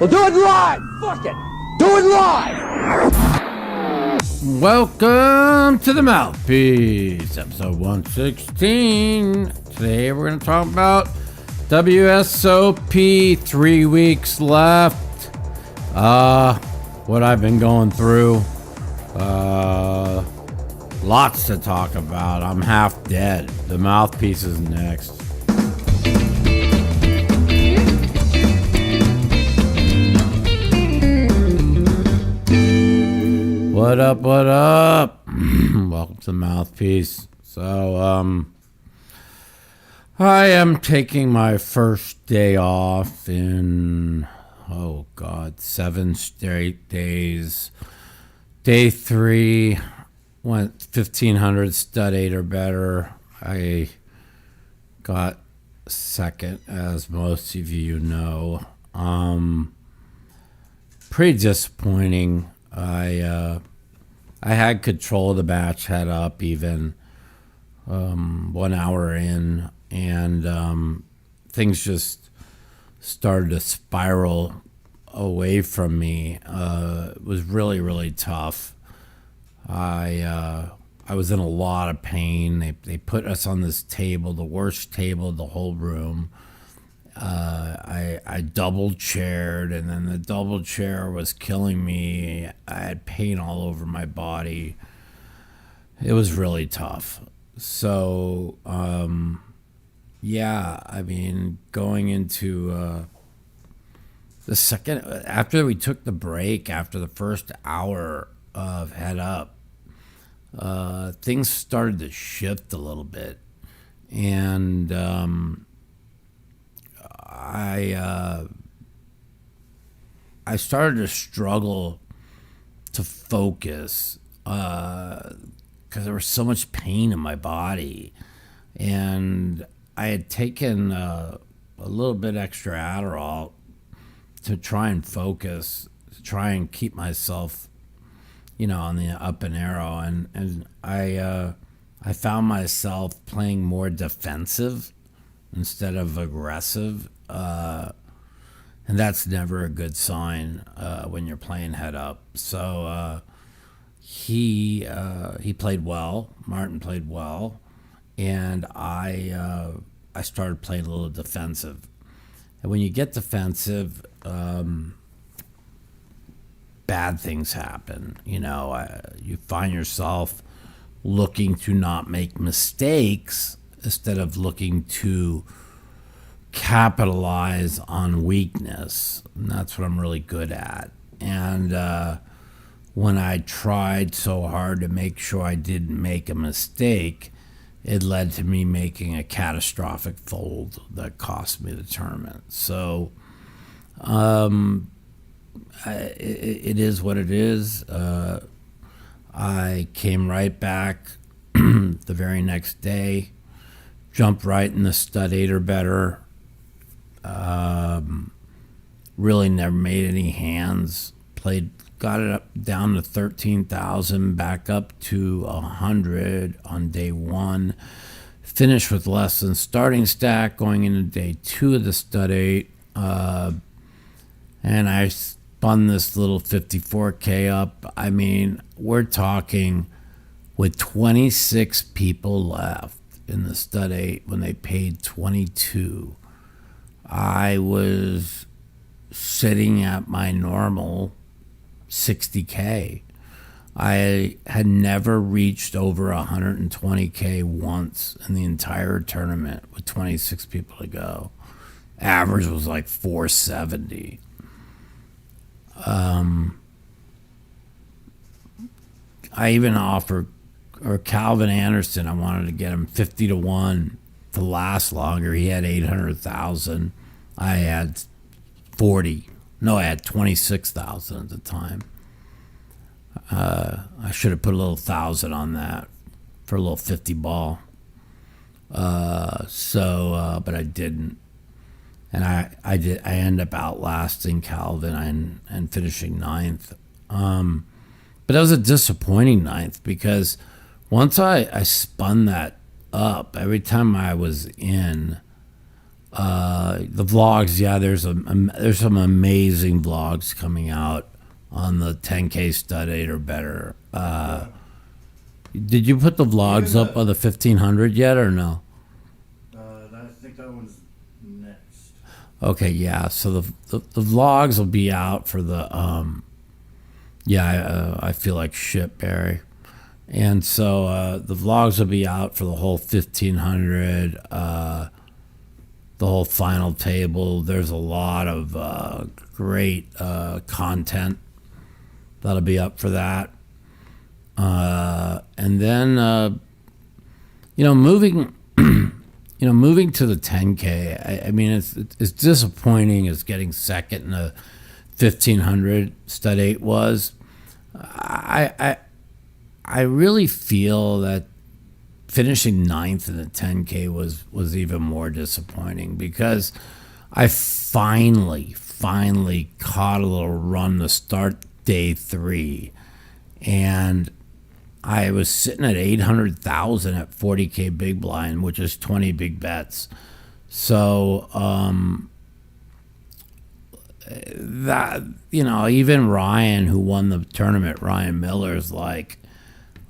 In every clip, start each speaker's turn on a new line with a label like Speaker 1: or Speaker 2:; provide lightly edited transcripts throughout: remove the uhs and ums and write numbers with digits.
Speaker 1: We'll do it live! Fuck it! Do it live!
Speaker 2: Welcome to the Mouthpiece, episode 116. Today we're going to talk about WSOP, 3 weeks left. What I've been going through. Lots to talk about. I'm half dead. The Mouthpiece is next. What up, what up? Welcome to the Mouthpiece. So, I am taking my first day off in, 7 straight days. Day 3, went 1,500 stud 8 or better. I got second, as most of you know. Pretty disappointing. I had control of the match, head up even 1 hour in, and things just started to spiral away from me. It was really, really tough. I was in a lot of pain. They put us on this table, the worst table in the whole room. I double chaired, and then the double chair was killing me. I had pain all over my body. It was really tough. So, going into the second, after we took the break, after the first hour of head up, things started to shift a little bit. And I started to struggle to focus because there was so much pain in my body, and I had taken a little bit extra Adderall to try and focus, to try and keep myself, on the up and arrow, and I found myself playing more defensive instead of aggressive. And that's never a good sign when you're playing head up. So he played well. Martin played well, and I started playing a little defensive. And when you get defensive, bad things happen. You find yourself looking to not make mistakes instead of looking to capitalize on weakness. And that's what I'm really good at. And when I tried so hard to make sure I didn't make a mistake, it led to me making a catastrophic fold that cost me the tournament. So it is what it is. I came right back the very next day, jumped right in the stud 8 or better. Really never made any hands. Got it up down to 13,000, back up to 100 on day 1. Finished with less than starting stack going into day 2 of the stud 8. And I spun this little 54K up. I mean, we're talking with 26 people left in the stud 8 when they paid 22. I was sitting at my normal 60K. I had never reached over 120K once in the entire tournament with 26 people to go. Average was like 470. I even offered, or Calvin Anderson, I wanted to get him 50 to 1 to last longer. He had 800,000. I had 40. No, I had 26,000 at the time. I should have put a little 1,000 on that for a little 50 ball. But I didn't. And I ended up outlasting Calvin and finishing 9th. But that was a disappointing 9th because once I spun that up, every time I was in, The vlogs, yeah, there's some amazing vlogs coming out on the 10K stud 8 or better. Did you put the vlogs up on the 1500 yet or no?
Speaker 3: I think that one's next.
Speaker 2: Okay, yeah. So the vlogs will be out for the I feel like shit, Barry. And so the vlogs will be out for the whole 1500, the whole final table. There's a lot of great content that'll be up for that. And then moving moving to the 10K. I mean, it's disappointing as getting second in the 1500 stud 8 was. I really feel that finishing ninth in the 10K was even more disappointing because I finally caught a little run to start day 3, and I was sitting at 800,000 at 40K big blind, which is 20 big bets. So that, even Ryan, who won the tournament, Ryan Miller's like,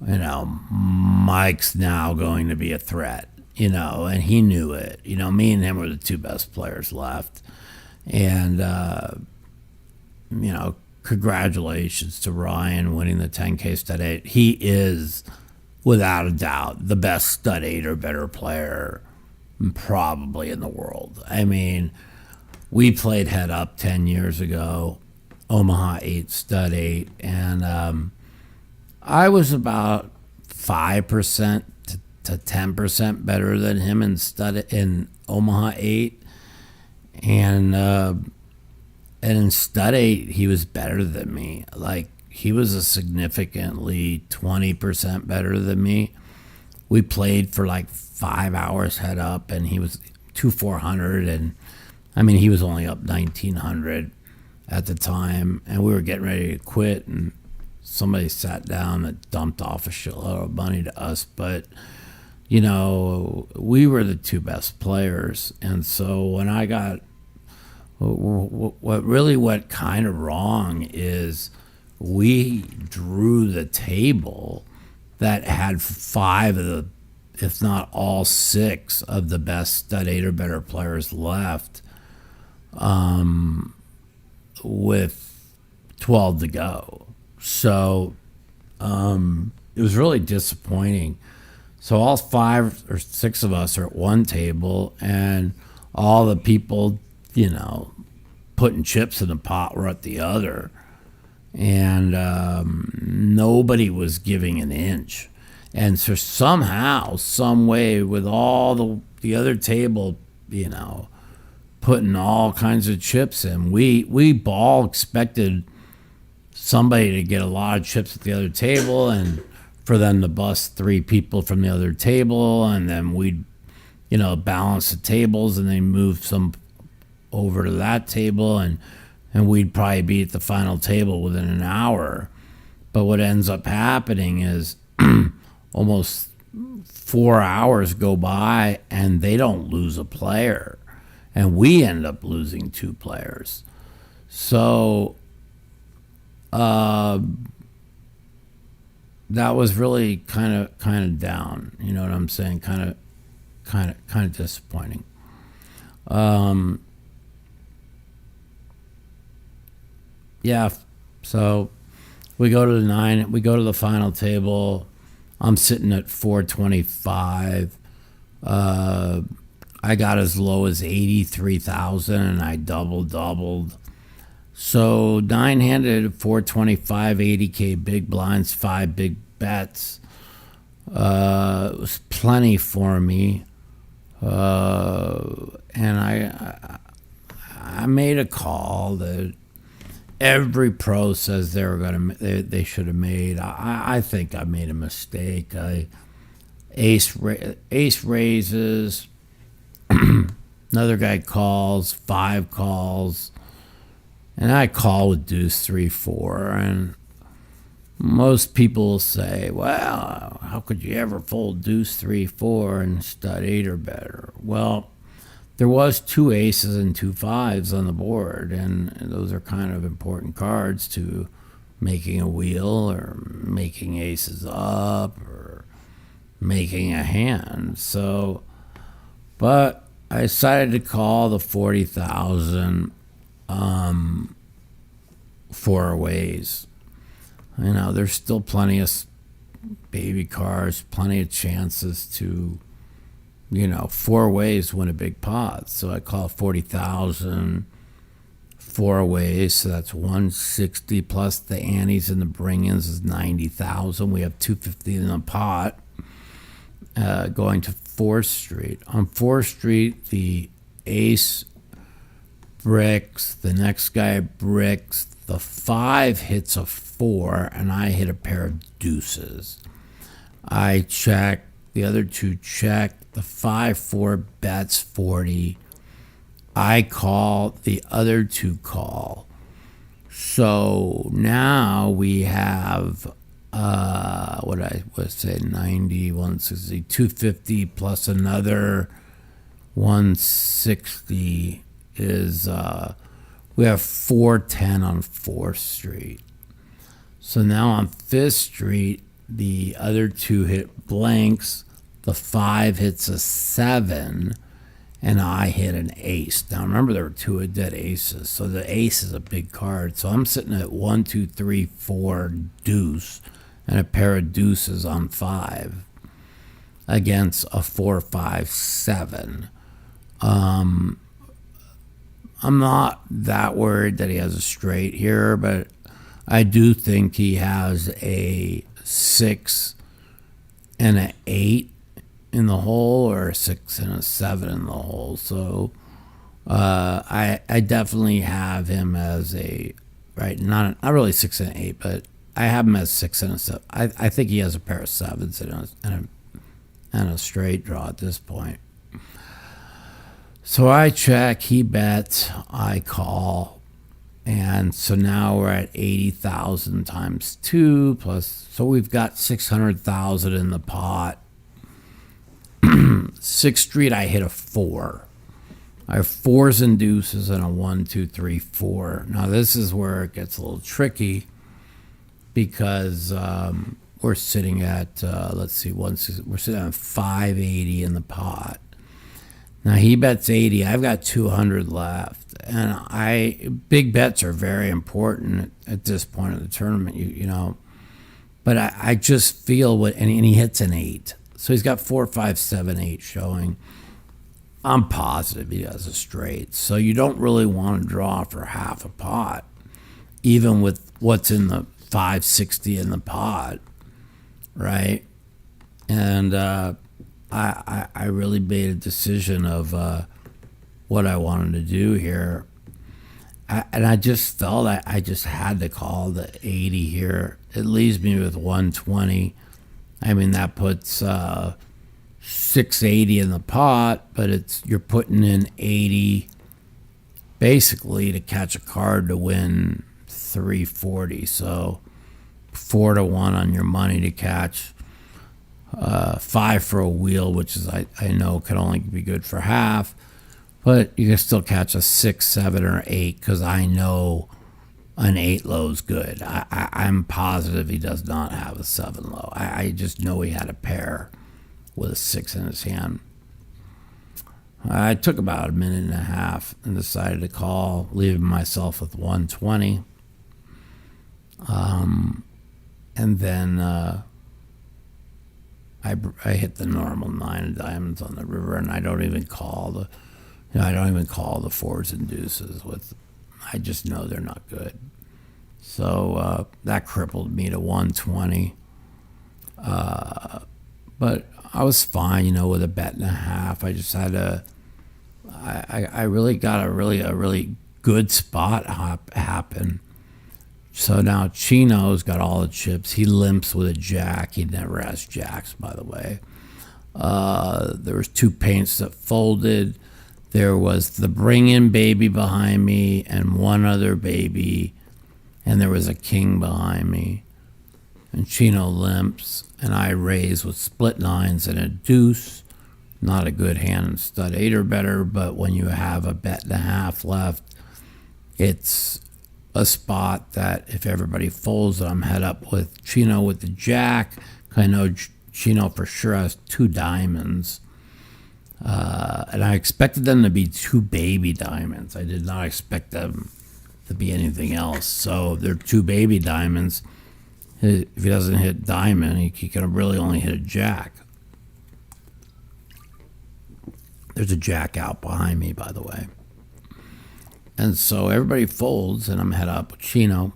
Speaker 2: Mike's now going to be a threat, and he knew it. Me and him were the two best players left. And, congratulations to Ryan winning the 10K stud 8. He is, without a doubt, the best stud 8 or better player probably in the world. I mean, we played head up 10 years ago, Omaha 8 stud 8, and I was about 5% to 10% better than him in Omaha 8, and in stud 8 he was better than me. Like, he was a significantly 20% better than me. We played for like 5 hours head up, and he was 2,400, and I mean, he was only up 1,900 at the time, and we were getting ready to quit, and somebody sat down that dumped off a shitload of money to us. But we were the two best players, and so when I got what really went kind of wrong is we drew the table that had 5 of the, if not all 6 of the best stud 8 or better players left, with 12 to go. So it was really disappointing. So all 5 or 6 of us are at one table, and all the people, putting chips in the pot were at the other. And nobody was giving an inch. And so somehow, some way, with all the other table, putting all kinds of chips in, we all expected somebody to get a lot of chips at the other table, and for them to bust 3 people from the other table, and then we'd balance the tables, and then move some over to that table, and we'd probably be at the final table within an hour. But what ends up happening is almost 4 hours go by and they don't lose a player, and we end up losing 2 players. So that was really kind of down. You know what I'm saying? Kind of disappointing. Yeah. So we go to the 9. We go to the final table. I'm sitting at 425. I got as low as 83,000, and I doubled. So 9-handed, 425, 80K big blinds, 5 big bets. It was plenty for me. And I made a call that every pro says they should have made. I think I made a mistake. Ace raises. Another guy calls, 5 calls, and I call with deuce 3-4. And most people will say, well, how could you ever fold deuce 3-4 and stud 8 or better? Well, there was 2 aces and 2 fives on the board, and those are kind of important cards to making a wheel or making aces up or making a hand. So, but I decided to call the 40,000 4 ways. You know, there's still plenty of baby cars, plenty of chances to, 4 ways win a big pot. So I call 40,000 4 ways. So that's 160 plus the antes and the bring-ins is 90,000. We have 250 in the pot. Going to 4th Street. On 4th Street, the ace bricks, the next guy bricks, the 5 hits a 4, and I hit a pair of deuces. I check, the other 2 check, the 5-4 bets 40. I call, the other 2 call. So now we have, what I would say, 90, 160, 250 plus another 160 is, we have 410 on 4th Street. So now on 5th Street, the other 2 hit blanks, the 5 hits a 7, and I hit an ace. Now remember, there were 2 dead aces, so the ace is a big card. So I'm sitting at 1, 2, 3, 4 deuce, and a pair of deuces on 5 against a 4, 5, 7. I'm not that worried that he has a straight here, but I do think he has a 6 and an 8 in the hole, or a 6 and a 7 in the hole. So I definitely have him as a, right, not really 6 and 8, but I have him as 6 and a 7. I think he has a pair of 7s and a straight draw at this point. So I check, he bets, I call, and so now we're at 80,000 times 2 plus, so we've got 600,000 in the pot. 6th Street, I hit a 4. I have 4s and deuces and a 1, 2, 3, 4. Now this is where it gets a little tricky because we're sitting at, let's see, we're sitting at 580 in the pot. Now he bets 80. I've got 200 left, and big bets are very important at this point of the tournament. You know, but I just feel and he hits an 8, so he's got 4, 5, 7, 8 showing. I'm positive he has a straight, so you don't really want to draw for half a pot, even with what's in the 560 in the pot, right? And I really made a decision of what I wanted to do here. And I just felt I just had to call the 80 here. It leaves me with 120. I mean, that puts 680 in the pot, but you're putting in 80 basically to catch a card to win 340. So 4 to 1 on your money to catch. 5 for a wheel, which is I know can only be good for half, but you can still catch a 6, 7, or 8 because I know an 8 low is good. I'm positive he does not have a 7 low. I just know he had a pair with a 6 in his hand. I took about a minute and a half and decided to call, leaving myself with 120. And then I hit the normal 9 of diamonds on the river, and I don't even call the 4s and deuces I just know they're not good. So that crippled me to 120. But I was fine, with a bet and a half. I just had I really got a really good spot happen. So now Chino's got all the chips. He limps with a jack. He never has jacks, by the way. There was 2 paints that folded. There was the bring-in baby behind me and 1 other baby, and there was a king behind me. And Chino limps, and I raise with split 9s and a deuce. not a good hand in stud 8 or better, but when you have a bet and a half left, it's a spot that if everybody folds, I'm head up with Chino with the jack. I know Chino for sure has 2 diamonds. And I expected them to be 2 baby diamonds. I did not expect them to be anything else. So they're 2 baby diamonds. If he doesn't hit diamond, he can really only hit a jack. There's a jack out behind me, by the way. And so everybody folds, and I'm head up with Chino.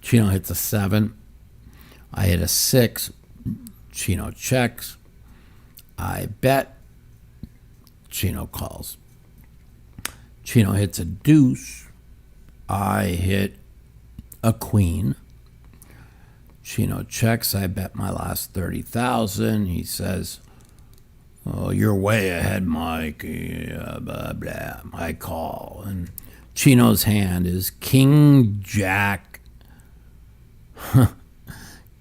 Speaker 2: Chino hits a 7. I hit a 6. Chino checks. I bet. Chino calls. Chino hits a deuce. I hit a queen. Chino checks. I bet my last 30,000. He says, "Oh, you're way ahead, Mike." Blah, blah. I call. And Chino's hand is King Jack.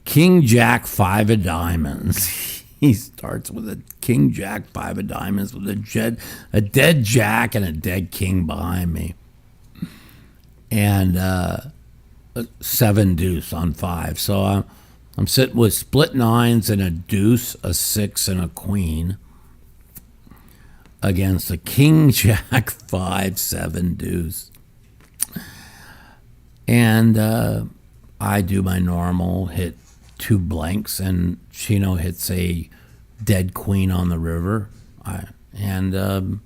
Speaker 2: King Jack 5 of diamonds. He starts with a King Jack 5 of diamonds with a dead Jack and a dead King behind me. And 7 deuce on 5. So I'm sitting with split 9s and a deuce, a 6, and a queen against a King Jack 5, 7 deuce. And I do my normal, hit 2 blanks, and Chino hits a dead queen on the river, and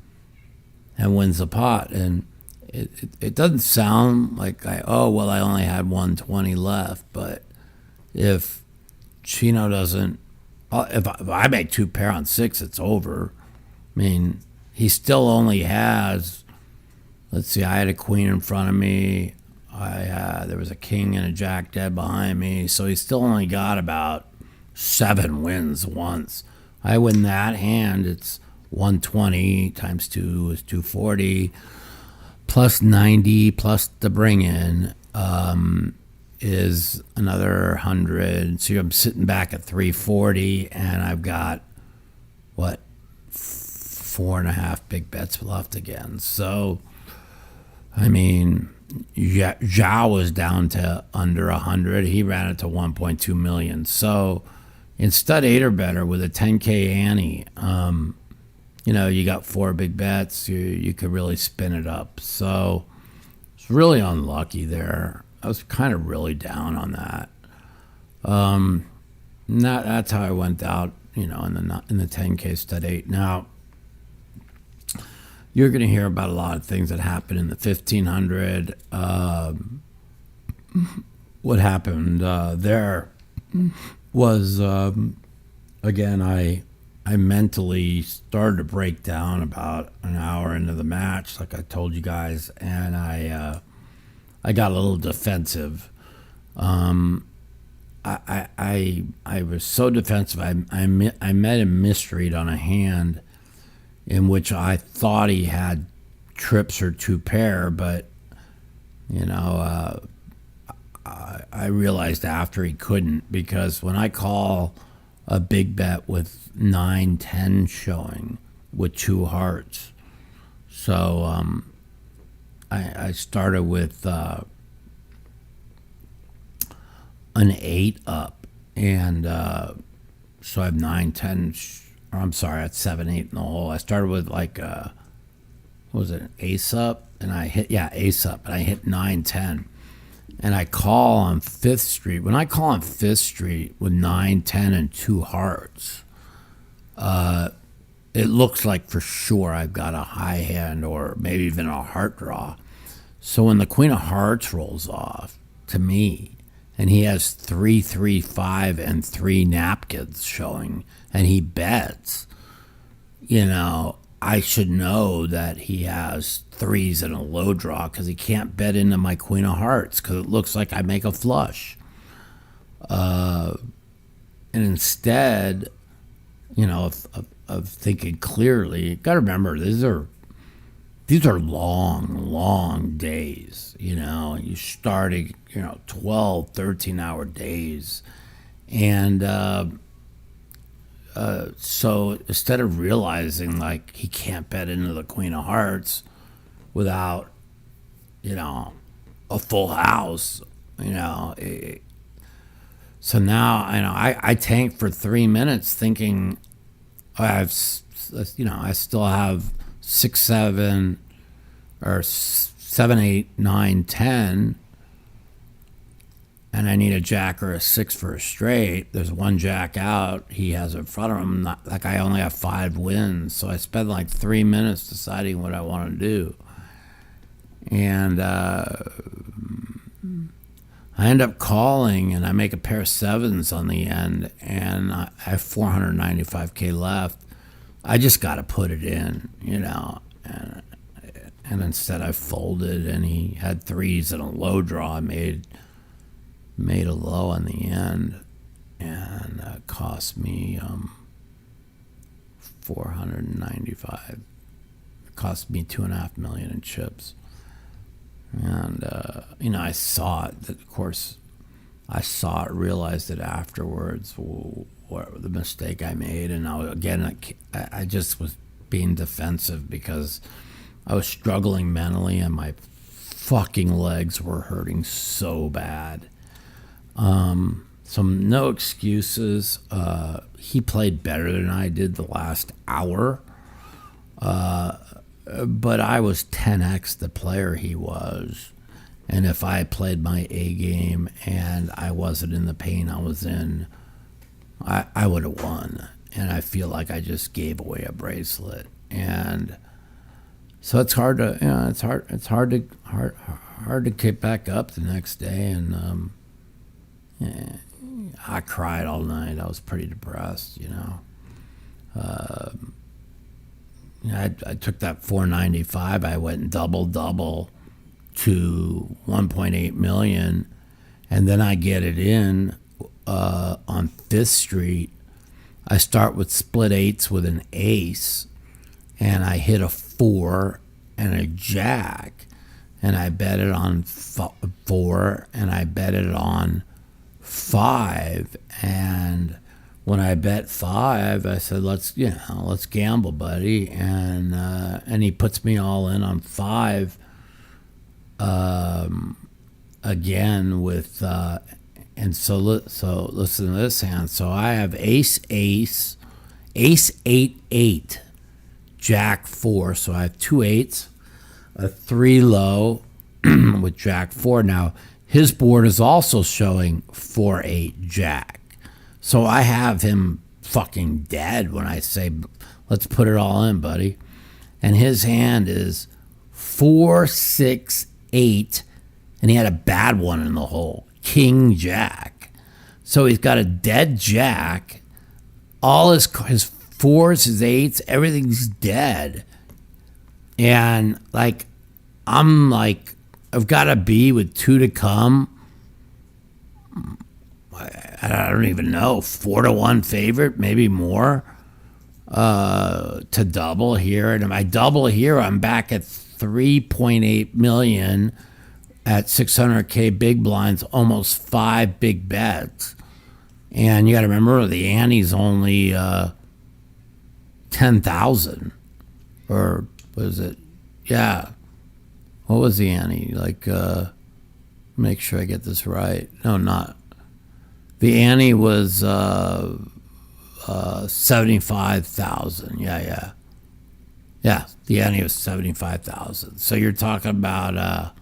Speaker 2: wins the pot. And it doesn't sound like I only had 120 left, but if Chino doesn't, if I make 2 pair on 6, it's over. I mean, he still only has, let's see, I had a queen in front of me. There was a king and a jack dead behind me, so he still only got about 7 wins once. I win that hand, it's 120 times 2 is 240, plus 90 plus the bring in is another 100. So I'm sitting back at 340, and I've got, 4.5 big bets left again. So, I mean, Zhao was down to under 100. He ran it to 1.2 million. So in stud 8 or better with a 10K ante, you got 4 big bets. You could really spin it up. So it's really unlucky there. I was kind of really down on that. That's how I went out, in the 10K stud 8. Now, you're going to hear about a lot of things that happened in the 1500. What happened there was, again, I mentally started to break down about an hour into the match, like I told you guys, and I got a little defensive. I was so defensive. I made a misread on a hand in which I thought he had trips or 2 pair, but I realized after he couldn't, because when I call a big bet with 9-10 showing with 2 hearts, so I started with an 8 up, and so I have 9-10. Or I'm sorry, at 7-8 in the hole. I started with what was it, an ace up, and I hit ace up, and I hit 9-10, and I call on 5th Street. When I call on 5th Street with 9-10 and 2 hearts, it looks like for sure I've got a high hand or maybe even a heart draw. So when the Queen of Hearts rolls off to me, and he has 3, 3, 5, and 3 napkins showing, and he bets, I should know that he has 3s and a low draw, because he can't bet into my Queen of Hearts, because it looks like I make a flush. And instead, of thinking clearly, got to remember, these are long days, you're starting, 12, 13-hour days. And So instead of realizing like he can't bet into the Queen of Hearts without, a full house, so now I tanked for 3 minutes thinking I still have 6, 7, or 7, 8, 9, 10, and I need a jack or a 6 for a straight. There's one jack out. He has in front of him. I only have 5 wins, so I spent like 3 minutes deciding what I want to do, and I end up calling, and I make a pair of 7s on the end, and I have 495K left. I just got to put it in, and instead I folded, and he had 3s and a low draw. I made a low on the end, and it cost me 495. It cost me $2.5 million in chips. And I saw it. Of course, I saw it, realized it afterwards, what the mistake I made, and I just was being defensive because I was struggling mentally, and my fucking legs were hurting so bad. So no excuses. He played better than I did the last hour. But I was 10x the player he was. And if I played my A game and I wasn't in the pain I was in, I would have won. And I feel like I just gave away a bracelet. And so it's hard to, it's hard to get back up the next day. And I cried all night. I was pretty depressed, I took that 495. I went double to 1.8 million, and then I get it in on 5th Street. I start with split 8s with an ace, and I hit a 4 and a jack, and I bet it on 4, and I bet it on 5, and when I bet 5, I said, let's gamble, buddy. And he puts me all in on 5 again with, and so listen to this hand. So I have ace, 8, jack 4. So I have 2 8s, a 3 low with jack 4. Now his board is also showing 4, 8, jack. So I have him fucking dead when I say, let's put it all in, buddy. And his hand is 4, 6, 8, and he had a bad one in the hole, king jack. So he's got a dead jack. All his 4s, his 8s, everything's dead. And I've got to be with 2 to come. I don't even know, 4-1 favorite, maybe more, to double here. And if I double here, I'm back at 3.8 million at 600K big blinds, almost 5 big bets. And you got to remember, the ante's only 10,000, or was it? Yeah. What was the ante? Make sure I get this right. No, not. The ante was 75,000. Yeah. The ante was 75,000. So you're talking about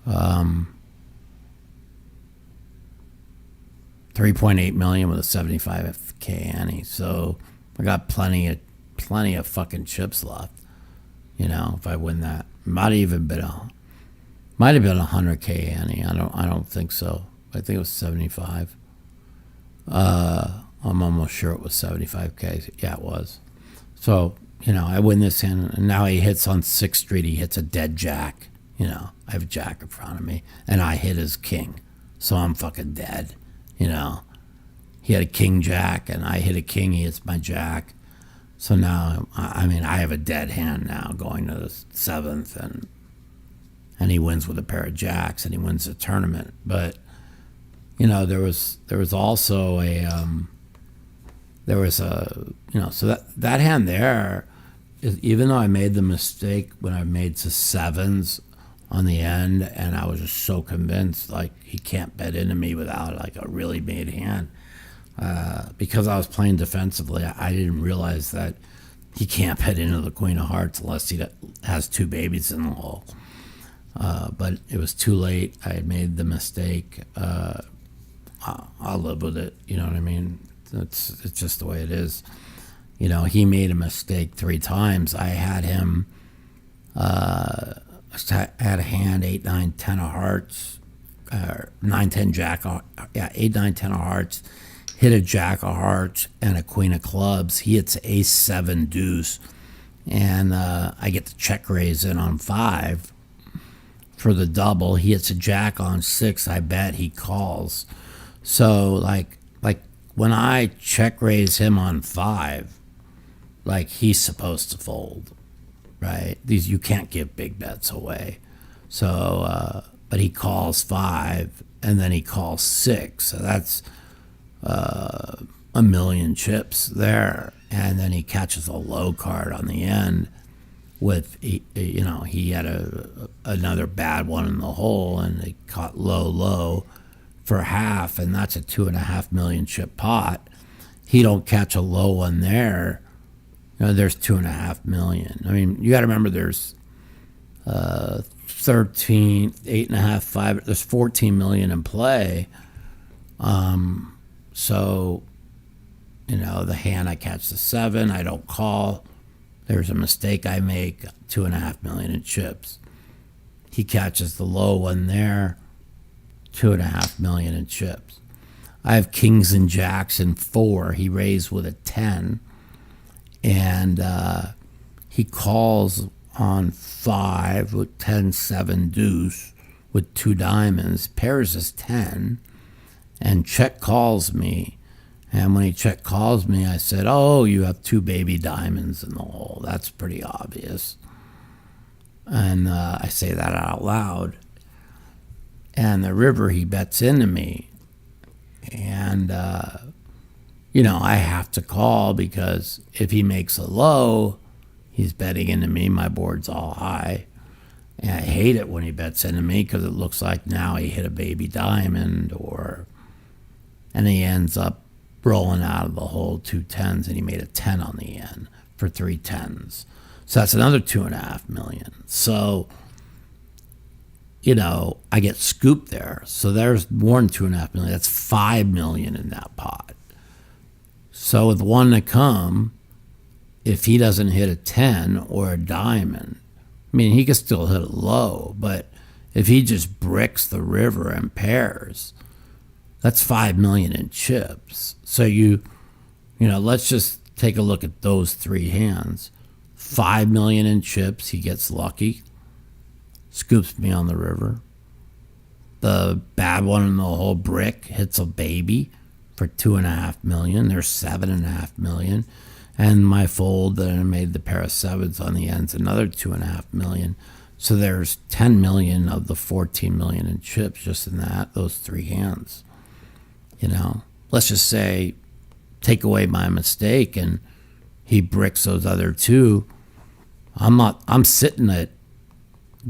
Speaker 2: 3.8 million with a 75K ante. So I got plenty of fucking chips left. If I win that, might have been a 100K ante. I don't think so. I think it was 75. I'm almost sure it was 75K. Yeah, it was. So, I win this hand, and now he hits on 6th Street. He hits a dead jack. I have a jack in front of me, and I hit his king. So I'm fucking dead. He had a king jack, and I hit a king. He hits my jack. So now, I have a dead hand now going to the 7th, and he wins with a pair of jacks, and he wins the tournament. But there was also a there was so that hand there, even though I made the mistake when I made the sevens on the end, and I was just so convinced, like, he can't bet into me without, like, a really made hand. Because I was playing defensively, I didn't realize that he can't bet into the queen of hearts unless he has two babies in the hole. But it was too late. I had made the mistake. I'll live with it. You know what I mean? It's just the way it is. He made a mistake 3 times. I had him. I had a hand 8, 9, 10 of hearts, 9, 10 jack. 8, 9, 10 of hearts. Hit a jack of hearts and a queen of clubs. He hits ace 7 deuce, and I get the check raise in on 5 for the double. He hits a jack on 6. I bet he calls. So like when I check raise him on 5, like, he's supposed to fold, right? You can't give big bets away. So but he calls 5 and then he calls 6. So that's a million chips there, and then he catches a low card on the end with he had another bad one in the hole, and they caught low for half, and that's a 2.5 million chip pot. He don't catch a low one there. There's 2.5 million. I mean, you got to remember there's 13, 8.5, 5. There's 14 million in play. So, the hand I catch the 7, I don't call. There's a mistake I make, 2.5 million in chips. He catches the low one there, 2.5 million in chips. I have kings and jacks in 4. He raised with a 10, and he calls on 5 with 10, 7 deuce with 2 diamonds, pairs is 10. And check calls me. And when he check calls me, I said, oh, you have 2 baby diamonds in the hole. That's pretty obvious. And I say that out loud. And the river, he bets into me. And, I have to call, because if he makes a low, he's betting into me. My board's all high. And I hate it when he bets into me, because it looks like now he hit a baby diamond, and he ends up rolling out of the hole 2 10s, and he made a 10 on the end for 3 10s. So that's another 2.5 million. So, I get scooped there. So there's more than 2.5 million. That's 5 million in that pot. So with one to come, if he doesn't hit a 10 or a diamond, I mean, he can still hit a low, but if he just bricks the river and pairs, that's 5 million in chips. So let's just take a look at those 3 hands. 5 million in chips, he gets lucky, scoops me on the river. The bad one in the whole brick hits a baby for 2.5 million. There's 7.5 million. And my fold that I made the pair of 7s on the ends, another 2.5 million. So there's 10 million of the 14 million in chips just in those 3 hands. Let's just say, take away my mistake and he bricks those other 2. I'm sitting at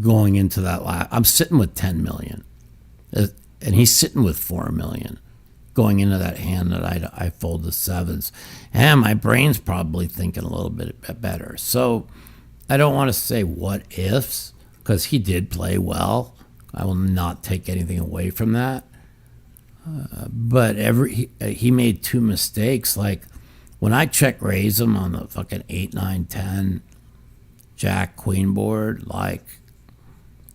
Speaker 2: going into that I'm sitting with 10 million, and he's sitting with 4 million going into that hand that I fold the 7s, and my brain's probably thinking a little bit better. So I don't want to say what ifs, because he did play well. I will not take anything away from that. But he made 2 mistakes. Like, when I check raise him on the fucking 8, 9, 10 jack queen board, like,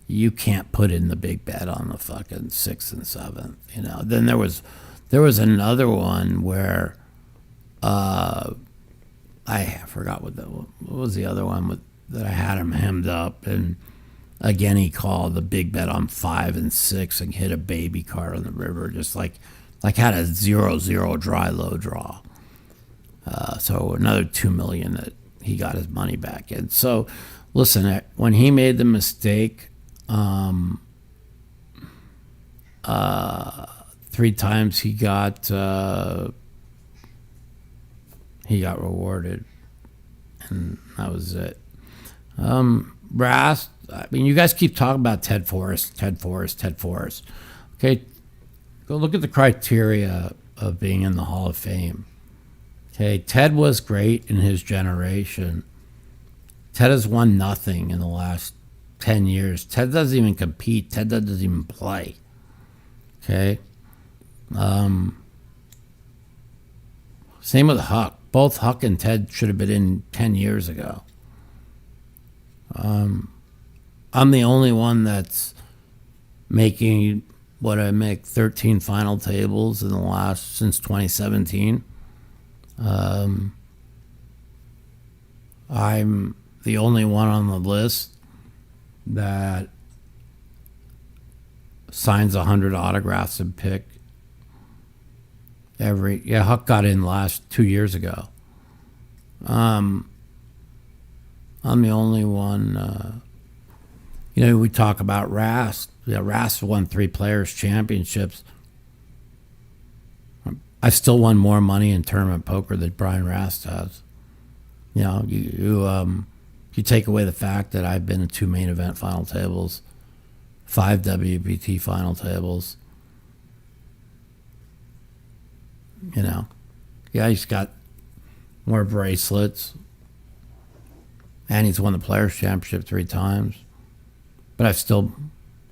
Speaker 2: you can't put in the big bet on the fucking 6 and 7. Then there was another one where I forgot what was the other one that I had him hemmed up, and again he called the big bet on 5 and 6 and hit a baby card on the river, just like had a 0-0 dry low draw. So another 2 million that he got his money back in. So listen, when he made the mistake 3 times, he got he got rewarded, and that was it. Rast, I mean, you guys keep talking about Ted Forrest. Okay, go look at the criteria of being in the Hall of Fame. Okay, Ted was great in his generation. Ted has won nothing in the last 10 years. Ted doesn't even compete. Ted doesn't even play. Okay? Same with Huck. Both Huck and Ted should have been in 10 years ago. I'm the only one that's making what I make 13 final tables in the last, since 2017. I'm the only one on the list that signs 100 autographs and pick Huck got in last 2 years ago. I'm the only one, we talk about Rast. Yeah, Rast won 3 Players' Championships. I still won more money in tournament poker than Brian Rast has. You take away the fact that I've been in 2 main event final tables, 5 WPT final tables. He's got more bracelets, and he's won the Players' Championship 3 times. But I've still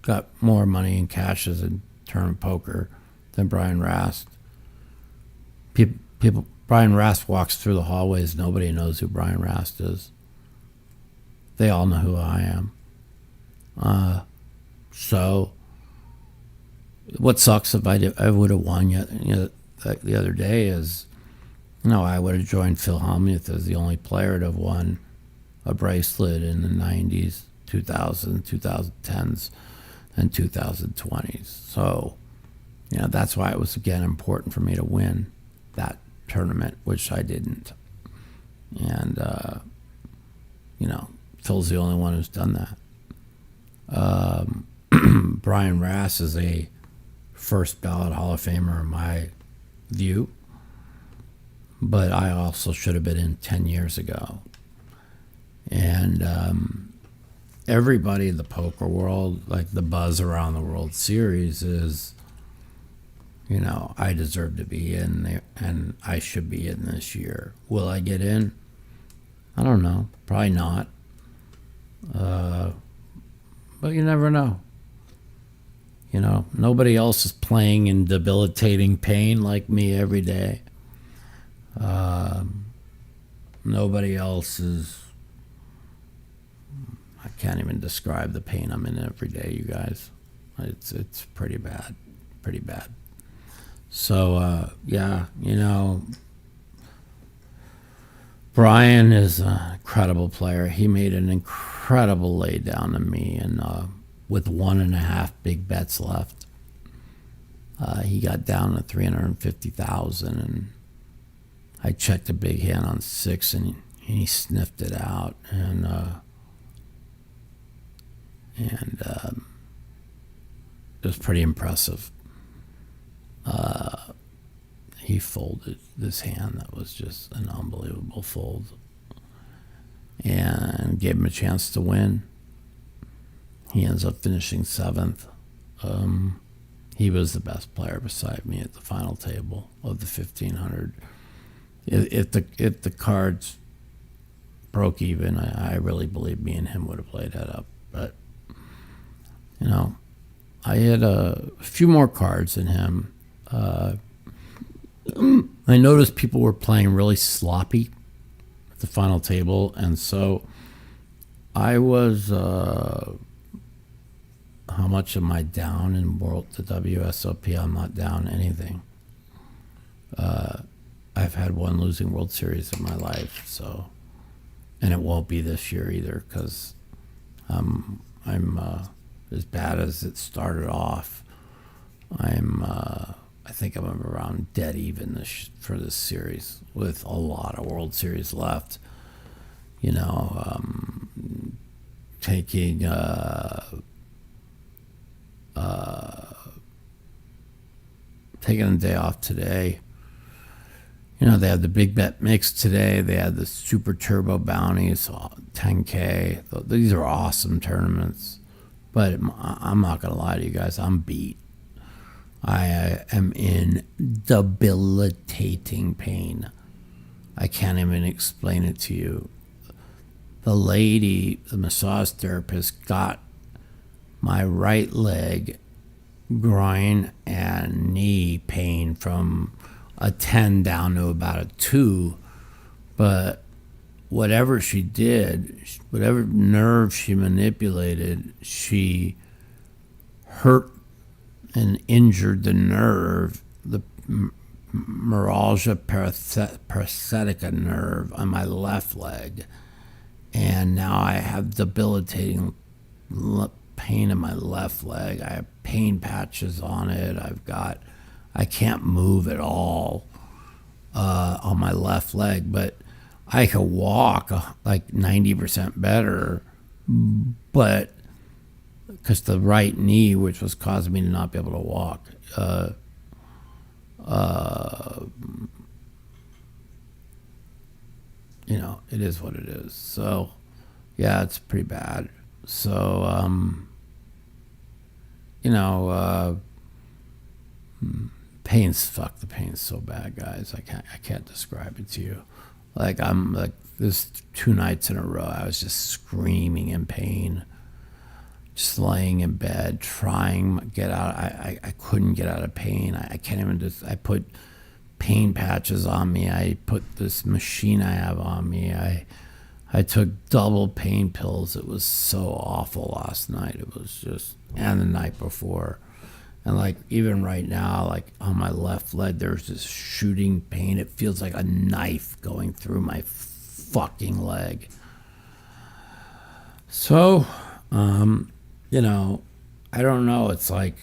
Speaker 2: got more money in cashes in tournament poker than Brian Rast. Brian Rast walks through the hallways. Nobody knows who Brian Rast is. They all know who I am. So, what sucks if I would have won the other day is, I would have joined Phil Hellmuth as the only player to have won a bracelet in the 90s, 2000s, 2010s, and 2020s. So, that's why it was, again, important for me to win that tournament, which I didn't. And, Phil's the only one who's done that. Brian Rast is a first ballot Hall of Famer in my view, but I also should have been in 10 years ago. And everybody in the poker world, like the buzz around the World Series is, I deserve to be in there, and I should be in this year. Will I get in? I don't know. Probably not. But you never know. Nobody else is playing in debilitating pain like me every day. Nobody else is... I can't even describe the pain I'm in every day, you guys. It's pretty bad. Pretty bad. So, Brian is an incredible player. He made an incredible lay down to me, and with 1.5 big bets left, he got down to 350,000, and I checked a big hand on 6, and he sniffed it out, and it was pretty impressive. He folded this hand that was just an unbelievable fold, and gave him a chance to win. He ends up finishing 7th. He was the best player beside me at the final table of the 1,500. If the cards broke even, I really believe me and him would have played that up. But I had a few more cards than him. I noticed people were playing really sloppy at the final table, and so I was, how much am I down in the WSOP? I'm not down anything. I've had one losing World Series in my life, so, and it won't be this year either, because I'm as bad as it started off. I think I'm around dead even for this series with a lot of World Series left. Taking taking a day off today. They had the Big Bet Mix today. They had the Super Turbo Bounties, 10K. These are awesome tournaments. But I'm not going to lie to you guys. I'm beat. I am in debilitating pain. I can't even explain it to you. The lady, the massage therapist, got my right leg, groin, and knee pain from a 10 down to about a 2. But whatever she did, whatever nerve she manipulated, she hurt and injured the nerve, the neuralgia parathetica nerve on my left leg. And now I have debilitating pain in my left leg. I have pain patches on it. I can't move at all on my left leg, but I could walk like 90% better, but because the right knee, which was causing me to not be able to walk, it is what it is. So, yeah, it's pretty bad. So, the pain's so bad, guys. I can't describe it to you. This 2 nights in a row, I was just screaming in pain, just laying in bed, trying to get out. I couldn't get out of pain. I can't even I put pain patches on me. I put this machine I have on me. I took double pain pills. It was so awful last night. It was just, and the night before. And even right now, on my left leg, there's this shooting pain. It feels like a knife going through my fucking leg. So, I don't know. It's I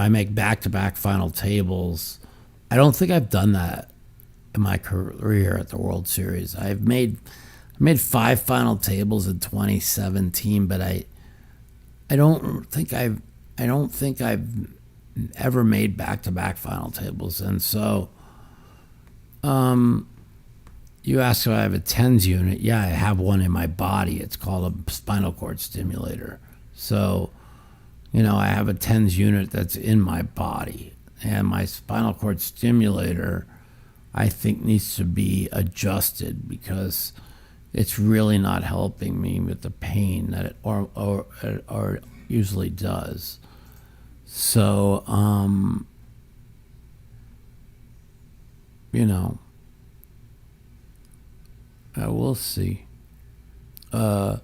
Speaker 2: make back-to-back final tables. I don't think I've done that in my career at the World Series. I made 5 final tables in 2017, but I don't think I've ever made back-to-back final tables. And so, you ask if I have a TENS unit. Yeah, I have one in my body. It's called a spinal cord stimulator. So, I have a TENS unit that's in my body. And my spinal cord stimulator, I think, needs to be adjusted because it's really not helping me with the pain that it or usually does. So, we'll see. The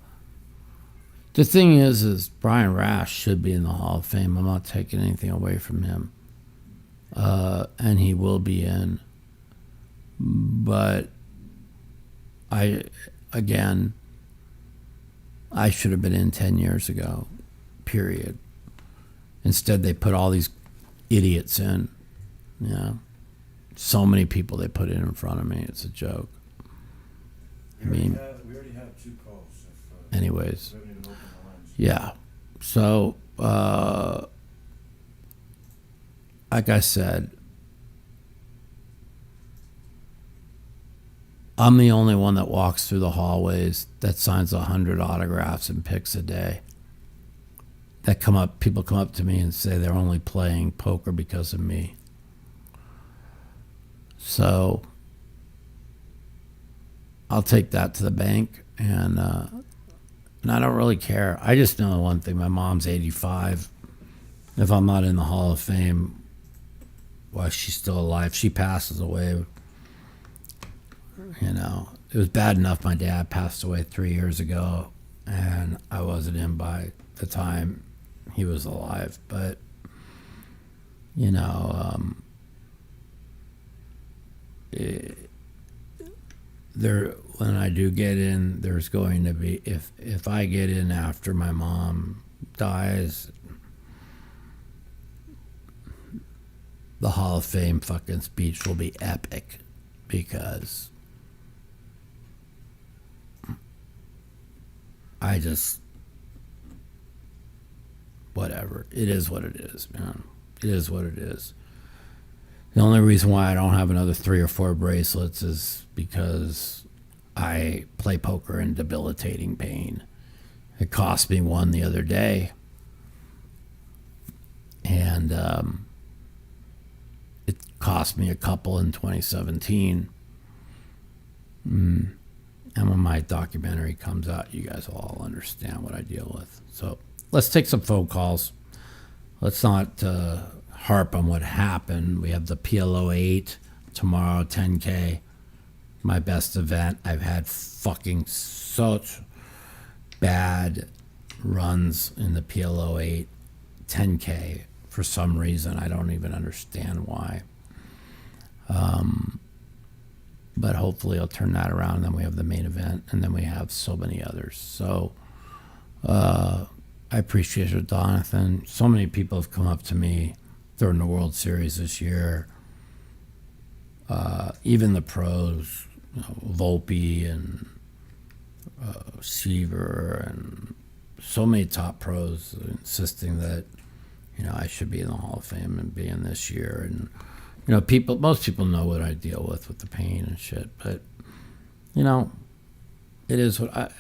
Speaker 2: thing is Brian Rash should be in the Hall of Fame. I'm not taking anything away from him. And he will be in. But I should have been in 10 years ago, period. Instead, they put all these idiots in. So many people they put in front of me. It's a joke.
Speaker 3: We already have 2 calls.
Speaker 2: Anyways, yeah. So, like I said, I'm the only one that walks through the hallways that signs 100 autographs and picks a day. People come up to me and say they're only playing poker because of me. So I'll take that to the bank, and I don't really care. I just know one thing: my mom's 85. If I'm not in the Hall of Fame, while she's still alive, she passes away. It was bad enough my dad passed away 3 years ago, and I wasn't in by the time he was alive. But when I do get in, there's going to be, if I get in after my mom dies, the Hall of Fame fucking speech will be epic, because whatever. It is what it is, man. It is what it is. The only reason why I don't have another 3 or 4 bracelets is because I play poker in debilitating pain. It cost me one the other day. And it cost me a couple in 2017. And when my documentary comes out, you guys will all understand what I deal with. So let's take some phone calls. Let's not harp on what happened. We have the PLO 8 tomorrow, 10K. My best event. I've had fucking such bad runs in the PLO 8 10K for some reason. I don't even understand why. But hopefully I'll turn that around. And then we have the main event, and then we have so many others. So I appreciate it, Jonathan. So many people have come up to me during the World Series this year. Even the pros, Volpe and Seaver, and so many top pros insisting that I should be in the Hall of Fame and be in this year. And most people know what I deal with the pain and shit. But it is what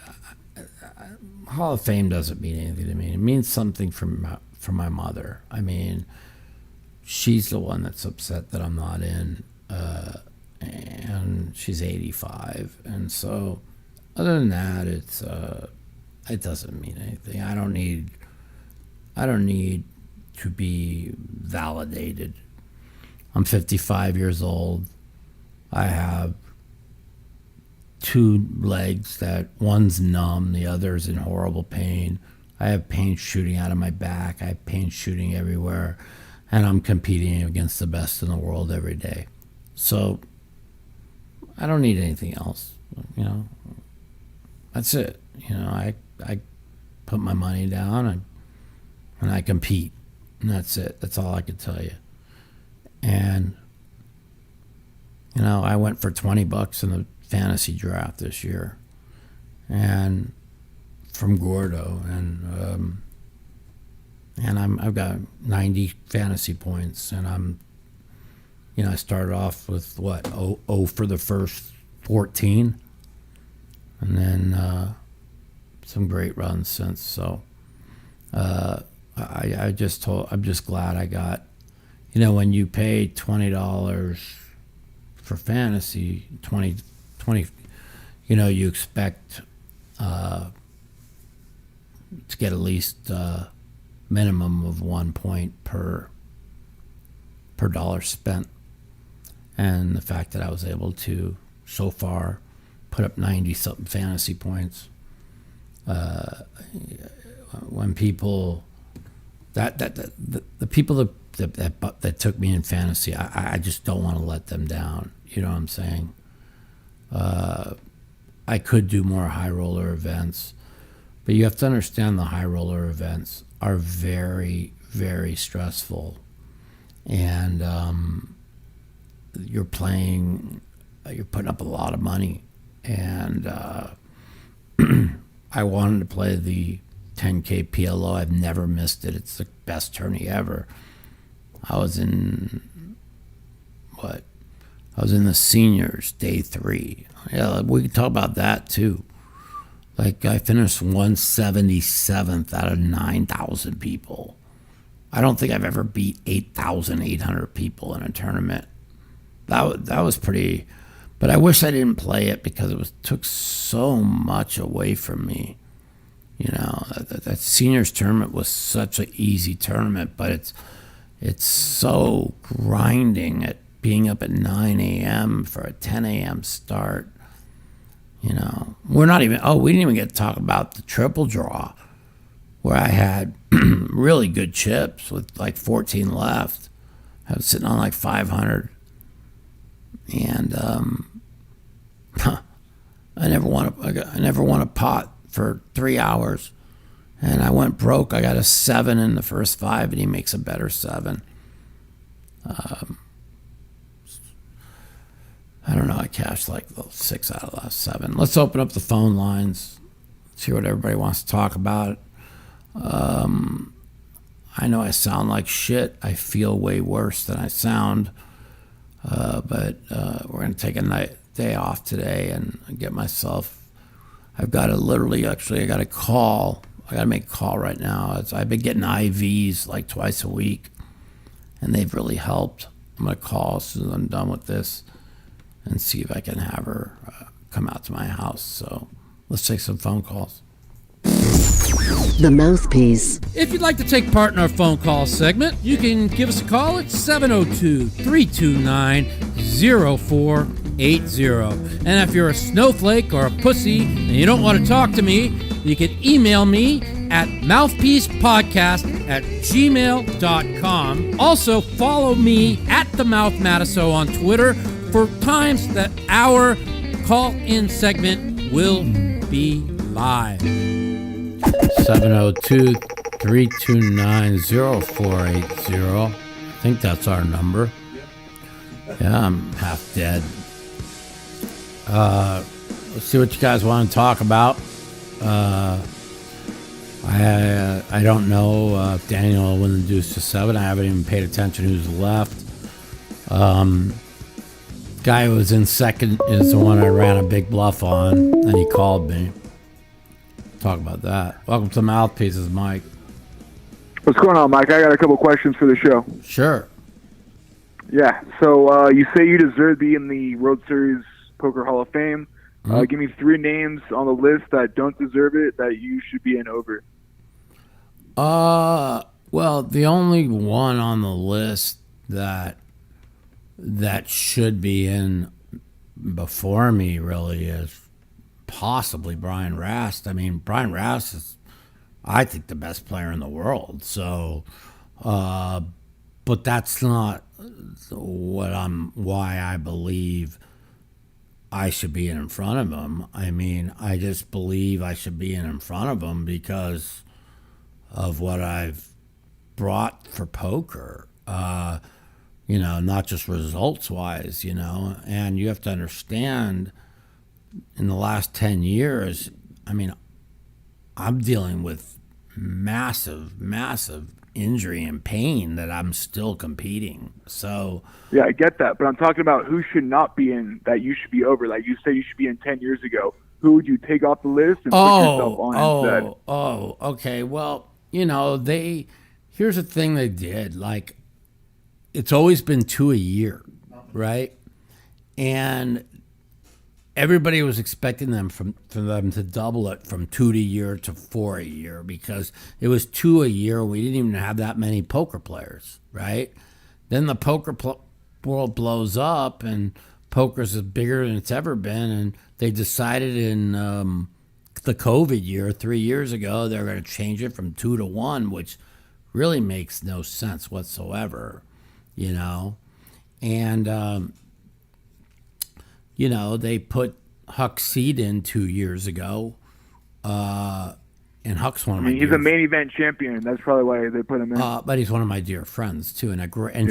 Speaker 2: Hall of Fame doesn't mean anything to me. It means something for my mother. I mean, she's the one that's upset that I'm not in, and she's 85, and so other than that, it doesn't mean anything. I don't need to be validated. I'm 55 years old. I have 2 legs that one's numb, the other's in horrible pain. I have pain shooting out of my back. I have pain shooting everywhere, and I'm competing against the best in the world every day. So I don't need anything else. That's it. I put my money down and I compete, and that's it. That's all I can tell you. And I went for $20 in the fantasy draft this year, and from Gordo, and I've got 90 fantasy points, and I started off with what 0 for the first 14, and then some great runs since. So I'm just glad I got. When you pay $20 for fantasy, 20, you expect to get at least minimum of 1 point per dollar spent. And the fact that I was able to, so far, put up 90-something fantasy points, when people, the people that took me in fantasy, I just don't want to let them down. You know what I'm saying? I could do more high roller events, but you have to understand the high roller events are very, very stressful, and you're putting up a lot of money, and I wanted to play the 10K PLO. I've never missed it. It's the best tourney ever. I was in the seniors, day 3. Yeah, we can talk about that too. Like, I finished 177th out of 9,000 people. I don't think I've ever beat 8,800 people in a tournament. That was pretty, but I wish I didn't play it because it took so much away from me. That seniors tournament was such an easy tournament, but it's so grinding at being up at 9 a.m. for a 10 a.m. start. We didn't even get to talk about the triple draw, where I had really good chips with like 14 left. I was sitting on like 500, and I never won a pot for 3 hours, and I went broke. I got a 7 in the first 5, and he makes a better 7. I don't know. I cashed like 6 out of the last 7. Let's open up the phone lines, see what everybody wants to talk about. I know I sound like shit. I feel way worse than I sound. But we're going to take a day off today and get myself. I've got to literally, actually, I got to call. I got to make a call right now. I've been getting IVs like twice a week, and they've really helped. I'm going to call as soon as I'm done with this and see if I can have her come out to my house. So let's take some phone calls.
Speaker 4: The Mouthpiece.
Speaker 2: If you'd like to take part in our phone call segment, you can give us a call at 702-329-0480. And if you're a snowflake or a pussy and you don't want to talk to me, you can email me at mouthpiecepodcast@gmail.com. Also, follow me at the Mouth Matiso on Twitter for times that our call-in segment will be live. 702-329-0480. I think that's our number. Yeah, I'm half dead. Let's see what you guys want to talk about. I don't know if Daniel will win the deuce to 7. I haven't even paid attention who's left. Guy who was in second is the one I ran a big bluff on, and he called me. Talk about that. Welcome to Mouthpieces, Mike.
Speaker 5: What's going on, Mike? I got a couple questions for the show.
Speaker 2: Sure.
Speaker 5: Yeah, so you say you deserve to be in the World Series Poker Hall of Fame.
Speaker 2: Mm-hmm.
Speaker 5: Give me 3 names on the list that don't deserve it that you should be in over.
Speaker 2: Well, the only one on the list that should be in before me really is possibly Brian Rast. I mean, Brian Rast is, I think, the best player in the world. So, but that's not why I believe I should be in front of him. I mean, I just believe I should be in front of him because of what I've brought for poker. Not just results wise, and you have to understand in the last 10 years, I mean, I'm dealing with massive injury and pain that I'm still competing. So
Speaker 5: yeah, I get that, but I'm talking about who should not be in that you should be over. Like you say, you should be in 10 years ago. Who would you take off the list and put yourself on instead?
Speaker 2: Okay. Well, here's the thing they did. Like, it's always been 2 a year, right? And everybody was expecting them for them to double it from 2 a year to 4 a year because it was 2 a year. We didn't even have that many poker players, right? Then the poker world blows up and poker's bigger than it's ever been. And they decided in the COVID year, 3 years ago, they're going to change it from 2 to 1, which really makes no sense whatsoever, And, they put Huck Seed in 2 years ago, and Huck's one of my.
Speaker 5: He's a main event champion. That's probably why they put him in.
Speaker 2: But he's one of my dear friends too, and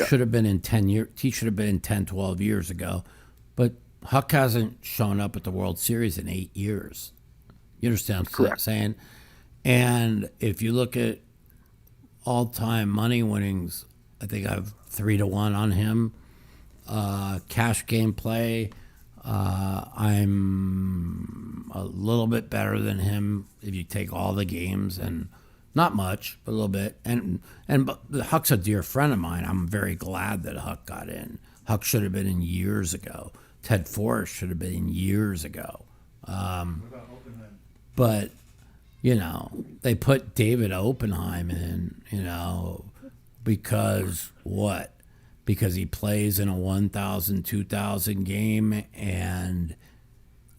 Speaker 2: should have been in 10 years. He should have been in 10, 12 years ago, but Huck hasn't shown up at the World Series in 8 years. You understand what I'm saying? And if you look at all-time money winnings, I think I have 3 to 1 on him. Cash game play. I'm a little bit better than him if you take all the games, and not much, but a little bit. But Huck's a dear friend of mine. I'm very glad that Huck got in. Huck should have been in years ago. Ted Forrest should have been in years ago. But they put David Oppenheim in, because what? Because he plays in a 1,000, 2,000 game and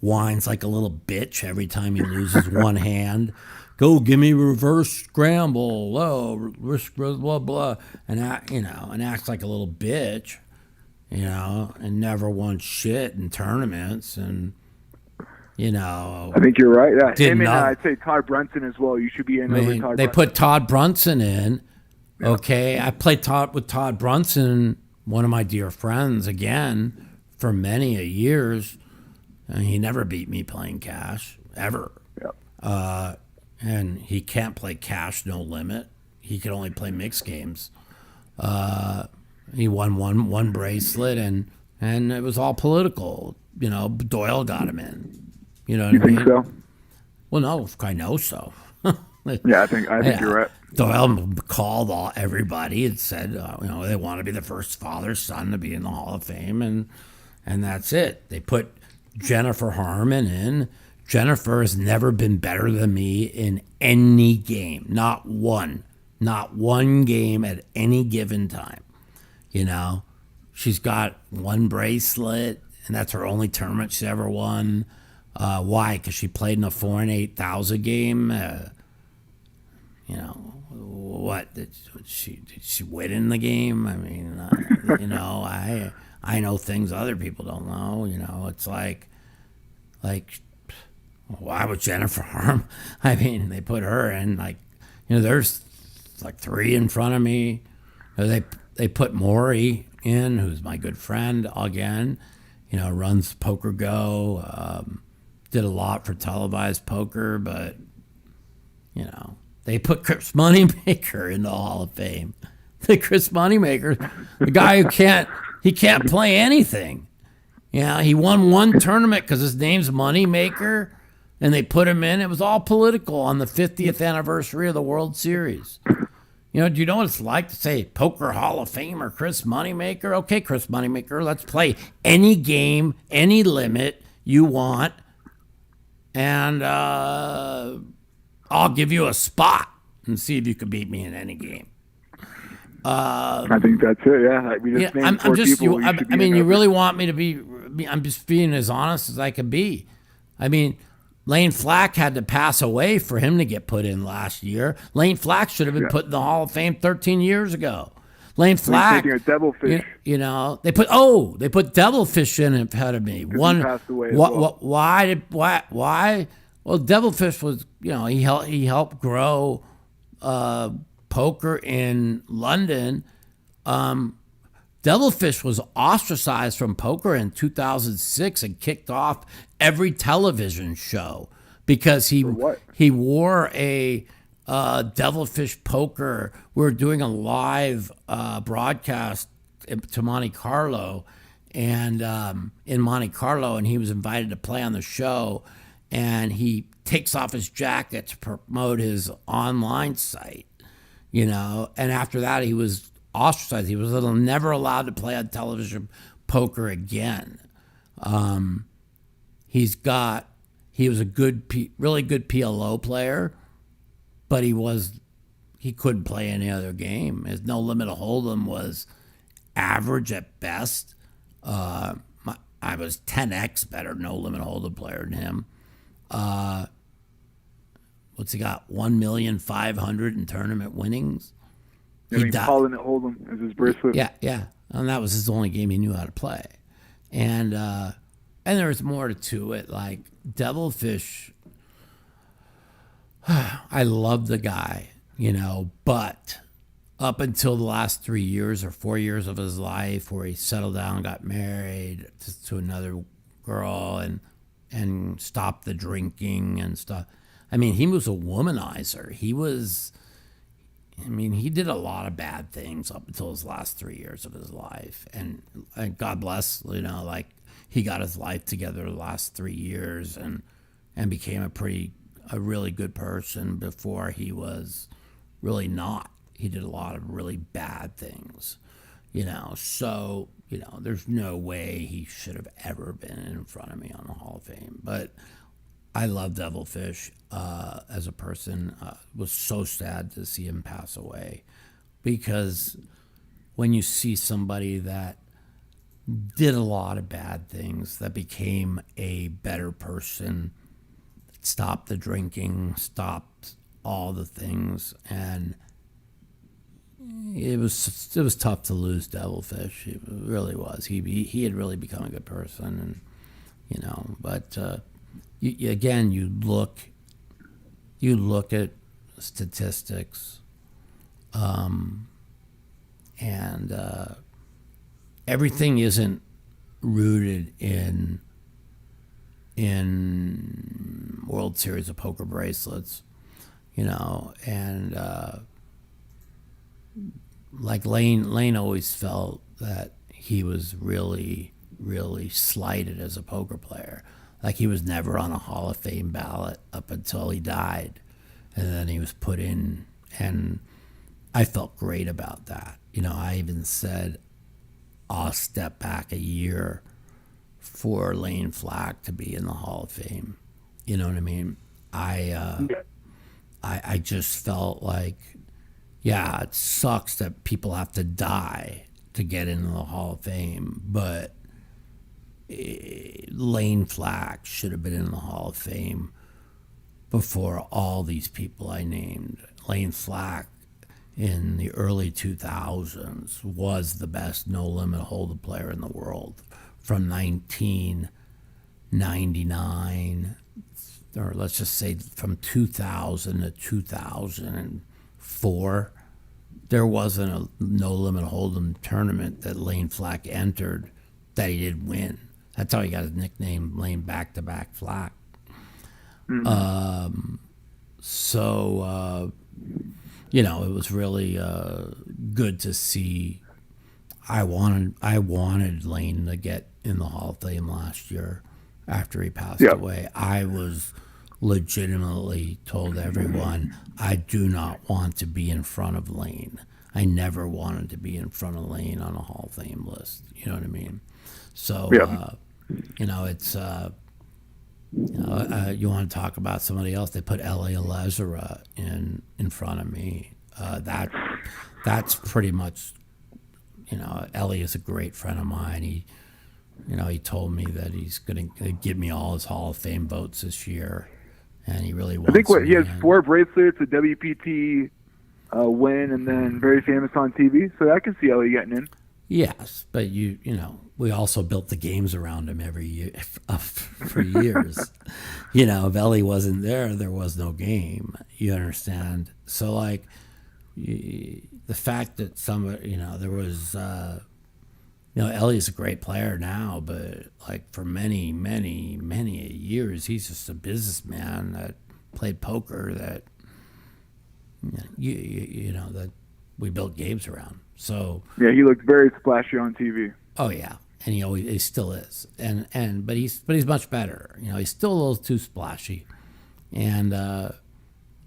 Speaker 2: whines like a little bitch every time he loses one hand. Go give me reverse scramble, risk blah blah, and acts like a little bitch, and never won shit in tournaments, and
Speaker 5: I think you're right. Yeah, I'd say Todd Brunson as well. You should be in.
Speaker 2: They put Todd Brunson in. Yeah. Okay, I played with Todd Brunson, one of my dear friends, again, for many years. And he never beat me playing cash, ever.
Speaker 5: Yep.
Speaker 2: And he can't play cash, no limit. He could only play mixed games. He won one bracelet, and and it was all political. You know, Doyle got him in. You know what
Speaker 5: You
Speaker 2: I mean?
Speaker 5: think so?
Speaker 2: Well, no, I know so.
Speaker 5: Yeah, I think you're right.
Speaker 2: Doyle called everybody and said, they want to be the first father-son to be in the Hall of Fame, and that's it. They put Jennifer Harmon in. Jennifer has never been better than me in any game. Not one game at any given time. You know, she's got one bracelet, and that's her only tournament she's ever won. Why? Because she played in a 4 and 8,000 game. What did she win in the game? I mean, I know things other people don't know. You know, it's like why would Jennifer Harm? I mean, they put her in there's like 3 in front of me. They put Maury in, who's my good friend again. You know, runs Poker Go. Did a lot for televised poker, but they put Chris Moneymaker in the Hall of Fame. The Chris Moneymaker, the guy who can't play anything. Yeah, he won one tournament because his name's Moneymaker, and they put him in. It was all political on the 50th anniversary of the World Series. Do you know what it's like to say Poker Hall of Famer Chris Moneymaker? Okay, Chris Moneymaker, let's play any game, any limit you want, and I'll give you a spot and see if you can beat me in any game.
Speaker 5: I think that's it. Yeah, we just named 4 people.
Speaker 2: You really want me to be? I'm just being as honest as I can be. I mean, Lane Flack had to pass away for him to get put in last year. Lane Flack should have been put in the Hall of Fame 13 years ago. Lane Flack,
Speaker 5: taking a devilfish.
Speaker 2: They put devilfish in ahead of me. One
Speaker 5: passed away as
Speaker 2: why? Well, devilfish was he helped grow poker in London. Devilfish was ostracized from poker in 2006 and kicked off every television show because he wore a Devilfish poker. We were doing a live broadcast to Monte Carlo, and in Monte Carlo, and he was invited to play on the show, and he takes off his jacket to promote his online site, and after that he was ostracized. He was never allowed to play on television poker again. He was a really good PLO player, but he couldn't play any other game. His No Limit Hold'em was average at best. I was 10x better No Limit Hold'em player than him. What's he got? 1,500,000 in tournament winnings.
Speaker 5: He calling it Hold'em as his bracelet.
Speaker 2: Yeah, and that was his only game he knew how to play. And there was more to it. Like Devilfish, I love the guy, but up until the last 3 years or 4 years of his life, where he settled down, got married to another girl, and stopped the drinking and stuff. I mean, he was a womanizer. He did a lot of bad things up until his last 3 years of his life. And God bless, he got his life together the last 3 years and became a really good person before he was really not. He did a lot of really bad things, so, there's no way he should have ever been in front of me on the Hall of Fame. But I love Devilfish as a person. Was so sad to see him pass away, because when you see somebody that did a lot of bad things, that became a better person, stopped the drinking, stopped all the things, and it was tough to lose Devilfish. It really was. He had really become a good person, and but. You look at statistics, and everything isn't rooted in World Series of Poker bracelets, and like Lane always felt that he was really really slighted as a poker player. Like, he was never on a Hall of Fame ballot up until he died. And then he was put in, and I felt great about that. You know, I even said, I'll step back a year for Lane Flack to be in the Hall of Fame. You know what I mean? I just felt like, yeah, it sucks that people have to die to get into the Hall of Fame, but Lane Flack should have been in the Hall of Fame before all these people I named. Lane Flack in the early 2000s was the best no-limit hold'em player in the world from 1999, or let's just say from 2000 to 2004. There wasn't a no-limit hold'em tournament that Lane Flack entered that he didn't win. That's how he got his nickname, Lane Back-to-Back Flack. You know, it was really good to see. I wanted Lane to get in the Hall of Fame last year after he passed away. I was legitimately told everyone, I do not want to be in front of Lane. I never wanted to be in front of Lane on a Hall of Fame list. You know what I mean? So, you know, it's, you want to talk about somebody else? They put Ellie Alezra in front of me. That's pretty much, you know, Ellie is a great friend of mine. He told me that he's going to give me all his Hall of Fame votes this year, and he really wants.
Speaker 5: I think he has 4 bracelets, a WPT win, and then very famous on TV. So I can see Ellie getting in.
Speaker 2: Yes, but you know, we also built the games around him every year for years. You know, if Ellie wasn't there, there was no game. You understand? So, like, the fact that somebody, you know, there was, you know, Ellie's a great player now, but like for many, many, many years, he's just a businessman that played poker that, you know, that we built games around. So
Speaker 5: yeah, he looked very splashy on TV.
Speaker 2: Oh yeah, and he still is, but he's much better. You know, he's still a little too splashy, and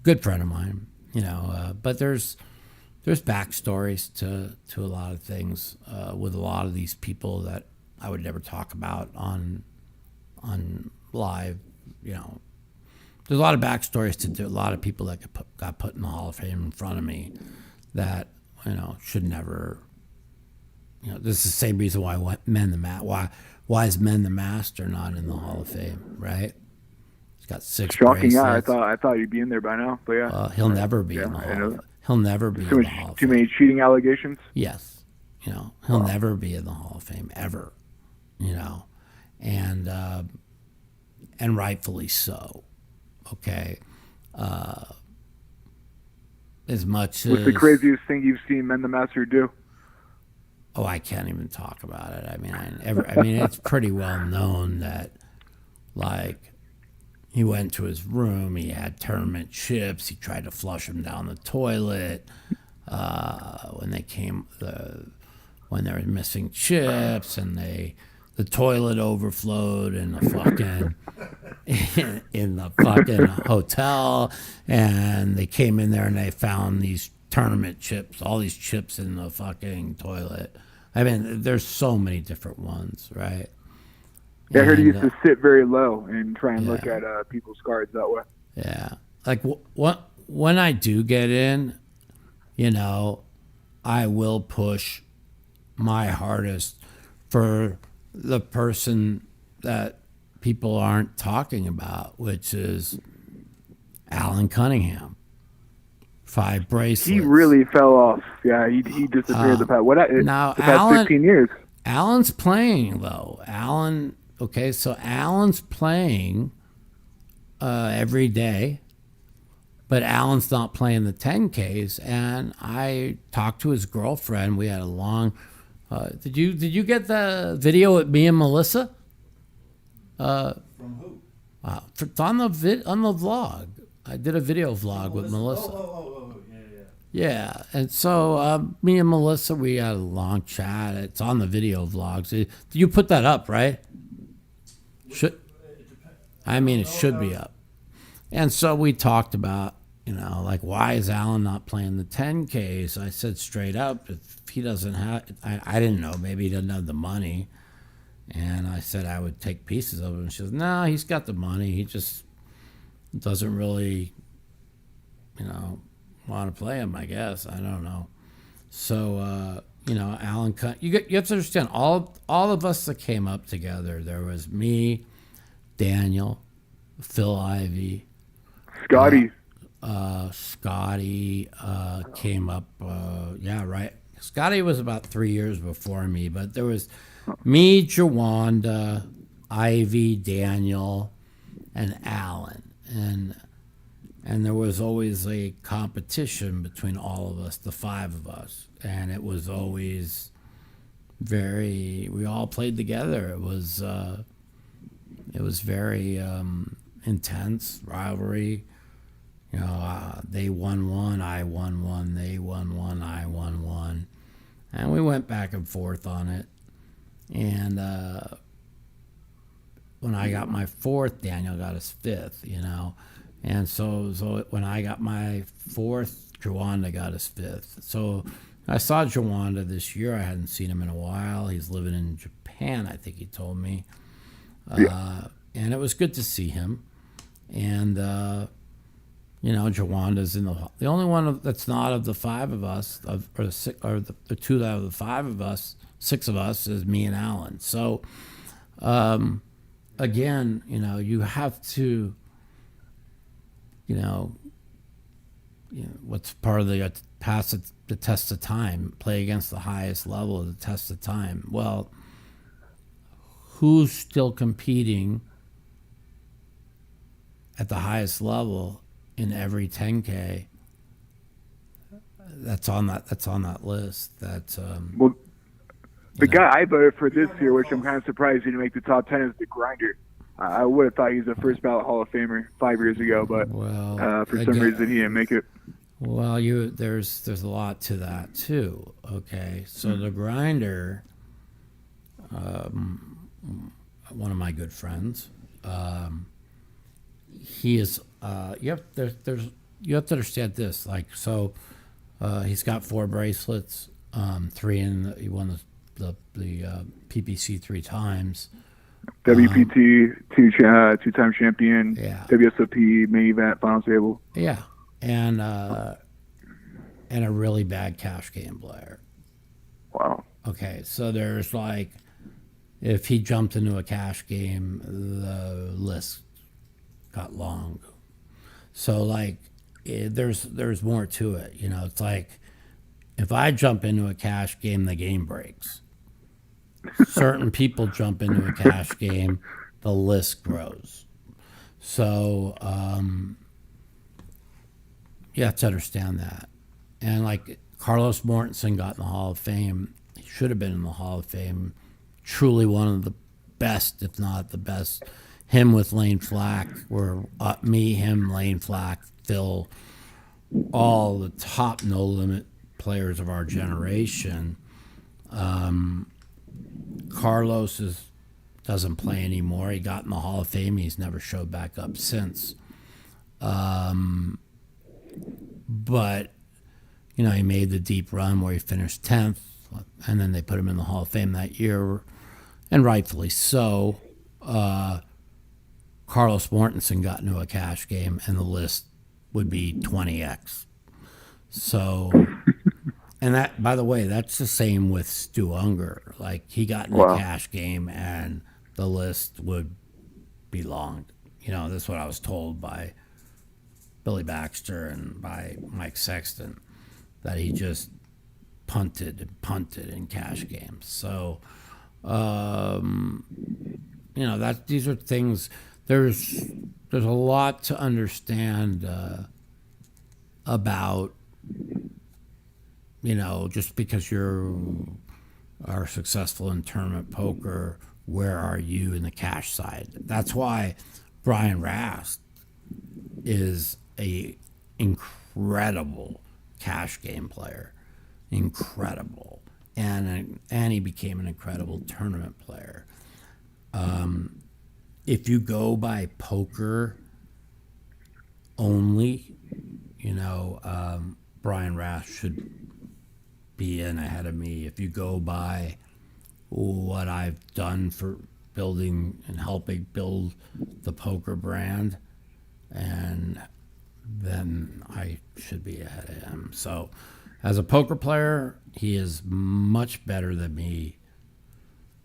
Speaker 2: good friend of mine. You know, but there's backstories to a lot of things with a lot of these people that I would never talk about on live. You know, there's a lot of backstories to a lot of people that got put in the Hall of Fame in front of me that, you know, should never. You know, this is the same reason why why is Men the Master not in the Hall of Fame, right? He's got 6
Speaker 5: Shocking,
Speaker 2: bracelets.
Speaker 5: yeah. I thought he'd be in there by now, but yeah.
Speaker 2: He'll never be in the Hall of Fame. He'll never be in the Hall of Fame.
Speaker 5: Too many cheating allegations?
Speaker 2: Yes. You know, he'll never be in the Hall of Fame, ever. You know, and rightfully so. Okay. As much as...
Speaker 5: What's the craziest thing you've seen Men the Master do?
Speaker 2: Oh, I can't even talk about it. I mean, it's pretty well known that, like, he went to his room, he had tournament chips, he tried to flush them down the toilet when they were missing chips, and the toilet overflowed in the fucking in the fucking hotel, and they came in there and they found these tournament chips, all these chips in the fucking toilet. I mean, there's so many different ones, right?
Speaker 5: Yeah, I heard he used to sit very low and try and look at people's cards that way.
Speaker 2: Yeah. Like, when I do get in, you know, I will push my hardest for the person that people aren't talking about, which is Alan Cunningham. 5 bracelets.
Speaker 5: He really fell off. Yeah, he disappeared the past 15 years.
Speaker 2: Alan's playing, though. Alan's playing every day, but Alan's not playing the 10Ks. And I talked to his girlfriend. We had a long. Did you get the video with me and Melissa?
Speaker 3: From who?
Speaker 2: On the vlog. I did a video vlog with Melissa.
Speaker 3: Oh, yeah.
Speaker 2: Yeah, and so me and Melissa, we had a long chat. It's on the video vlogs. You put that up, right? Should I mean it should be up. And so we talked about, like, why is Alan not playing the 10Ks? I said straight up, if he doesn't have, I didn't know, maybe he doesn't have the money. And I said I would take pieces of it. And she says, no, he's got the money. He just doesn't really, want to play him, I guess. I don't know. So, Alan, you have to understand, all of us that came up together, there was me, Daniel, Phil Ivey,
Speaker 5: Scotty.
Speaker 2: Scotty came up. Yeah, right. Scotty was about 3 years before me, but there was me, Jawanda, Ivy, Daniel, and Alan, and there was always a competition between all of us, the five of us, and it was always we all played together. It was very intense rivalry. They won one, I won one, they won one, I won one. And we went back and forth on it. And when I got my fourth, Daniel got his fifth, And so when I got my fourth, Jawanda got his fifth. So I saw Jawanda this year. I hadn't seen him in a while. He's living in Japan, I think he told me. And it was good to see him. And Jawanda's in the only one that's not of the five of us, or the two out of the five of us, six of us, is me and Alan. So, again, you have to, what's part of the pass the test of time, play against the highest level of the test of time. Well, who's still competing at the highest level in every 10K that's on that list?
Speaker 5: Well, the guy I voted for this year, which I'm kind of surprised he didn't make the top 10, is the Grinder. I would have thought he was a first ballot Hall of Famer 5 years ago, but for some reason he didn't make it.
Speaker 2: Well, there's a lot to that too. Okay, so the Grinder, one of my good friends, he is. You have to understand this. He's got 4 bracelets. He won the PPC 3 times.
Speaker 5: WPT, two-time champion.
Speaker 2: Yeah.
Speaker 5: WSOP main event final table.
Speaker 2: Yeah, and a really bad cash game player.
Speaker 5: Wow.
Speaker 2: Okay, so there's if he jumped into a cash game, the list got long. So there's more to it. It's like if I jump into a cash game, the game breaks. Certain people jump into a cash game, the list grows. So you have to understand that. And Carlos Mortensen got in the Hall of Fame. He should have been in the Hall of Fame. Truly one of the best, if not the best. Him with Lane Flack were me, him, Lane Flack, Phil, all the top no limit players of our generation. Carlos doesn't play anymore. He got in the Hall of Fame. He's never showed back up since. But he made the deep run where he finished 10th, and then they put him in the Hall of Fame that year, and rightfully so. Carlos Mortensen got into a cash game, and the list would be 20x. So, and that, by the way, that's the same with Stu Unger. He got in a cash game, and the list would be long. This is what I was told by Billy Baxter and by Mike Sexton, that he just punted in cash games. So, these are things. There's a lot to understand about, just because are successful in tournament poker, where are you in the cash side? That's why Brian Rast is a incredible cash game player, incredible, and he became an incredible tournament player. If you go by poker only, Brian Rash should be in ahead of me. If you go by what I've done for building and helping build the poker brand, and then I should be ahead of him. So as a poker player, he is much better than me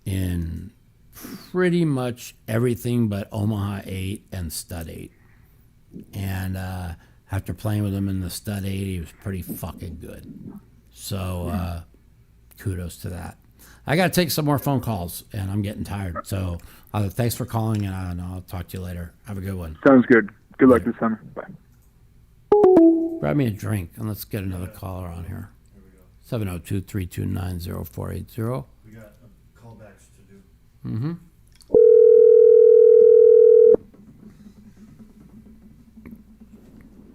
Speaker 2: in pretty much everything but Omaha 8 and Stud 8. And after playing with him in the Stud 8, he was pretty fucking good. So kudos to that. I got to take some more phone calls, and I'm getting tired. So thanks for calling, and I'll talk to you later. Have a good one.
Speaker 5: Sounds good. Good luck this summer. Bye.
Speaker 2: Grab me a drink, and let's get another caller on here. 702-329-0480.
Speaker 3: We got callbacks to do.
Speaker 2: Mm-hmm.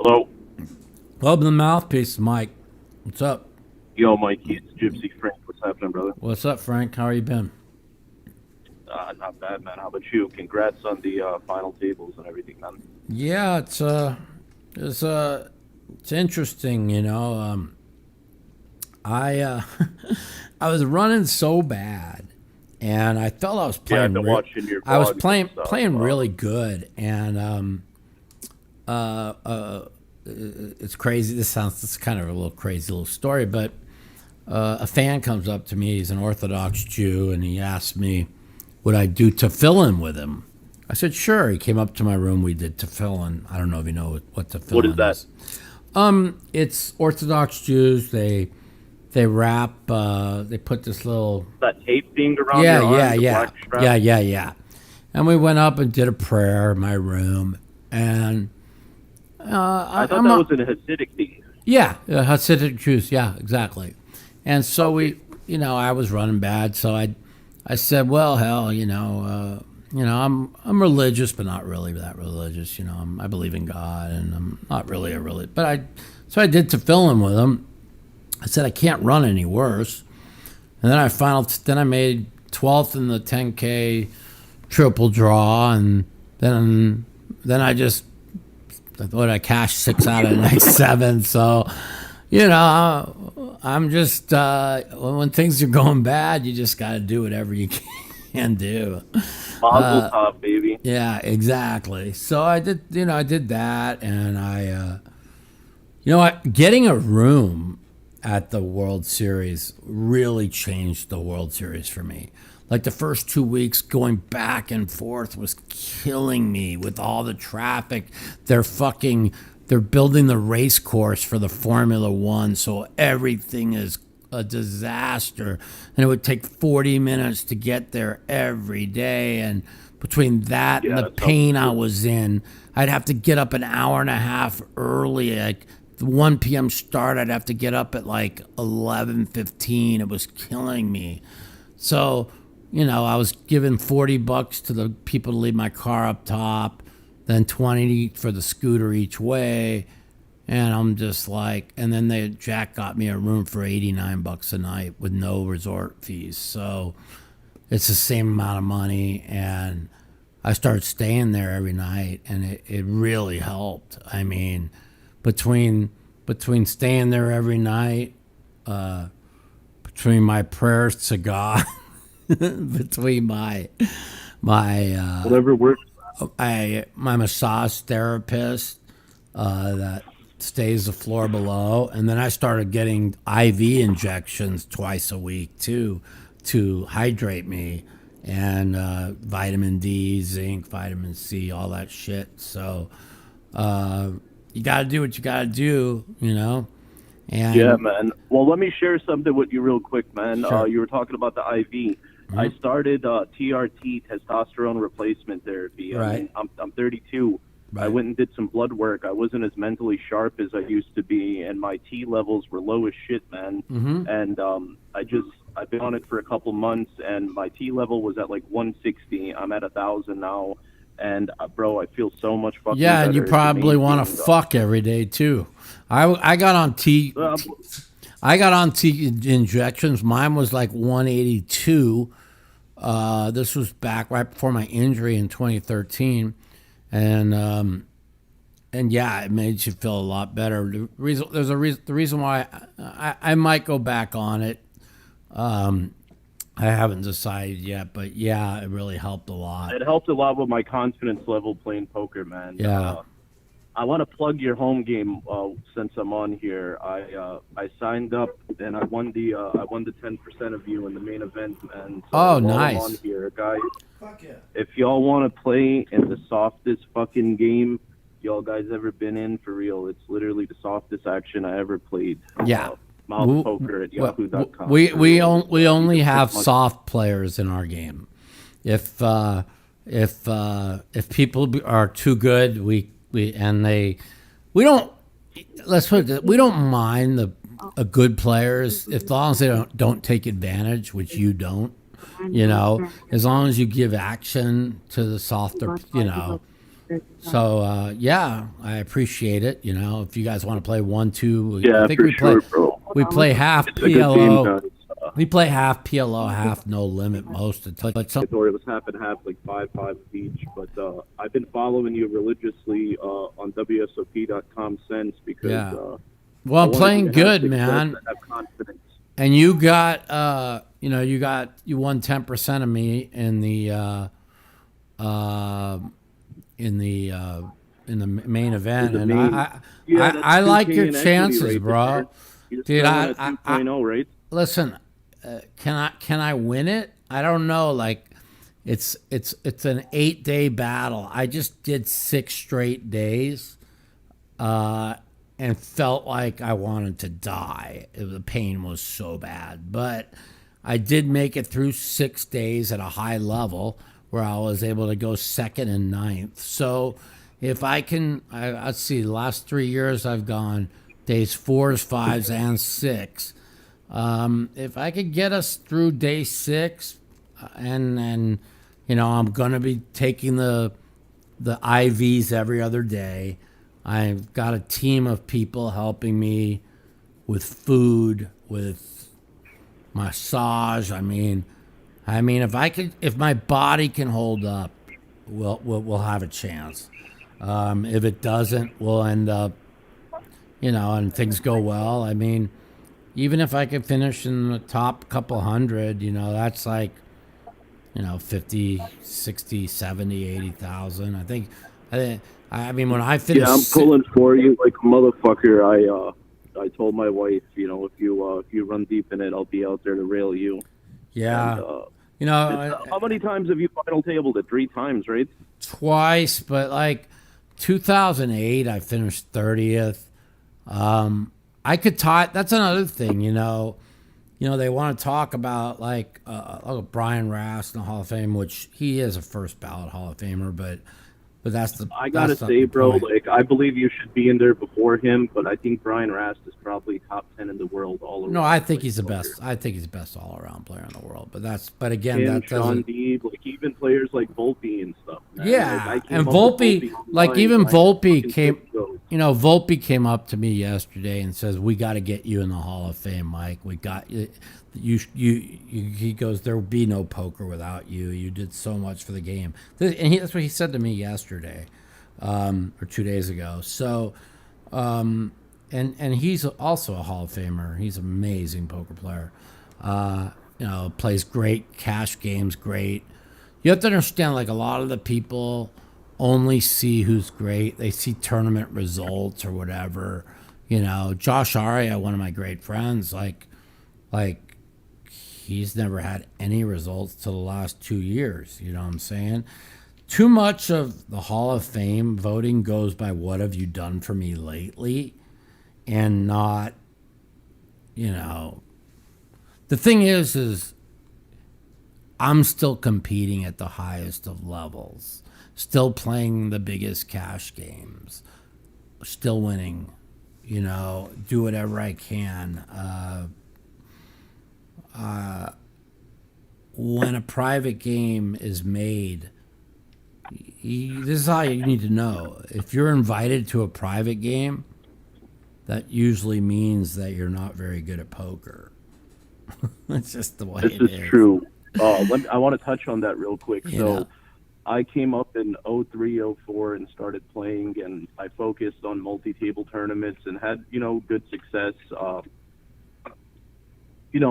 Speaker 6: Hello.
Speaker 2: Welcome to the Mouthpiece, Mike. What's up?
Speaker 6: Yo, Mikey, it's Gypsy Frank. What's happening, brother?
Speaker 2: What's up, Frank? How are you been?
Speaker 6: Not bad, man. How about you? Congrats on the final tables and everything, man.
Speaker 2: Yeah, it's interesting, I was running so bad, and I felt I was playing.
Speaker 6: I've been watching your
Speaker 2: I was
Speaker 6: vlogs
Speaker 2: playing
Speaker 6: and stuff.
Speaker 2: playing really good, and it's crazy. It's kind of a little crazy little story, but a fan comes up to me. He's an Orthodox Jew, and he asked me, would I do tefillin with him? I said, sure. He came up to my room. We did tefillin. I don't know if you know what tefillin
Speaker 6: What is that?
Speaker 2: It's Orthodox Jews. They wrap. They put this little.
Speaker 6: That tape thing around your arm, the black strap?
Speaker 2: Yeah. And we went up and did a prayer in my room, and
Speaker 6: I thought that was an Hasidic thing.
Speaker 2: Yeah, Hasidic Jews. Yeah, exactly. And so I was running bad, so I said, well, hell, I'm religious, but not really that religious. I believe in God, and I'm not really a religious. So I did tefillin with him. I said I can't run any worse, and then I made 12th in the 10K triple draw, and then I thought I cashed 6 out of the next 7. So, I'm just when things are going bad, you just got to do whatever you can do.
Speaker 6: Mazel tov, baby.
Speaker 2: Yeah, exactly. So I did that, and I, getting a room at the World Series really changed the World Series for me. Like the first 2 weeks, going back and forth was killing me with all the traffic. They're building the race course for the Formula One, so everything is a disaster. And it would take 40 minutes to get there every day. And between that and the pain I was in, I'd have to get up an hour and a half early. Like the 1 p.m. start, I'd have to get up at like 11:15. It was killing me. So, I was giving $40 to the people to leave my car up top, then $20 for the scooter each way. And I'm just like, and then Jack got me a room for $89 a night with no resort fees. So it's the same amount of money. And I started staying there every night, and it really helped. I mean, between staying there every night, between my prayers to God, between my
Speaker 6: whatever works.
Speaker 2: my massage therapist that stays the floor below, and then I started getting IV injections twice a week too to hydrate me, and vitamin D, zinc, vitamin C, all that shit. So you got to do what you got to do, And
Speaker 6: yeah, man. Well, let me share something with you real quick, man.
Speaker 2: Sure.
Speaker 6: You were talking about the IV. Mm-hmm. I started TRT, testosterone replacement therapy.
Speaker 2: Right.
Speaker 6: I mean, I'm 32.
Speaker 2: Right.
Speaker 6: I went and did some blood work. I wasn't as mentally sharp as I used to be, and my T levels were low as shit, man.
Speaker 2: Mm-hmm.
Speaker 6: And I've been on it for a couple months, and my T level was at like 160. I'm at 1,000 now, And bro, I feel so much fucking
Speaker 2: Yeah, and
Speaker 6: better.
Speaker 2: you
Speaker 6: It's
Speaker 2: probably want to
Speaker 6: amazing.
Speaker 2: fuck every day too. I got on I got on T injections. Mine was like 182. This was back right before my injury in 2013, and yeah, it made you feel a lot better. The reason why I might go back on it. I haven't decided yet, but yeah, it really helped a lot.
Speaker 6: It helped a lot with my confidence level playing poker, man.
Speaker 2: Yeah.
Speaker 6: I want to plug your home game since I'm on here. I signed up and I won the 10% of you in the main event, man. So
Speaker 2: Oh,
Speaker 6: while
Speaker 2: nice.
Speaker 6: I'm on here, guys.
Speaker 3: Fuck yeah.
Speaker 6: If y'all want to play in the softest fucking game y'all guys ever been in, for real, it's literally the softest action I ever played.
Speaker 2: Yeah.
Speaker 6: Mouthpoker at yahoo.com.
Speaker 2: We only have soft players in our game. If people are too good, we don't, let's put it, we don't mind the good players as long as they don't take advantage, which you don't. As long as you give action to the softer, So yeah, I appreciate it. If you guys want to play 1-2,
Speaker 6: Yeah,
Speaker 2: I think
Speaker 6: for
Speaker 2: we play.
Speaker 6: sure, bro.
Speaker 2: We play half
Speaker 6: It's a good game,
Speaker 2: PLO.
Speaker 6: guys.
Speaker 2: We play half PLO, half no limit most of the time.
Speaker 6: Or it was half and half, like 5-5 each. But I've been following you religiously on WSOP.com since because.
Speaker 2: Yeah.
Speaker 6: Well,
Speaker 2: I'm playing good, man.
Speaker 6: Have confidence.
Speaker 2: And you got, you won 10% of me in the main event, and I like your chances,
Speaker 6: right,
Speaker 2: bro. Dude,
Speaker 6: I 2.0, right?
Speaker 2: Listen, can I win it? I don't know. Like, it's an 8-day battle. I just did 6 straight days, and felt like I wanted to die. The pain was so bad, but I did make it through 6 days at a high level where I was able to go 2nd and 9th. So if I can, let's see, the last 3 years I've gone days 4s, 5s, and 6. If I could get us through day 6, and I'm gonna be taking the IVs every other day. I've got a team of people helping me with food, with massage. I mean, if my body can hold up, we'll have a chance. If it doesn't, we'll end up, and things go well. I mean, even if I could finish in the top couple hundred, that's like, 50, 60, 70, 80,000. I mean, when I finish,
Speaker 6: yeah, I'm pulling for you like a motherfucker. I told my wife, if you run deep in it, I'll be out there to rail you.
Speaker 2: Yeah.
Speaker 6: And, how many times have you final tabled it? 3 times, right?
Speaker 2: Twice, but like 2008, I finished 30th. I could tie. That's another thing, they want to talk about like Brian Rast in the Hall of Fame, which he is a first ballot Hall of Famer, but that's the.
Speaker 6: I gotta say, bro, like I believe you should be in there before him, but I think Brian Rast is probably top 10 in the world all around.
Speaker 2: No, I think he's the best. I think he's the best all around player in the world. But again,
Speaker 6: Him,
Speaker 2: that
Speaker 6: Sean
Speaker 2: doesn't.
Speaker 6: Deeb, like even players like Volpe and stuff. Man.
Speaker 2: Yeah,
Speaker 6: like,
Speaker 2: and Volpe, Volpe came. Volpe came up to me yesterday and says, "We got to get you in the Hall of Fame, Mike. We got you. He goes, there will be no poker without you. You did so much for the game." And that's what he said to me yesterday, or 2 days ago. So, and he's also a Hall of Famer. He's an amazing poker player. Plays great cash games, great. You have to understand, like, a lot of the people only see who's great. They see tournament results or whatever. Josh Aria, one of my great friends, like he's never had any results till the last 2 years. You know what I'm saying? Too much of the Hall of Fame voting goes by what have you done for me lately, and not, the thing is I'm still competing at the highest of levels, still playing the biggest cash games, still winning, do whatever I can. When a private game is made, this is how you need to know. If you're invited to a private game, that usually means that you're not very good at poker. That's just the way
Speaker 6: This
Speaker 2: it
Speaker 6: is
Speaker 2: is.
Speaker 6: true. I want to touch on that real quick.
Speaker 2: You
Speaker 6: So
Speaker 2: know.
Speaker 6: I came up in 03, 04 and started playing, and I focused on multi-table tournaments and had, good success.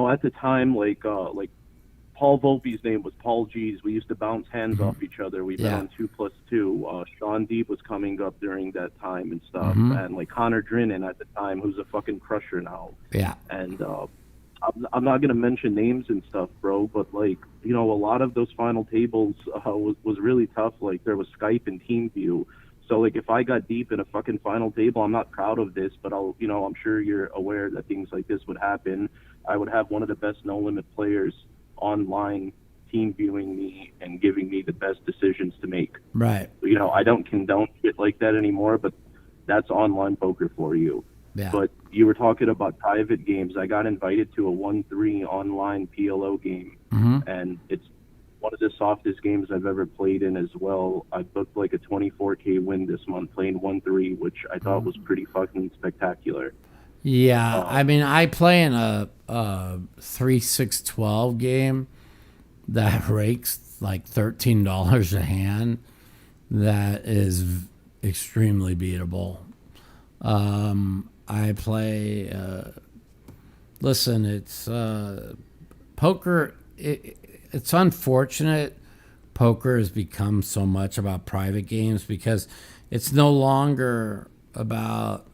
Speaker 6: At the time, like Paul Volpe's name was Paul G's. We used to bounce hands off each other. We bet on 2+2. Sean Deeb was coming up during that time and stuff. And like Connor Drinnan at the time, who's a fucking crusher now.
Speaker 2: Yeah.
Speaker 6: And I'm not going to mention names and stuff, bro, but like, a lot of those final tables was really tough. Like there was Skype and TeamView. So like if I got deep in a fucking final table, I'm not proud of this, but I'm sure you're aware that things like this would happen. I would have one of the best no limit players online team viewing me and giving me the best decisions to make.
Speaker 2: Right.
Speaker 6: I don't condone shit like that anymore, but that's online poker for you.
Speaker 2: Yeah.
Speaker 6: But you were talking about private games. I got invited to a 1-3 online PLO game, and it's one of the softest games I've ever played in as well. I booked like a 24K win this month playing 1-3, which I thought was pretty fucking spectacular.
Speaker 2: Yeah, I mean, I play in a 3-6-12 game that rakes like $13 a hand. That is extremely beatable. I play. Listen, it's poker. It's unfortunate. Poker has become so much about private games because it's no longer about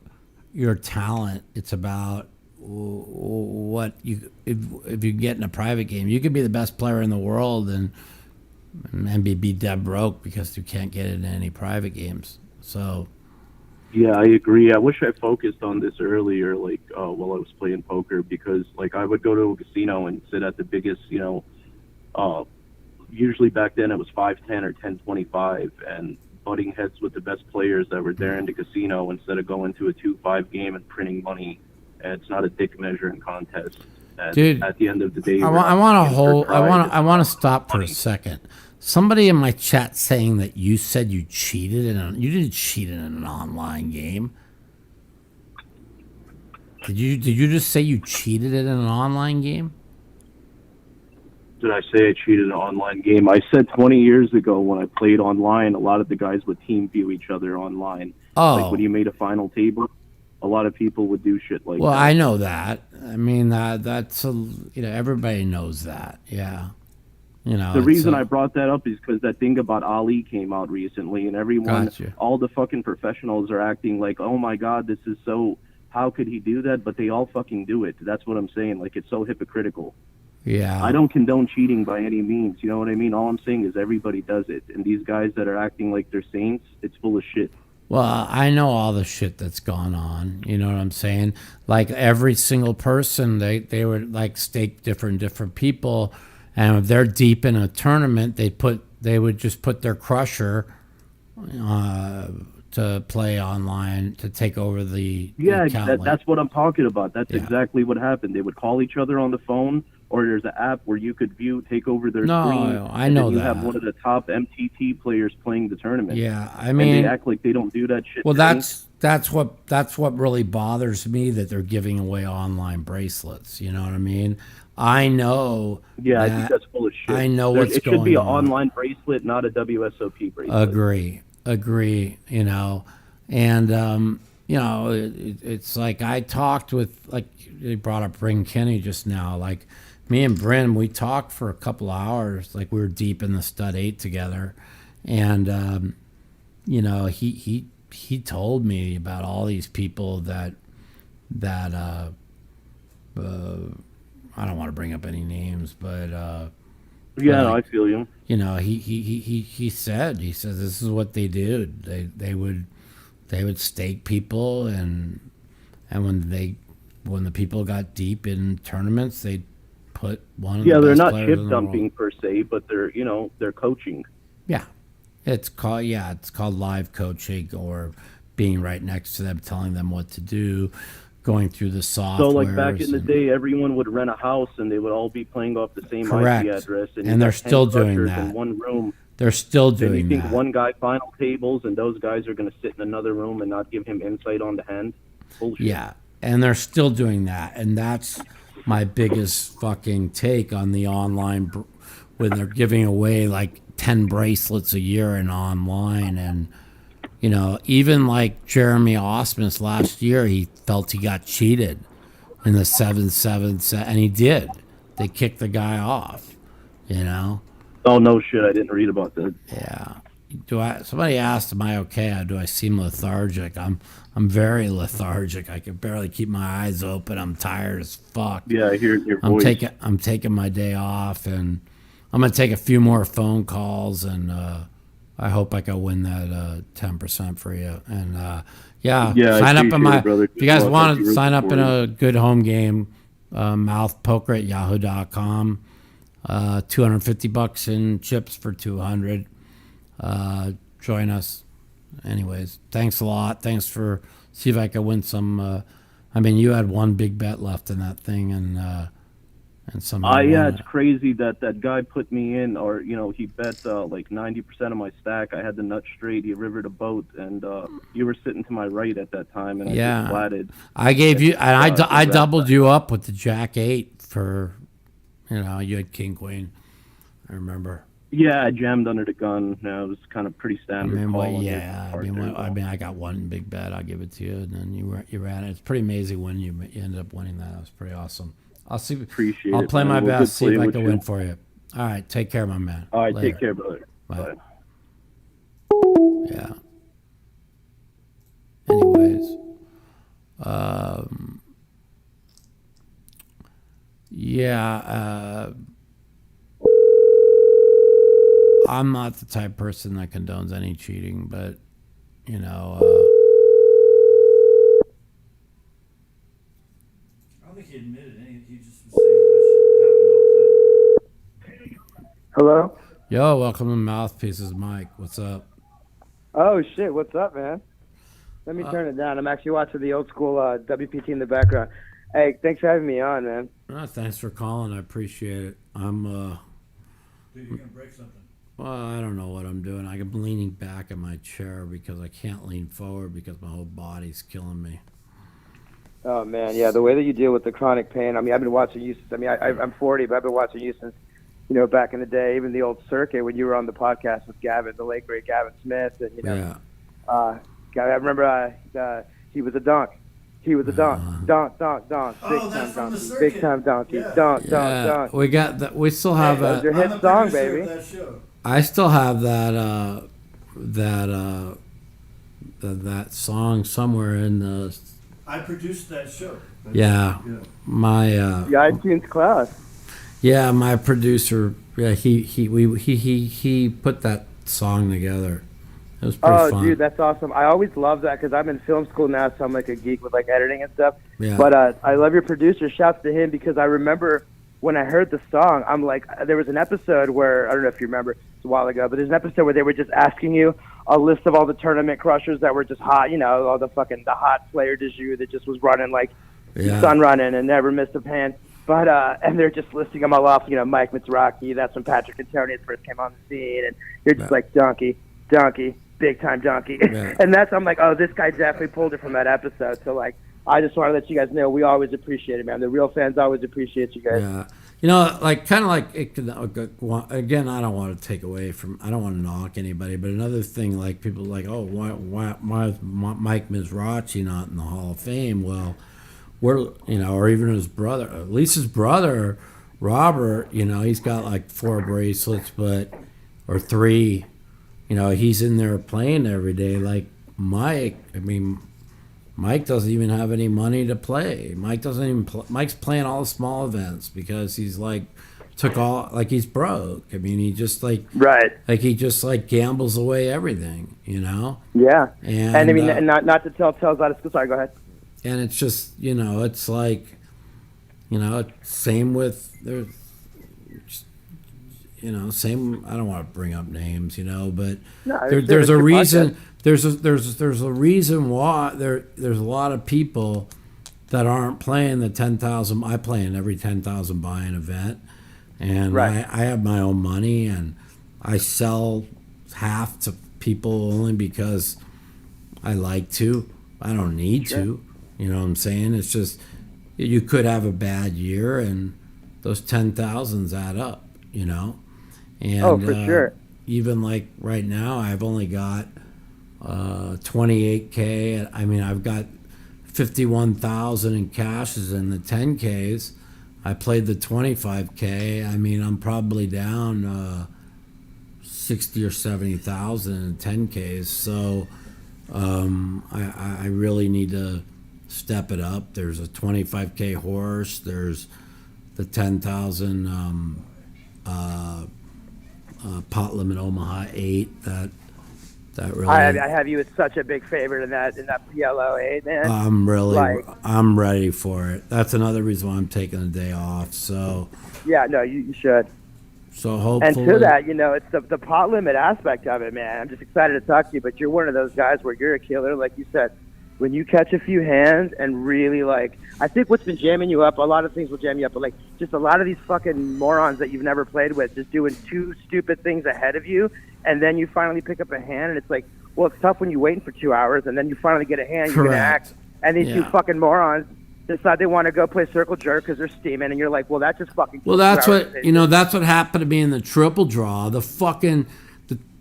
Speaker 2: your talent. It's about what you if you get in a private game, you could be the best player in the world and be dead broke because you can't get into any private games. So
Speaker 6: yeah, I agree. I wish I focused on this earlier, like while I was playing poker, because like I would go to a casino and sit at the biggest, usually back then it was 5-10 or 10-25, and butting heads with the best players that were there in the casino instead of going to a 2-5 game and printing money. And it's not a dick measuring contest. And
Speaker 2: dude,
Speaker 6: at the end of the day,
Speaker 2: I want to stop for a second. Somebody in my chat saying that you said you cheated you didn't cheat in an online game. Did you just say you cheated in an online game?
Speaker 6: Did I say I cheated in an online game? I said 20 years ago when I played online, a lot of the guys would team view each other online.
Speaker 2: Oh.
Speaker 6: Like when you made a final table, a lot of people would do shit like that.
Speaker 2: Well, I know that. I mean, that's everybody knows that. Yeah.
Speaker 6: The reason I brought that up is because that thing about Ali came out recently, and everyone,
Speaker 2: Gotcha.
Speaker 6: all the fucking professionals are acting like, oh my God, this is so, how could he do that? But they all fucking do it. That's what I'm saying. Like, it's so hypocritical.
Speaker 2: Yeah.
Speaker 6: I don't condone cheating by any means. You know what I mean? All I'm saying is everybody does it. And these guys that are acting like they're saints, it's full of shit.
Speaker 2: Well, I know all the shit that's gone on. You know what I'm saying? Like every single person, they would like stake different people, and if they're deep in a tournament, they would just put their crusher to play online to take over the account.
Speaker 6: That's what I'm talking about. That's exactly what happened. They would call each other on the phone, or there's an app where you could take over their screen.
Speaker 2: I know
Speaker 6: you
Speaker 2: that.
Speaker 6: have one of the top MTT players playing the tournament.
Speaker 2: Yeah, I mean,
Speaker 6: and they act like they don't do that shit.
Speaker 2: Well, that's what really bothers me, that they're giving away online bracelets. You know what I mean? I know.
Speaker 6: Yeah, I think that's full of shit.
Speaker 2: I know what's going on.
Speaker 6: It should be an online bracelet, not a WSOP bracelet.
Speaker 2: Agree. You know, and it's like I talked with, like they brought up Bryn Kenny just now. Like me and Bryn, we talked for a couple of hours. Like we were deep in the stud 8 together, and he told me about all these people that I don't want to bring up any names, but
Speaker 6: I feel you.
Speaker 2: You know, he said this is what they did. They would stake people, and when the people got deep in tournaments, they'd put one of the
Speaker 6: they're
Speaker 2: best
Speaker 6: not
Speaker 2: players
Speaker 6: chip
Speaker 2: in the
Speaker 6: dumping
Speaker 2: world.
Speaker 6: per se, but they're coaching.
Speaker 2: Yeah, it's called live coaching, or being right next to them, telling them what to do, going through the software.
Speaker 6: So like back in the day, everyone would rent a house and they would all be playing off the same
Speaker 2: Correct.
Speaker 6: IP address,
Speaker 2: And they're still doing that
Speaker 6: in one room
Speaker 2: They're still
Speaker 6: Then you
Speaker 2: doing
Speaker 6: think
Speaker 2: that.
Speaker 6: one guy final tables and those guys are going to sit in another room and not give him insight on the hand? Bullshit.
Speaker 2: Yeah, and they're still doing that, and that's my biggest fucking take on the online when they're giving away like 10 bracelets a year in online. And you know, even like Jeremy Osmus last year, he felt he got cheated in the 7-7 set, and he did. They kicked the guy off, you know.
Speaker 6: Oh, no shit. I didn't read about that.
Speaker 2: Yeah. Somebody asked, am I okay? Do I seem lethargic? I'm very lethargic. I can barely keep my eyes open. I'm tired as fuck.
Speaker 6: Yeah, I hear your voice.
Speaker 2: I'm taking my day off, and I'm gonna take a few more phone calls, and I hope I can win that 10% for you. And yeah, sign up in my.
Speaker 6: Brother.
Speaker 2: If you guys want to sign up in a good home game, mouthpoker@yahoo.com. $250 in chips for 200. Join us. Anyways, thanks a lot. Thanks for see if I can win some. I mean, you had one big bet left in that thing, and some.
Speaker 6: Yeah, it's crazy that guy put me in, or he bet like 90% of my stack. I had the nut straight. He rivered a boat, and you were sitting to my right at that time, and I just flatted.
Speaker 2: I gave you, and I doubled you up with the Jack 8 for. You had King Queen. I remember.
Speaker 6: Yeah, I jammed under the gun. It was kind of pretty standard.
Speaker 2: I got one big bet. I'll give it to you, and then you ran it. It's pretty amazing when you ended up winning that. It was pretty awesome. I'll see.
Speaker 6: Appreciate
Speaker 2: I'll
Speaker 6: it,
Speaker 2: play
Speaker 6: man.
Speaker 2: my
Speaker 6: Well,
Speaker 2: best. See if I can
Speaker 6: you.
Speaker 2: win for you. All right, take care, my man.
Speaker 6: All right,
Speaker 2: Later.
Speaker 6: take care, brother. Bye.
Speaker 2: Yeah. Anyways, I'm not the type of person that condones any cheating, but
Speaker 3: I don't think he admitted any. He just was saying that shit happened all the time.
Speaker 7: Hello?
Speaker 2: Yo, welcome to Mouthpieces, Mike. What's up?
Speaker 7: Oh, shit. What's up, man? Let me turn it down. I'm actually watching the old school WPT in the background. Hey, thanks for having me on, man.
Speaker 2: Thanks for calling. I appreciate it. I'm,
Speaker 3: Dude, you're gonna break something.
Speaker 2: well, I don't know what I'm doing. I'm leaning back in my chair because I can't lean forward because my whole body's killing me.
Speaker 7: Oh, man, yeah, the way that you deal with the chronic pain. I mean, I've been watching you since, I'm 40, but I've been watching you since, back in the day, even the old circuit when you were on the podcast with Gavin, the late, great Gavin Smith. And, I remember he was a donk. He was a donk. Donk. Big time donkey. Big time donkey.
Speaker 3: Yeah.
Speaker 7: Donk.
Speaker 2: We got that. We still have
Speaker 7: That was
Speaker 2: that.
Speaker 7: your hit song, baby.
Speaker 3: That show.
Speaker 2: I still have that. That song somewhere in the.
Speaker 3: I produced that show.
Speaker 2: Yeah. My.
Speaker 7: The iTunes cloud.
Speaker 2: Yeah, my producer. Yeah, he put that song together. It was pretty fun.
Speaker 7: Dude, that's awesome. I always love that because I'm in film school now, so I'm like a geek with like editing and stuff.
Speaker 2: Yeah.
Speaker 7: But I love your producer. Shouts to him because I remember when I heard the song, I'm like, there was an episode where, I don't know if you remember, it's a while ago, but there's an episode where they were just asking you a list of all the tournament crushers that were just hot, all the hot player de jeu that just was running like sun running and never missed a pan. But and they're just listing them all off, Mike Mizrachi, that's when Patrick Antonius first came on the scene, and you're just like, donkey, big time donkey.
Speaker 2: Yeah.
Speaker 7: And I'm like, oh, this guy definitely pulled it from that episode. So like, I just want to let you guys know we always appreciate it, man. The real fans always appreciate you guys.
Speaker 2: Yeah. Again, I don't want to take away from, I don't want to knock anybody, but another thing, like people like, oh, why is Mike Mizrachi not in the Hall of Fame? Well, or even his brother, at least his brother, Robert, he's got like 4 bracelets, or 3. He's in there playing every day. Like Mike, Mike doesn't even have any money to play. Mike's playing all the small events because he's like he's broke. He just he just gambles away everything,
Speaker 7: Yeah. And not to tell tales out of school. Sorry, go ahead.
Speaker 2: And it's just, it's like, same with same. I don't want to bring up names, but there's a reason. There's a reason why there's a lot of people that aren't playing the 10,000. I play in every 10,000 buy-in event, and I have my own money, and I sell half to people only because I like to. I don't need to. You know what I'm saying? It's just you could have a bad year and those 10,000s add up, you know? And,
Speaker 7: for sure.
Speaker 2: Even like right now, I've only got 28K. I mean, I've got 51,000 in cashes in the 10Ks. I played the 25K. I mean, I'm probably down 60 or 70,000 in 10Ks. So I really need to step it up. There's a 25K horse. There's the 10,000 pot limit Omaha 8 that really.
Speaker 7: I have you as such a big favorite in that PLO 8, man.
Speaker 2: I'm ready for it. That's another reason why I'm taking the day off. So
Speaker 7: yeah, no, you should.
Speaker 2: So hopefully.
Speaker 7: And to that, you know, it's the pot limit aspect of it, man. I'm just excited to talk to you, but you're one of those guys where you're a killer, like you said. When you catch a few hands and really, like, I think what's been jamming you up, a lot of things will jam you up, but, like, just a lot of these fucking morons that you've never played with just doing two stupid things ahead of you, and then you finally pick up a hand, and it's like, well, it's tough when you're waiting for 2 hours, and then you finally get a hand, you're going to act, and these two fucking morons decide they want to go play circle jerk because they're steaming, and you're like, well, that just fucking...
Speaker 2: Well, that's what, you know, that's what happened to me in the triple draw. The fucking,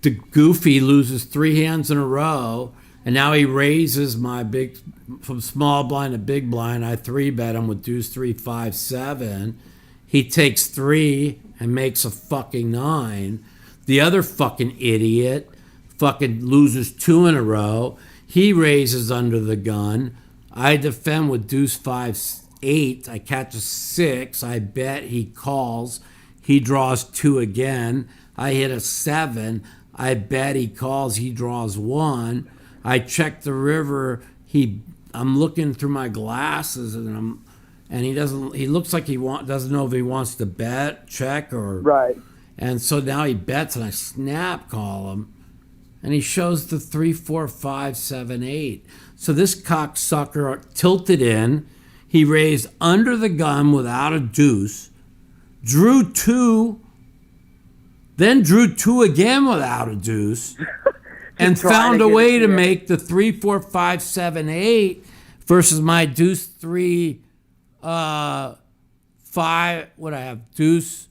Speaker 2: the goofy loses 3 hands in a row, and now he raises my big, from small blind to big blind. I 3-bet him with deuce 3, 5, 7. He takes 3 and makes a fucking 9. The other fucking idiot fucking loses 2 in a row. He raises under the gun. I defend with deuce 5, 8. I catch a 6. I bet. He calls. He draws 2 again. I hit a 7. I bet. He calls. He draws 1. I check the river. I'm looking through my glasses, and he doesn't. He looks like doesn't know if he wants to bet, check, or
Speaker 7: right.
Speaker 2: And so now he bets, and I snap call him, and he shows the 3, 4, 5, 7, 8. So this cocksucker tilted in. He raised under the gun without a deuce, drew 2, then drew 2 again without a deuce. And found a way to make the 3, 4, 5, 7, 8 versus my deuce 3, 5. What I have? Deuce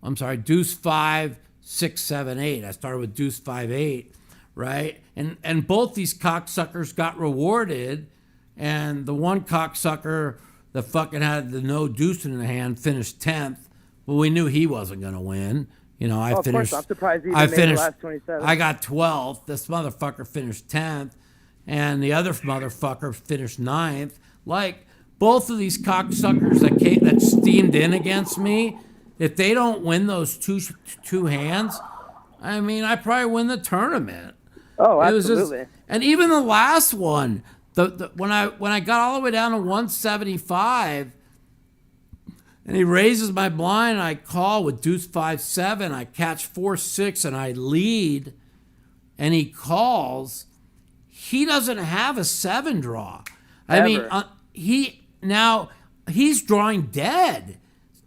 Speaker 2: 5, 6, 7, 8. I started with deuce 5, 8, right? And both these cocksuckers got rewarded. And the one cocksucker that fucking had the no deuce in the hand finished 10th. Well, we knew he wasn't going to win. You know, I finished.
Speaker 7: Of course, I'm surprised he even made the last 27.
Speaker 2: I got 12th. This motherfucker finished 10th, and the other motherfucker finished 9th. Like both of these cocksuckers that steamed in against me, if they don't win those two hands, I mean, I probably win the tournament.
Speaker 7: Oh, absolutely.
Speaker 2: And even the last one, when I got all the way down to 175. And he raises my blind, and I call with deuce 5, 7. I catch 4, 6, and I lead. And he calls. He doesn't have a 7 draw. I mean, he's drawing dead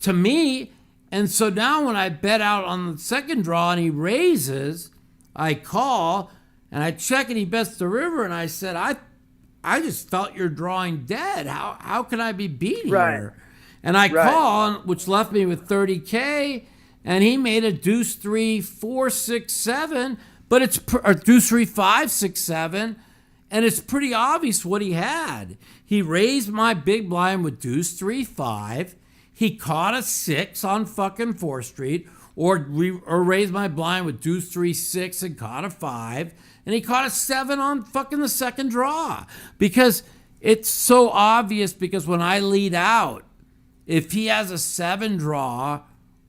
Speaker 2: to me. And so now when I bet out on the second draw and he raises, I call and I check and he bets the river. And I said, I just felt you're drawing dead. How can I be beating her? And I call, which left me with 30K, and he made a deuce 3, 4, 6, 7, but it's or deuce 3, 5, 6, 7, and it's pretty obvious what he had. He raised my big blind with deuce 3, 5. He caught a 6 on fucking 4th Street, or raised my blind with deuce 3, 6 and caught a 5, and he caught a 7 on fucking the second draw. Because it's so obvious, because when I lead out, if he has a 7 draw,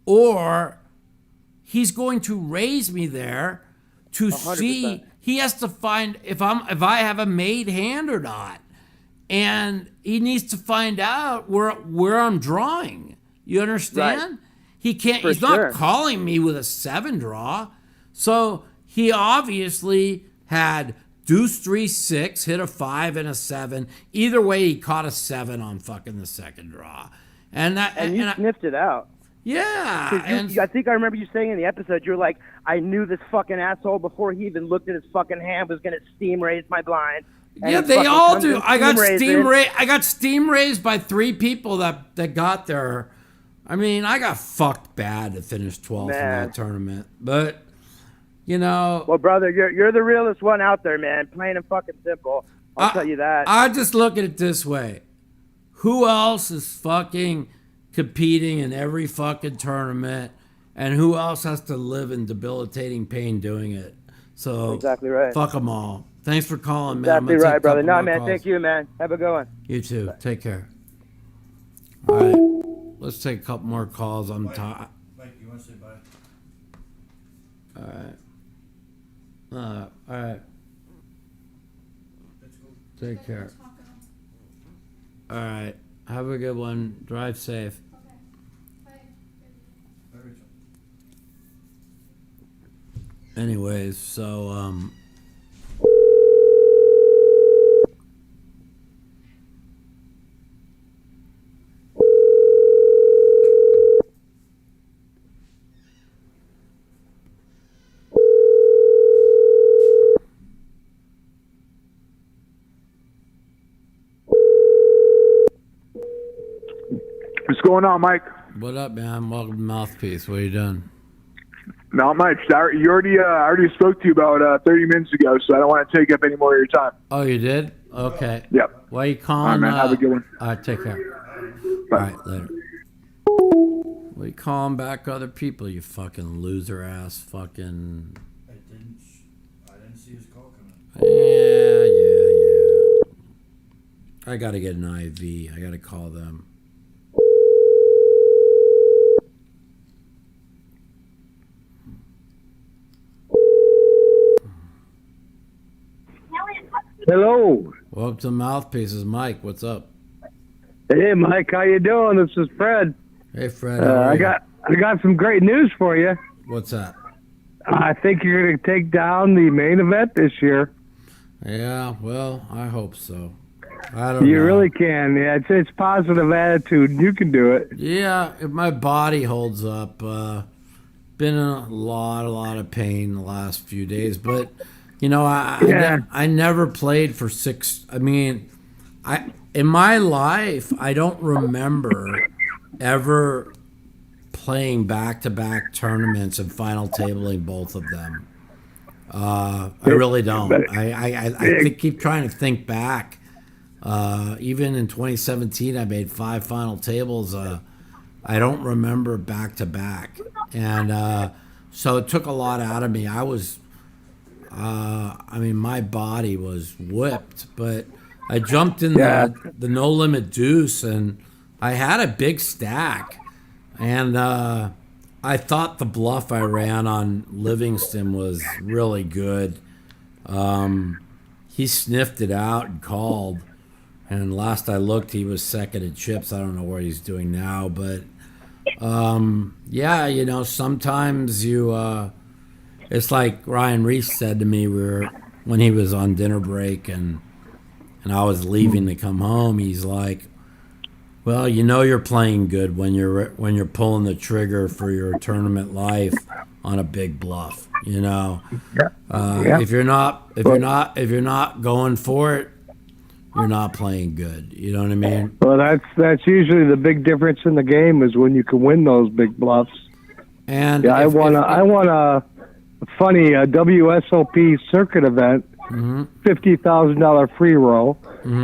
Speaker 2: or he's going to raise me there to 100%. See, he has to find if I have a made hand or not, and he needs to find out where I'm drawing. You understand? Right. He can't. He's not calling me with a 7 draw, so he obviously had deuce 3, 6, hit a 5 and a 7. Either way, he caught a 7 on fucking the second draw. And
Speaker 7: you sniffed it out.
Speaker 2: Yeah.
Speaker 7: 'Cause I think I remember you saying in the episode, you're like, I knew this fucking asshole before he even looked at his fucking hand was gonna steam raise my blind. And
Speaker 2: yeah,
Speaker 7: he
Speaker 2: they
Speaker 7: fucking
Speaker 2: all
Speaker 7: comes
Speaker 2: do.
Speaker 7: and
Speaker 2: I got
Speaker 7: raised
Speaker 2: I got steam raised by 3 people that got there. I mean, I got fucked bad to finish 12th in that tournament, but you know.
Speaker 7: Well, brother, you're the realest one out there, man. Plain and fucking simple. I'll tell you that.
Speaker 2: I just look at it this way: who else is fucking competing in every fucking tournament, and who else has to live in debilitating pain doing it? So
Speaker 7: exactly right.
Speaker 2: Fuck them all. Thanks for calling, man.
Speaker 7: Exactly right, brother. No, man. Thank you, man. Have a good one.
Speaker 2: You too. Take care. All right. Let's take a couple more calls. I'm tired.
Speaker 3: Mike, you want to say bye?
Speaker 2: All right. All right.
Speaker 3: Let's go.
Speaker 2: Take care. All right. Have a good one. Drive safe.
Speaker 3: Bye, Rachel.
Speaker 2: Anyways, so
Speaker 5: What's going on, Mike?
Speaker 2: what up, man? Welcome to Mouthpiece. What are you doing?
Speaker 5: Not much. I already spoke to you about 30 minutes ago, so I don't want to take up any more of your time.
Speaker 2: Oh, you did? Okay.
Speaker 5: Yep.
Speaker 2: Why are you
Speaker 5: All
Speaker 2: calling?
Speaker 5: right, man. Have a good one.
Speaker 2: All right, take care.
Speaker 5: Bye.
Speaker 2: All right, later. What are you calling back other people, you fucking loser ass fucking...
Speaker 3: I didn't see his call coming.
Speaker 2: Yeah. I gotta get an IV. I gotta call them.
Speaker 8: Hello.
Speaker 2: Welcome to Mouthpieces, Mike. What's up?
Speaker 8: Hey, Mike. How you doing? This is Fred.
Speaker 2: Hey, Fred. how are
Speaker 8: I
Speaker 2: you?
Speaker 8: got some great news for you.
Speaker 2: What's that?
Speaker 8: I think you're going to take down the main event this year.
Speaker 2: Yeah, well, I hope so. I don't know.
Speaker 8: You really can. Yeah, it's positive attitude. You can do it.
Speaker 2: Yeah, if my body holds up. Been in a lot of pain the last few days, but you know, I never played for 6. I mean, in my life, I don't remember ever playing back-to-back tournaments and final tabling both of them. I really don't. I keep trying to think back. Even in 2017, I made 5 final tables. I don't remember back-to-back. And so it took a lot out of me. I was... I mean, my body was whipped, but I jumped in the No Limit Deuce, and I had a big stack. And I thought the bluff I ran on Livingston was really good. He sniffed it out and called. And last I looked, he was second at chips. I don't know what he's doing now, but yeah, you know, sometimes you... it's like Ryan Reese said to me when he was on dinner break and I was leaving to come home. He's like, "Well, you know you're playing good when you're pulling the trigger for your tournament life on a big bluff. You know, if you're not going for it, you're not playing good. You know what I mean?"
Speaker 8: Well, that's usually the big difference in the game is when you can win those big bluffs.
Speaker 2: And
Speaker 8: I won a funny WSOP circuit event, $50,000 free roll.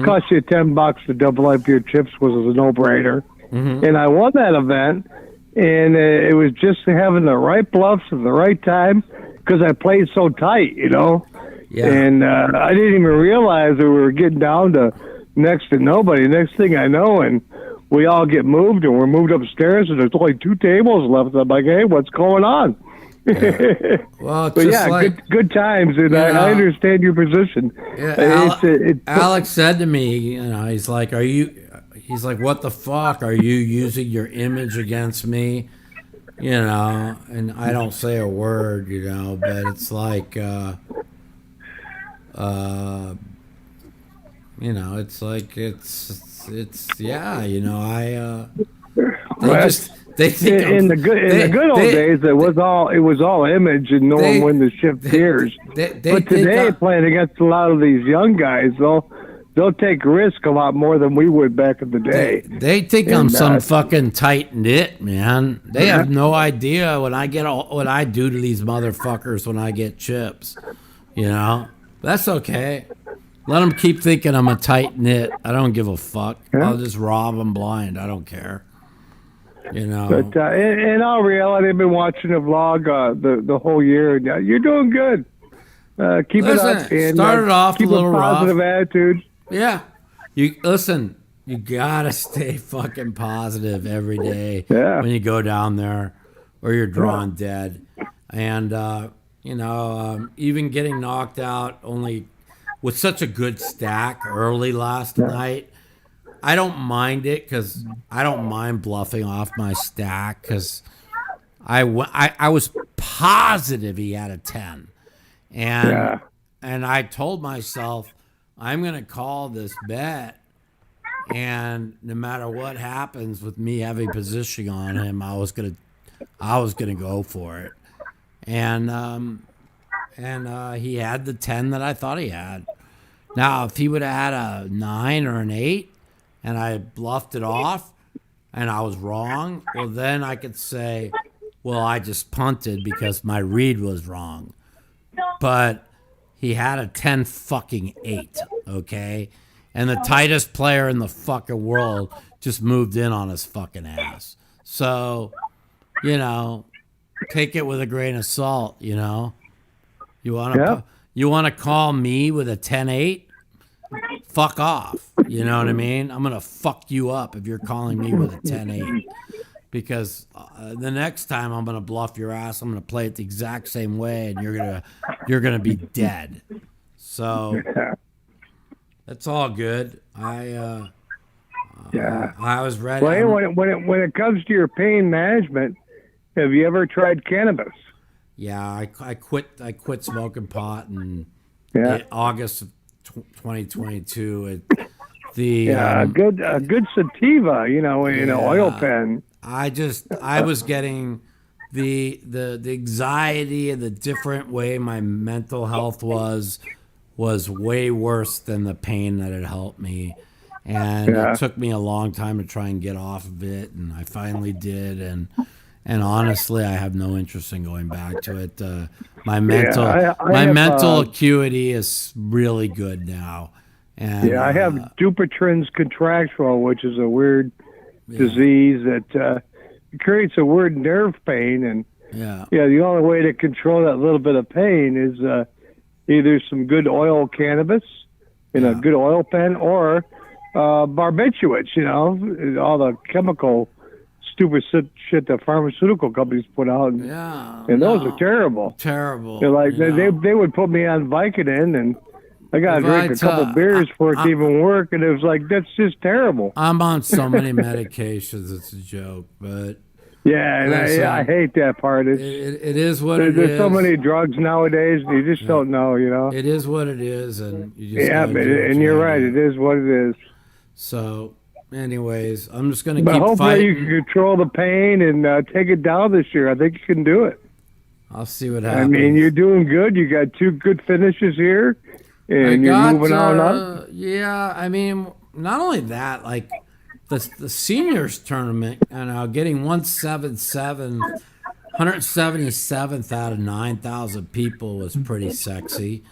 Speaker 8: Cost you $10 to double up your chips, was a no-brainer. And I won that event, and it was just having the right bluffs at the right time because I played so tight, you know.
Speaker 2: Yeah.
Speaker 8: And I didn't even realize that we were getting down to next to nobody. Next thing I know, and we all get moved, and we're moved upstairs, and there's only 2 tables left. I'm like, hey, what's going on?
Speaker 2: Yeah. Well, it's
Speaker 8: but
Speaker 2: just
Speaker 8: yeah,
Speaker 2: like,
Speaker 8: good times, and I understand your position.
Speaker 2: Yeah, Alex said to me, you know, he's like, what the fuck? Are you using your image against me? You know, and I don't say a word, you know, but it's like, you know, it's like, it's yeah, you know, They think
Speaker 8: in the good old days, it was all image, and no one win the shift gears. But today, playing against a lot of these young guys, they'll take risk a lot more than we would back in the day.
Speaker 2: They think I'm some fucking tight knit, man. They have no idea what I do to these motherfuckers when I get chips. You know, that's okay. Let them keep thinking I'm a tight knit. I don't give a fuck. Yeah. I'll just rob them blind. I don't care. You know.
Speaker 8: But in all reality, I've been watching the vlog the whole year. You're doing good. Keep it up. And,
Speaker 2: started off
Speaker 8: keep
Speaker 2: a little
Speaker 8: positive
Speaker 2: rough.
Speaker 8: Attitude.
Speaker 2: Yeah. You gotta stay fucking positive every day when you go down there, or you're drawing dead. And even getting knocked out only with such a good stack early last night, I don't mind it because I don't mind bluffing off my stack because I was positive he had a 10. And I told myself, I'm going to call this bet, and no matter what happens with me having position on him, I was going to go for it. And he had the 10 that I thought he had. Now, if he would have had a 9 or an 8 and I bluffed it off and I was wrong, well, then I could say, well, I just punted because my read was wrong. But he had a 10 fucking 8, okay? And the tightest player in the fucking world just moved in on his fucking ass. So, take it with a grain of salt, You want to call me with a 10-8? Fuck off. You know what I mean? I'm going to fuck you up if you're calling me with a 10-8. Because the next time I'm going to bluff your ass, I'm going to play it the exact same way, and you're going to be dead. So that's all good. I was ready.
Speaker 8: Well, when it comes to your pain management, have you ever tried cannabis?
Speaker 2: Yeah, I quit smoking pot in August of 2022. A
Speaker 8: good sativa, in an oil pen.
Speaker 2: I was getting the anxiety and the different way my mental health was way worse than the pain that had helped me. And it took me a long time to try and get off of it, and I finally did. And honestly, I have no interest in going back to it. My mental acuity is really good now. And,
Speaker 8: I have Dupuytren's contractural, which is a weird disease that creates a weird nerve pain. And the only way to control that little bit of pain is either some good oil cannabis in a good oil pen, or barbiturates. All the chemical stupid shit that pharmaceutical companies put out, and those are terrible. They're like they would put me on Vicodin, and I got to drink a couple beers for it to even work, and it was like, that's just terrible.
Speaker 2: I'm on so many medications, it's a joke, but
Speaker 8: I hate that part.
Speaker 2: It is what it is.
Speaker 8: There's so many drugs nowadays, you just don't know,
Speaker 2: It is what it is, and you just
Speaker 8: and you're right, it is what it is.
Speaker 2: So. Anyways, I'm just going to
Speaker 8: keep
Speaker 2: fighting. But
Speaker 8: hopefully you can control the pain and take it down this year. I think you can do it.
Speaker 2: I'll see what happens.
Speaker 8: I mean, you're doing good. You got 2 good finishes here, and you're moving on up.
Speaker 2: Yeah, I mean, not only that, like the seniors tournament, getting 177th out of 9,000 people was pretty sexy.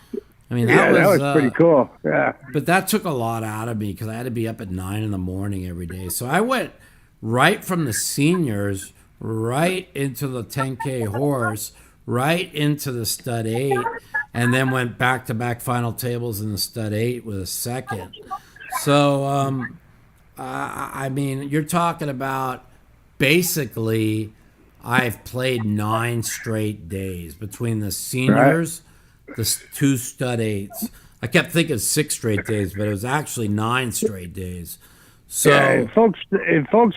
Speaker 2: I mean, that
Speaker 8: was pretty cool. Yeah.
Speaker 2: But that took a lot out of me because I had to be up at 9 a.m. every day. So I went right from the seniors right into the 10K horse, right into the stud 8, and then went back-to-back final tables in the stud 8 with a second. So, I mean, you're talking about basically I've played 9 straight days between the seniors, the 2 stud 8s. I kept thinking 6 straight days, but it was actually 9 straight days. So
Speaker 8: and folks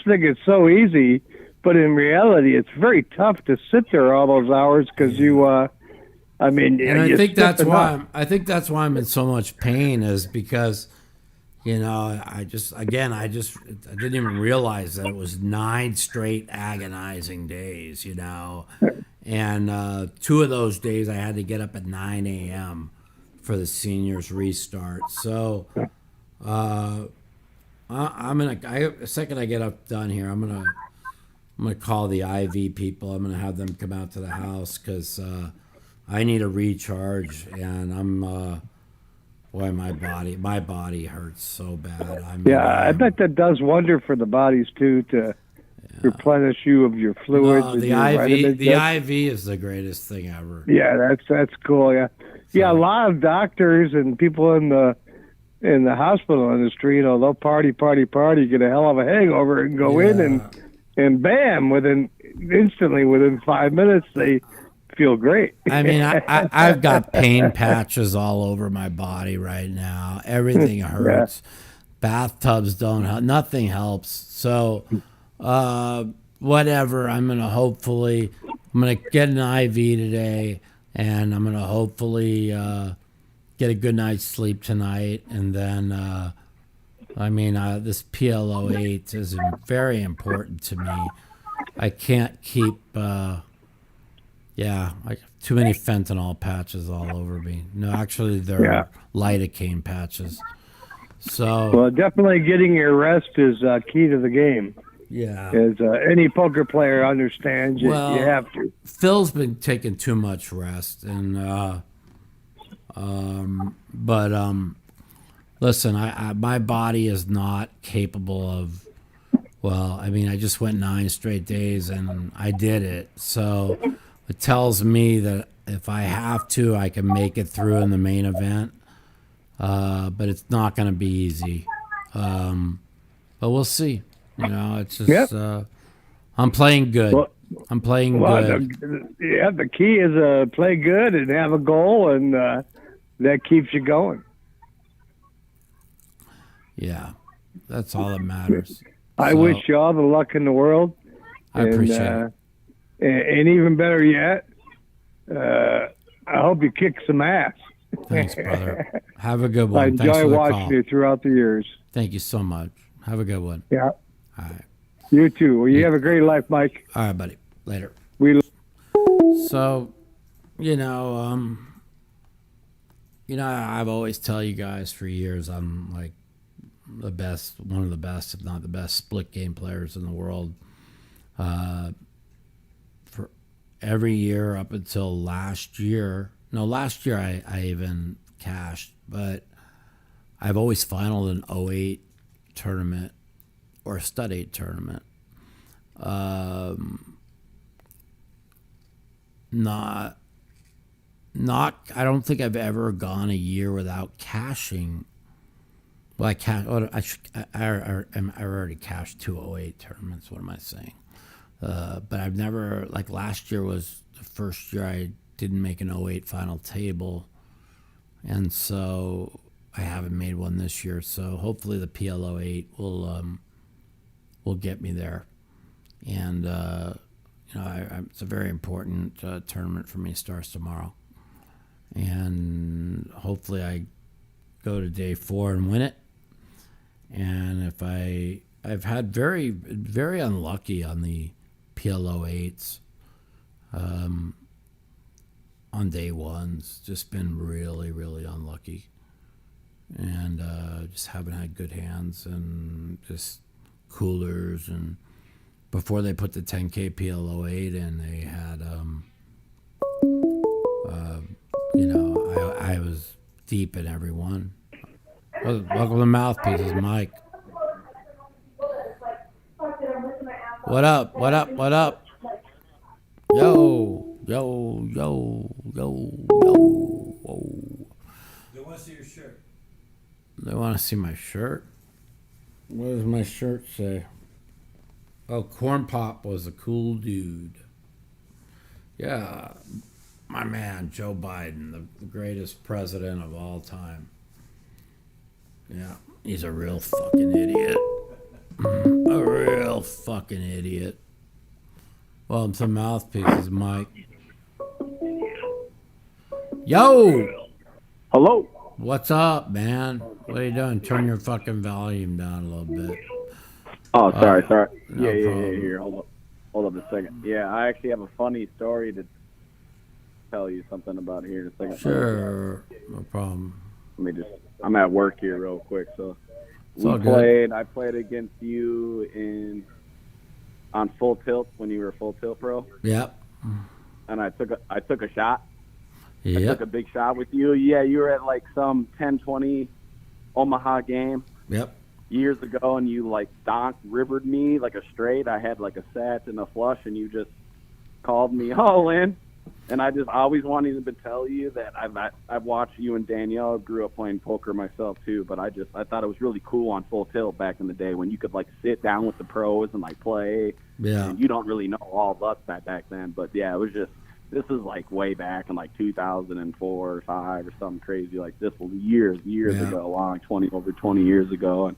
Speaker 8: think it's so easy, but in reality, it's very tough to sit there all those hours because I think
Speaker 2: that's why I'm in so much pain, is because You know, I didn't even realize that it was 9 straight agonizing days, you know. And 2 of those days I had to get up at 9 a.m. for the seniors restart. So the second I get up done here, I'm gonna call the IV people. I'm gonna have them come out to the house because I need a recharge, and I'm boy, my body hurts so bad.
Speaker 8: I bet that does wonder for the bodies too to replenish you of your fluids.
Speaker 2: No,
Speaker 8: and
Speaker 2: the
Speaker 8: your vitamins.
Speaker 2: the IV is the greatest thing ever.
Speaker 8: Yeah, that's cool. Yeah, yeah. A lot of doctors and people in the hospital industry, you know, they'll party, get a hell of a hangover, and go in and bam, instantly within 5 minutes they feel great.
Speaker 2: I mean, I've got pain patches all over my body right now. Everything hurts. Bathtubs don't help. Nothing helps. So, whatever. I'm gonna get an IV today, and I'm gonna hopefully get a good night's sleep tonight, and then. This PLO8 is very important to me. I can't keep. Too many fentanyl patches all over me. No, actually, they're lidocaine patches. So,
Speaker 8: well, definitely getting your rest is key to the game.
Speaker 2: Yeah,
Speaker 8: as any poker player understands, you have to.
Speaker 2: Phil's been taking too much rest, and listen, my body is not capable of. Well, I mean, I just went 9 straight days, and I did it. So it tells me that if I have to, I can make it through in the main event. But it's not going to be easy. But we'll see. You know, it's just I'm playing good. I'm playing good.
Speaker 8: The key is play good and have a goal, and that keeps you going.
Speaker 2: Yeah, that's all that matters.
Speaker 8: I wish you all the luck in the world.
Speaker 2: I appreciate it.
Speaker 8: And even better yet, I hope you kick some ass.
Speaker 2: Thanks, brother. Have a good one.
Speaker 8: I enjoy watching you throughout the years.
Speaker 2: Thank you so much. Have a good one.
Speaker 8: Yeah.
Speaker 2: All right.
Speaker 8: You too. Well, you have a great life, Mike.
Speaker 2: All right, buddy. Later. So, I've always tell you guys for years I'm like the best, one of the best, if not the best, split game players in the world. For every year up until last year. No, last year I even cashed, but I've always finaled an 08 tournament or a stud 8 tournament. Not. I don't think I've ever gone a year without cashing. Well, I already cashed 2 08 tournaments. What am I saying? But I've never, like last year was the first year I didn't make an 08 final table, and so I haven't made one this year. So hopefully the PLO 8 will get me there, and it's a very important tournament for me. Starts tomorrow, and hopefully I go to day 4 and win it. And if I've had very, very unlucky on the PLO 8s. On day 1s, just been really, really unlucky, and just haven't had good hands and just coolers. And before they put the 10K PLO 8 in, they had, I was deep in every one. Welcome to Mouthpiece, it's Mike. What up? What up? What up? Yo. Yo. Whoa.
Speaker 3: They want to see your shirt.
Speaker 2: They want to see my shirt? What does my shirt say? Oh, Corn Pop was a cool dude. Yeah, my man, Joe Biden, the greatest president of all time. Yeah, he's a real fucking idiot. A real fucking idiot. Welcome to Mouthpieces, Mike. Yo!
Speaker 9: Hello.
Speaker 2: What's up, man? What are you doing? Turn your fucking volume down a little bit.
Speaker 9: Oh, sorry.
Speaker 2: No
Speaker 9: Yeah.
Speaker 2: problem.
Speaker 9: Here, hold up a second. Yeah, I actually have a funny story to tell you something about here in a second.
Speaker 2: Sure, no problem.
Speaker 9: I'm at work here real quick, so
Speaker 2: all good.
Speaker 9: I played against you on Full Tilt when you were Full Tilt Pro,
Speaker 2: Yep.
Speaker 9: and I took a shot. I
Speaker 2: Yep.
Speaker 9: took a big shot with you. Yeah, you were at like some 10-20 Omaha game
Speaker 2: Yep.
Speaker 9: years ago, and you like rivered me like a straight. I had like a set and a flush, and you just called me all in. And I just always wanted to tell you that I've watched you and Danielle. Grew up playing poker myself too, but I thought it was really cool on Full Tilt back in the day when you could like sit down with the pros and like play.
Speaker 2: Yeah.
Speaker 9: And you don't really know all of us back then, but yeah, it was just, this is like way back in like 2004 or 5 or something crazy like this was years ago, long 20 years ago. And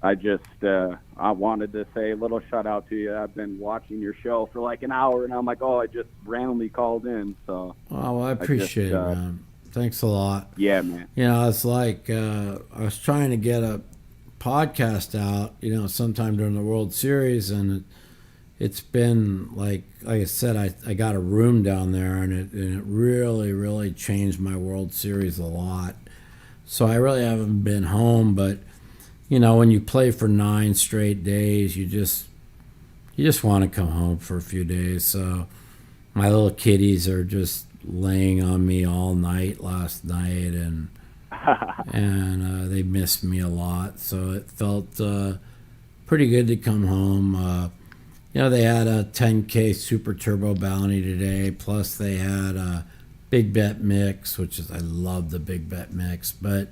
Speaker 9: I just I wanted to say a little shout out to you. I've been watching your show for like an hour, and I'm like, I just randomly called in. So
Speaker 2: Oh, well, I appreciate it, man. Thanks a lot.
Speaker 9: Yeah, man.
Speaker 2: You know, it's like I was trying to get a podcast out, sometime during the World Series, and it's been like I said, I got a room down there, and it really, really changed my World Series a lot. So I really haven't been home, but when you play for 9 straight days, you just want to come home for a few days. So my little kitties are just laying on me all night last night, and they missed me a lot. So it felt pretty good to come home. They had a 10K Super Turbo Bounty today, plus they had a Big Bet Mix, I love the Big Bet Mix, but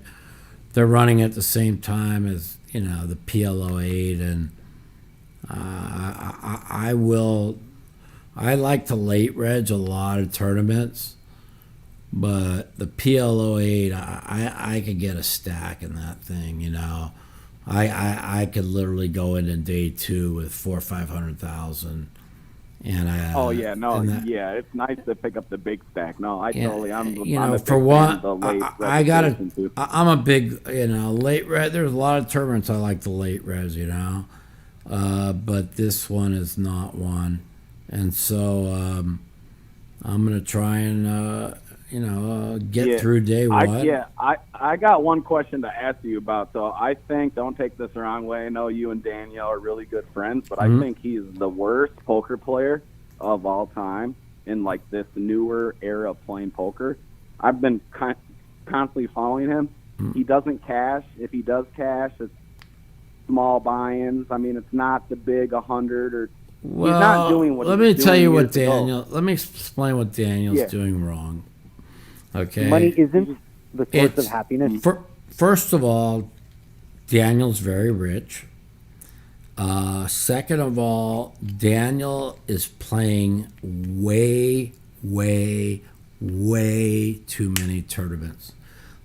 Speaker 2: they're running at the same time as the PLO8, and I like to late reg a lot of tournaments, but the PLO8 I could get a stack in that thing. I could literally go into day 2 with 400,000 or 500,000. And
Speaker 9: it's nice to pick up the big stack. No, I'm
Speaker 2: a big late res. There's a lot of tournaments I like the late res, but this one is not one, and so I'm gonna try and get through day 1.
Speaker 9: I got one question to ask you about. So I think, don't take this the wrong way, I know you and Danielle are really good friends, but I think he's the worst poker player of all time in like this newer era of playing poker. I've been constantly following him. He doesn't cash. If he does cash, it's small buy-ins. I mean, it's not the big 100 or.
Speaker 2: Well,
Speaker 9: he's not doing what.
Speaker 2: Let me tell you what Daniel. Let me explain what Daniel's doing wrong. Okay.
Speaker 10: Money isn't the source of happiness.
Speaker 2: First of all, Daniel's very rich. Second of all, Daniel is playing way, way, way too many tournaments.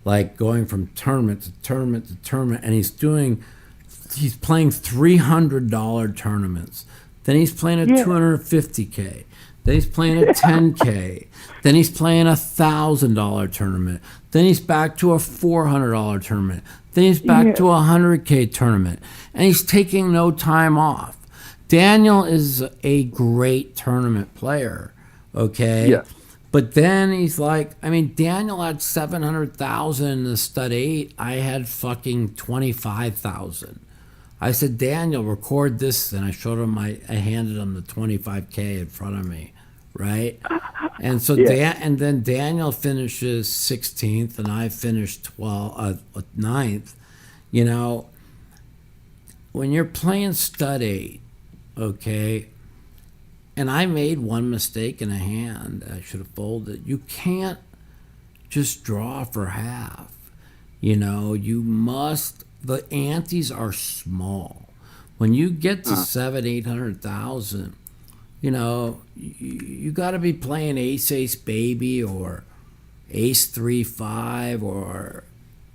Speaker 2: Like going from tournament to tournament to tournament, and he's playing $300 tournaments. Then he's playing a $250K. Then he's playing a $10K. Then he's playing a $1,000 tournament. Then he's back to a $400 tournament. Then he's back to a $100K tournament. And he's taking no time off. Daniel is a great tournament player, okay?
Speaker 5: Yeah.
Speaker 2: But then he's like, Daniel had 700,000 in the stud 8. I had fucking 25,000. I said, Daniel, record this. And I showed him, I handed him the 25K in front of me, right? And so and then Daniel finishes 16th and I finished 9th. When you're playing stud 8, okay, and I made one mistake in a hand, I should have folded. You can't just draw for half. You must. The antes are small. When you get to 700,000-800,000, you got to be playing ace baby or ace 3-5 or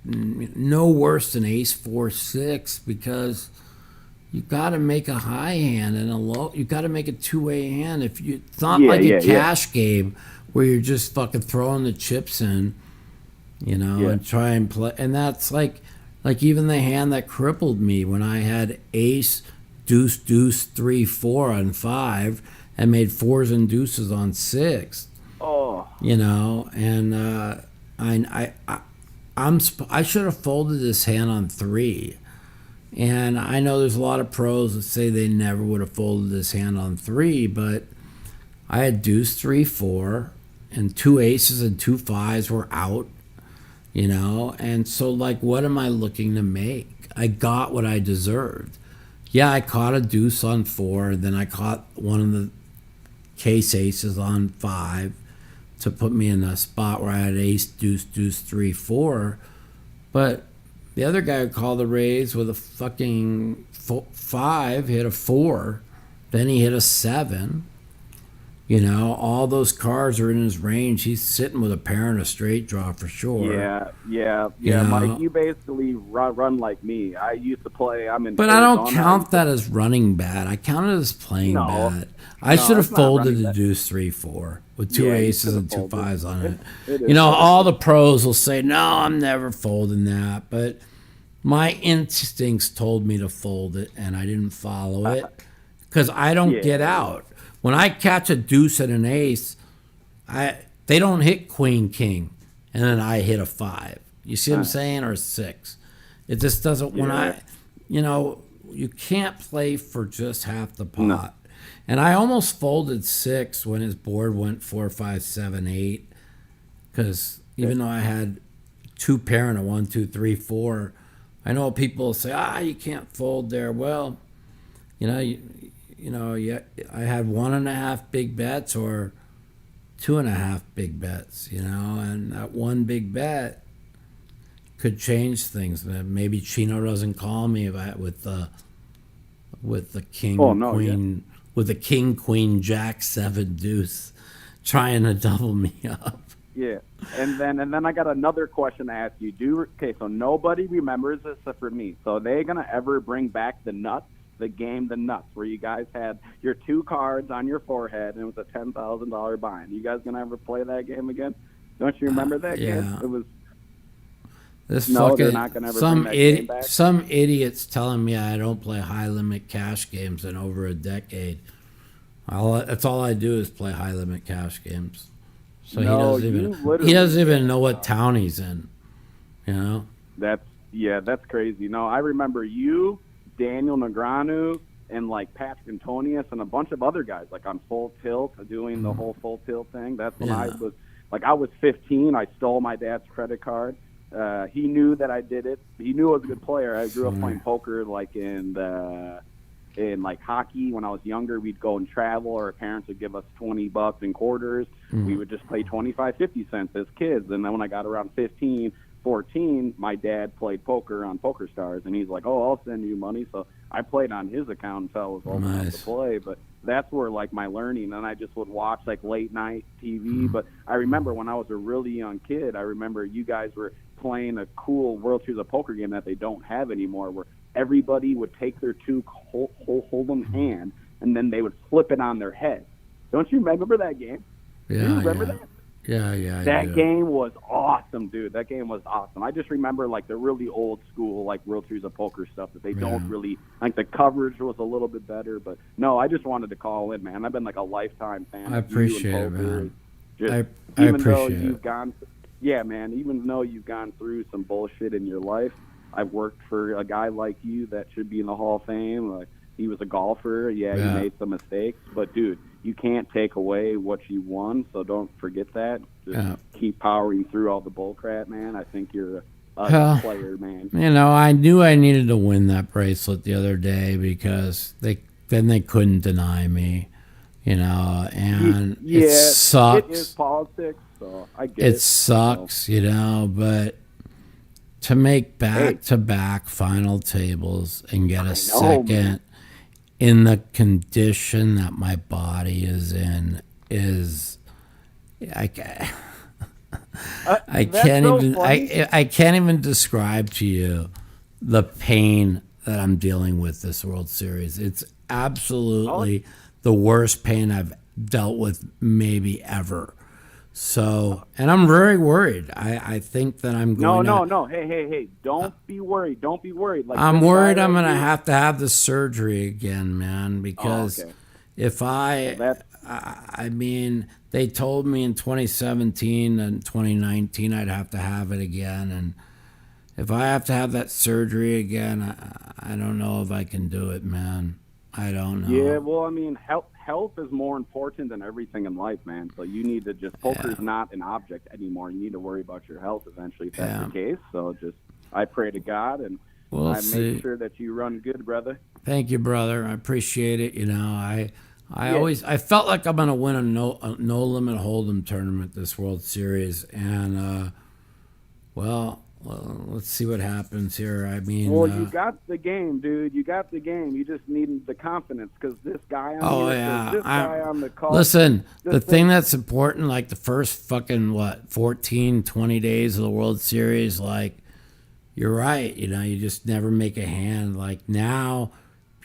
Speaker 2: no worse than ace 4-6, because you got to make a high hand and a low. You got to make a two-way hand. It's not like a cash game where you're just fucking throwing the chips in. and try and play. And that's like even the hand that crippled me when I had ace, deuce, deuce, 3, 4 on 5 and made 4s and deuces on 6.
Speaker 9: Oh.
Speaker 2: And I should have folded this hand on 3. And I know there's a lot of pros that say they never would have folded this hand on 3, but I had deuce, 3, 4, and 2 aces and 2 5s were out, and so what am I looking to make? I got what I deserved. Yeah, I caught a deuce on 4, then I caught one of the case aces on 5 to put me in a spot where I had ace, deuce, deuce, 3, 4, but the other guy who called the raise with a fucking 5 hit a 4. Then he hit a 7. All those cards are in his range. He's sitting with a pair and a straight draw for sure.
Speaker 9: Yeah. Mike, you basically run like me. I used to play.
Speaker 2: But I don't count that as running bad. I count it as playing bad. I should have folded the deuce, 3, 4 with 2 aces and 2 5s on it. All the pros will say, no, I'm never folding that. But my instincts told me to fold it, and I didn't follow it because I don't get out. When I catch a deuce and an ace, they don't hit queen, king, and then I hit a 5. You see what I'm saying? Or a 6. It just doesn't. When you can't play for just half the pot. No. And I almost folded 6 when his board went 4, 5, 7, 8, because even though I had 2 pair and a 1, 2, 3, 4, I know people say, you can't fold there. Well, I had 1.5 big bets or 2.5 big bets, and that one big bet could change things. Maybe Chino doesn't call me with the king, queen, with the king, queen, jack, 7, deuce, trying to double me up.
Speaker 9: Yeah, and then I got another question to ask you. So nobody remembers this except for me. So are they gonna ever bring back the nuts? The game, the nuts, where you guys had your 2 cards on your forehead and it was a $10,000 bind. You guys gonna ever play that game again? Don't you remember that game? It was.
Speaker 2: They're not gonna ever bring that game back? Some idiots telling me I don't play high limit cash games in over a decade. That's all I do is play high limit cash games. So he doesn't even know what town he's in.
Speaker 9: That's crazy. No, I remember you, Daniel Negreanu, and Patrick Antonius and a bunch of other guys on Full Tilt doing the whole Full Tilt thing. That's when I was 15. I stole my dad's credit card. He knew that I did it. He knew I was a good player. I grew up playing poker in hockey. When I was younger, we'd go and travel. Our parents would give us $20 in quarters. We would just play 25, 50 cents as kids. And then when I got around 15, 14, my dad played poker on Poker Stars, and he's like, I'll send you money. So I played on his account until I was old enough to play. But that's where my learning, and I just would watch late night TV. But I remember when I was a really young kid, I remember you guys were playing a cool World Series of Poker game that they don't have anymore, where everybody would take their 2 hold'em hand and then they would flip it on their head. Don't you remember that game?
Speaker 2: Yeah,
Speaker 9: do you remember that?
Speaker 2: Yeah.
Speaker 9: That game was awesome, dude. That game was awesome. I just remember the really old school World Series of Poker stuff that they don't really the coverage was a little bit better. But no, I just wanted to call in, man. I've been a lifetime fan.
Speaker 2: I appreciate it, man.
Speaker 9: I appreciate it. Yeah, man. Even though you've gone through some bullshit in your life, I've worked for a guy like you that should be in the Hall of Fame. He was a golfer. Yeah, he made some mistakes, but dude, you can't take away what you won, so don't forget that. Just keep powering through all the bullcrap, man. I think you're a player, man.
Speaker 2: I knew I needed to win that bracelet the other day because they couldn't deny me, and it sucks.
Speaker 9: It is politics, so I get it.
Speaker 2: It sucks, but to make back-to-back final tables and get a second in the condition that my body is in is I can't even describe to you the pain that I'm dealing with this World Series. It's absolutely the worst pain I've dealt with maybe ever. So, and I'm very worried. I think that I'm going
Speaker 9: No. Hey. Don't be worried. Don't be worried. Like,
Speaker 2: I'm worried I'm going to have the surgery again, man, because
Speaker 9: okay.
Speaker 2: if I mean, they told me in 2017 and 2019 I'd have to have it again. And if I have to have that surgery again, I don't know if I can do it, man. I don't know.
Speaker 9: Yeah, well, I mean, health is more important than everything in life, man. So you need to poker's not an object anymore. You need to worry about your health eventually if that's the case. So I pray to God and make sure that you run good, brother.
Speaker 2: Thank you, brother. I appreciate it. You know, I felt like I'm going to win a no limit hold'em tournament this World Series. And, well, let's see what happens here. I mean,
Speaker 9: you got the game, dude. You got the game. You just need the confidence because this guy on the call.
Speaker 2: Listen, the thing that's important, like the first fucking 14, 20 days of the World Series, like you're right. You know, you just never make a hand. Like now,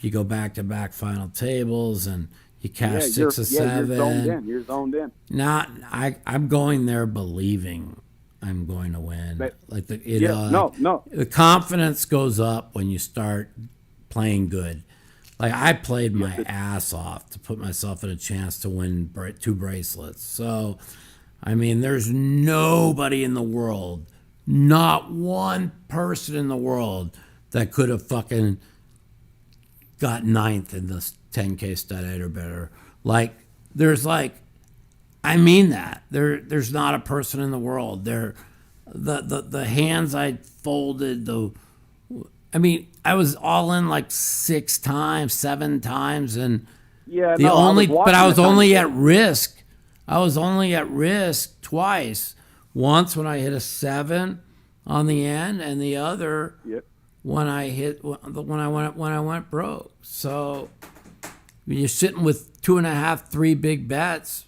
Speaker 2: you go back to back final tables and you cash 6 or 7.
Speaker 9: You're zoned in.
Speaker 2: Now I'm going there believing I'm going to win. The confidence goes up when you start playing good. Like I played my ass off to put myself in a chance to win 2 bracelets. So, I mean, there's nobody in the world, not one person in the world that could have fucking got 9th in this 10K stud 8 or better. Like, I mean that. There's not a person in the world. The hands I folded, I was all in like 6 times, 7 times, and I was only at risk. I was only at risk twice. Once when I hit a 7 on the end, and the other when I went broke. So you're sitting with 2.5, 3 big bets.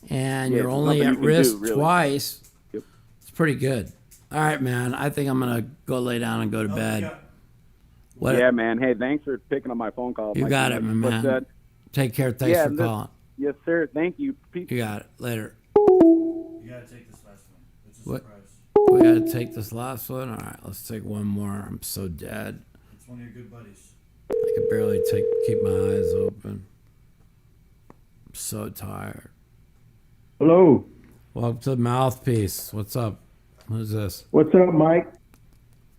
Speaker 2: And you're only at risk twice.
Speaker 9: Yep.
Speaker 2: It's pretty good. All right, man. I think I'm going to go lay down and go to bed.
Speaker 9: Yeah, man. Hey, thanks for picking up my phone call.
Speaker 2: You got it, my man. Take care. Thanks for calling.
Speaker 9: Yes, sir. Thank you.
Speaker 2: You got it. Later.
Speaker 3: You got to take this last one. It's a surprise.
Speaker 2: We got to take this last one? All right, let's take one more. I'm so dead.
Speaker 3: It's one of your good buddies.
Speaker 2: I can barely keep my eyes open. I'm so tired.
Speaker 11: Hello.
Speaker 2: Welcome to Mouthpiece. What's up? Who's this?
Speaker 11: What's up, Mike?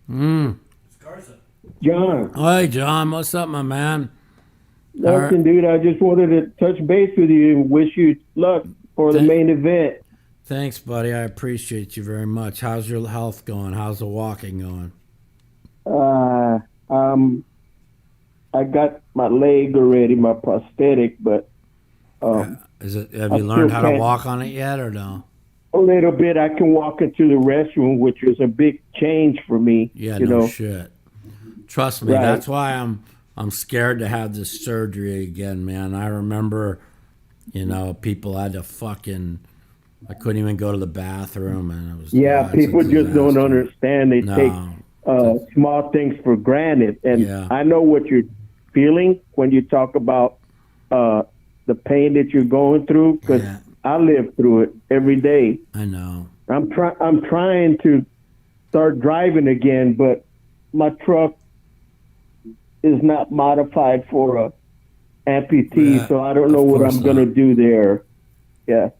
Speaker 3: It's Garza.
Speaker 11: John.
Speaker 2: Hey, John. What's up, my man?
Speaker 11: Nothing, dude. I just wanted to touch base with you and wish you luck for the main event.
Speaker 2: Thanks, buddy. I appreciate you very much. How's your health going? How's the walking going?
Speaker 11: I got my leg already, my prosthetic, but
Speaker 2: have you learned how to walk on it yet, or no?
Speaker 11: A little bit. I can walk into the restroom, which was a big change for me.
Speaker 2: Yeah,
Speaker 11: you
Speaker 2: no
Speaker 11: know?
Speaker 2: shit. Trust me, that's why I'm scared to have this surgery again, man. I remember, people had to I couldn't even go to the bathroom, and it was
Speaker 11: people just don't understand. They take small things for granted, and I know what you're feeling when you talk about the pain that you're going through, because I live through it every day.
Speaker 2: I know.
Speaker 11: I'm trying to start driving again, but my truck is not modified for a amputee, so I don't know what I'm going to do there. I'm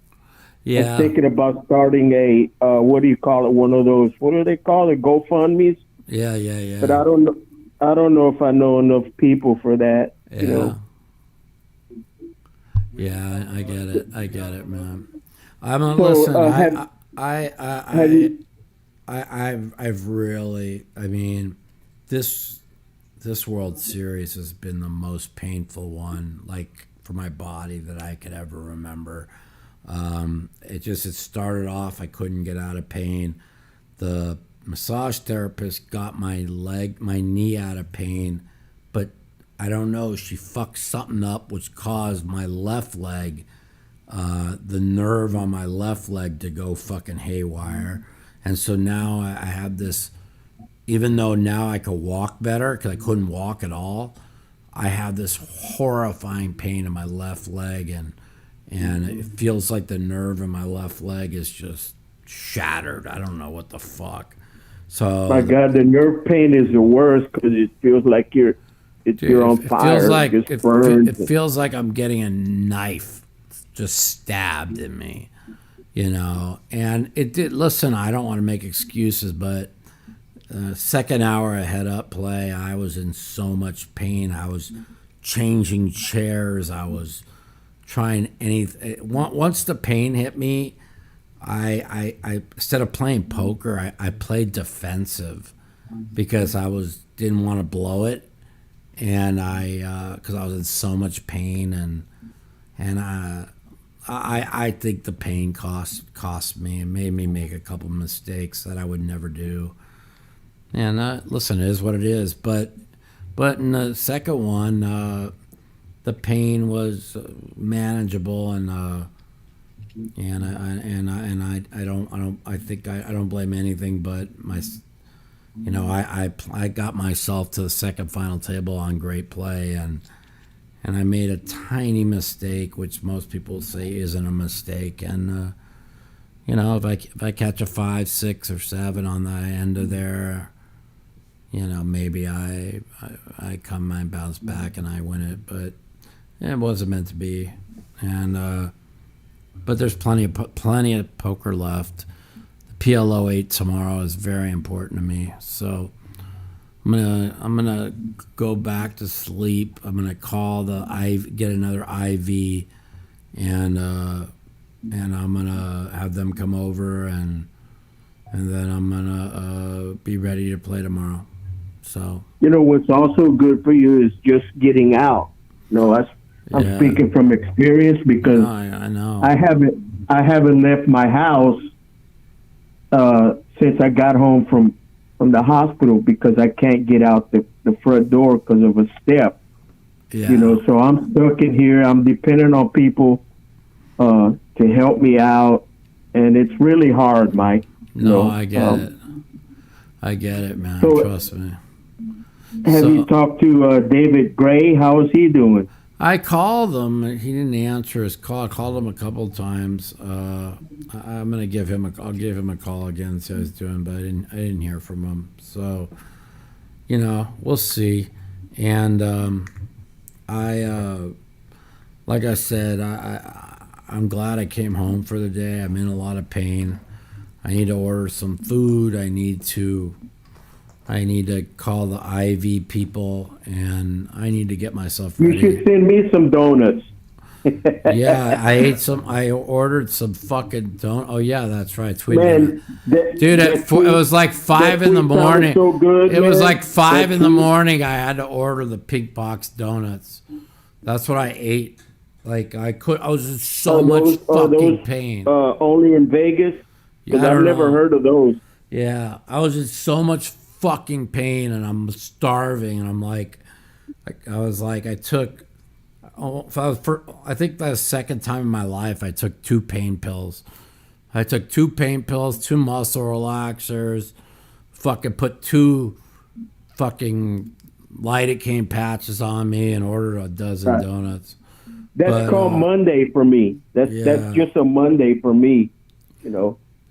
Speaker 11: thinking about starting a what do you call it? One of those, what do they call it? GoFundMe's.
Speaker 2: Yeah.
Speaker 11: But I don't know if I know enough people for that.
Speaker 2: Yeah.
Speaker 11: You know?
Speaker 2: Yeah, I get it, man. Listen. I've really. I mean, this World Series has been the most painful one, like for my body, that I could ever remember. It started off. I couldn't get out of pain. The massage therapist got my knee out of pain, but I don't know, she fucked something up which caused my left leg, the nerve on my left leg to go fucking haywire. And so now I have this, even though now I could walk better because I couldn't walk at all, I have this horrifying pain in my left leg, and and it feels like the nerve in my left leg is just shattered. I don't know what the fuck. So
Speaker 11: my God, the nerve pain is the worst because it feels like you're on fire.
Speaker 2: It feels like I'm getting a knife just stabbed in me, you know. And it did. Listen, I don't want to make excuses, but second hour of head up play, I was in so much pain. I was changing chairs. I was trying anything. Once the pain hit me, I instead of playing poker, I played defensive because didn't want to blow it, and because I was in so much pain, and I think the pain cost me and made me make a couple mistakes that I would never do. And listen, it is what it is. But in the second one, the pain was manageable, and I don't blame anything but I got myself to the second final table on great play, and I made a tiny mistake, which most people say isn't a mistake, and if I catch a 5, 6, or 7 on the end of there, maybe I come and bounce back and I win it, but it wasn't meant to be. And but there's plenty of poker left. The PLO 8 tomorrow is very important to me, so I'm gonna go back to sleep. I'm gonna call get another IV, and I'm gonna have them come over, and then I'm gonna be ready to play tomorrow. So
Speaker 11: what's also good for you is just getting out. I'm speaking from experience because
Speaker 2: I know
Speaker 11: I haven't left my house since I got home from the hospital because I can't get out the front door because of a step.
Speaker 2: Yeah.
Speaker 11: So I'm stuck in here. I'm dependent on people to help me out, and it's really hard, Mike.
Speaker 2: No, I get it. I get it, man.
Speaker 11: So,
Speaker 2: trust me.
Speaker 11: Have you talked to David Gray? How is he doing?
Speaker 2: I called him. He didn't answer his call. I called him a couple of times. I'm gonna give him I'll give him a call again, see how he's doing. But I didn't hear from him. So, we'll see. And like I said, I'm glad I came home for the day. I'm in a lot of pain. I need to order some food. I need to call the IV people, and I need to get myself ready.
Speaker 11: You should send me some donuts.
Speaker 2: Yeah, I ordered some fucking donuts. Oh, yeah, that's right. Dude, it was like 5 in the morning.
Speaker 11: So good,
Speaker 2: it was like 5 in the morning. I had to order the pink box donuts. That's what I ate. Like, I was in so much fucking pain.
Speaker 11: Only in Vegas? Because I've never heard of those.
Speaker 2: Yeah, I was in so much fucking pain, and I'm starving, and I'm like, I think the second time in my life I took 2 pain pills. I took 2 pain pills, 2 muscle relaxers, fucking put 2 fucking lidocaine patches on me, and ordered a dozen donuts.
Speaker 11: That's called Monday for me. That's just a Monday for me,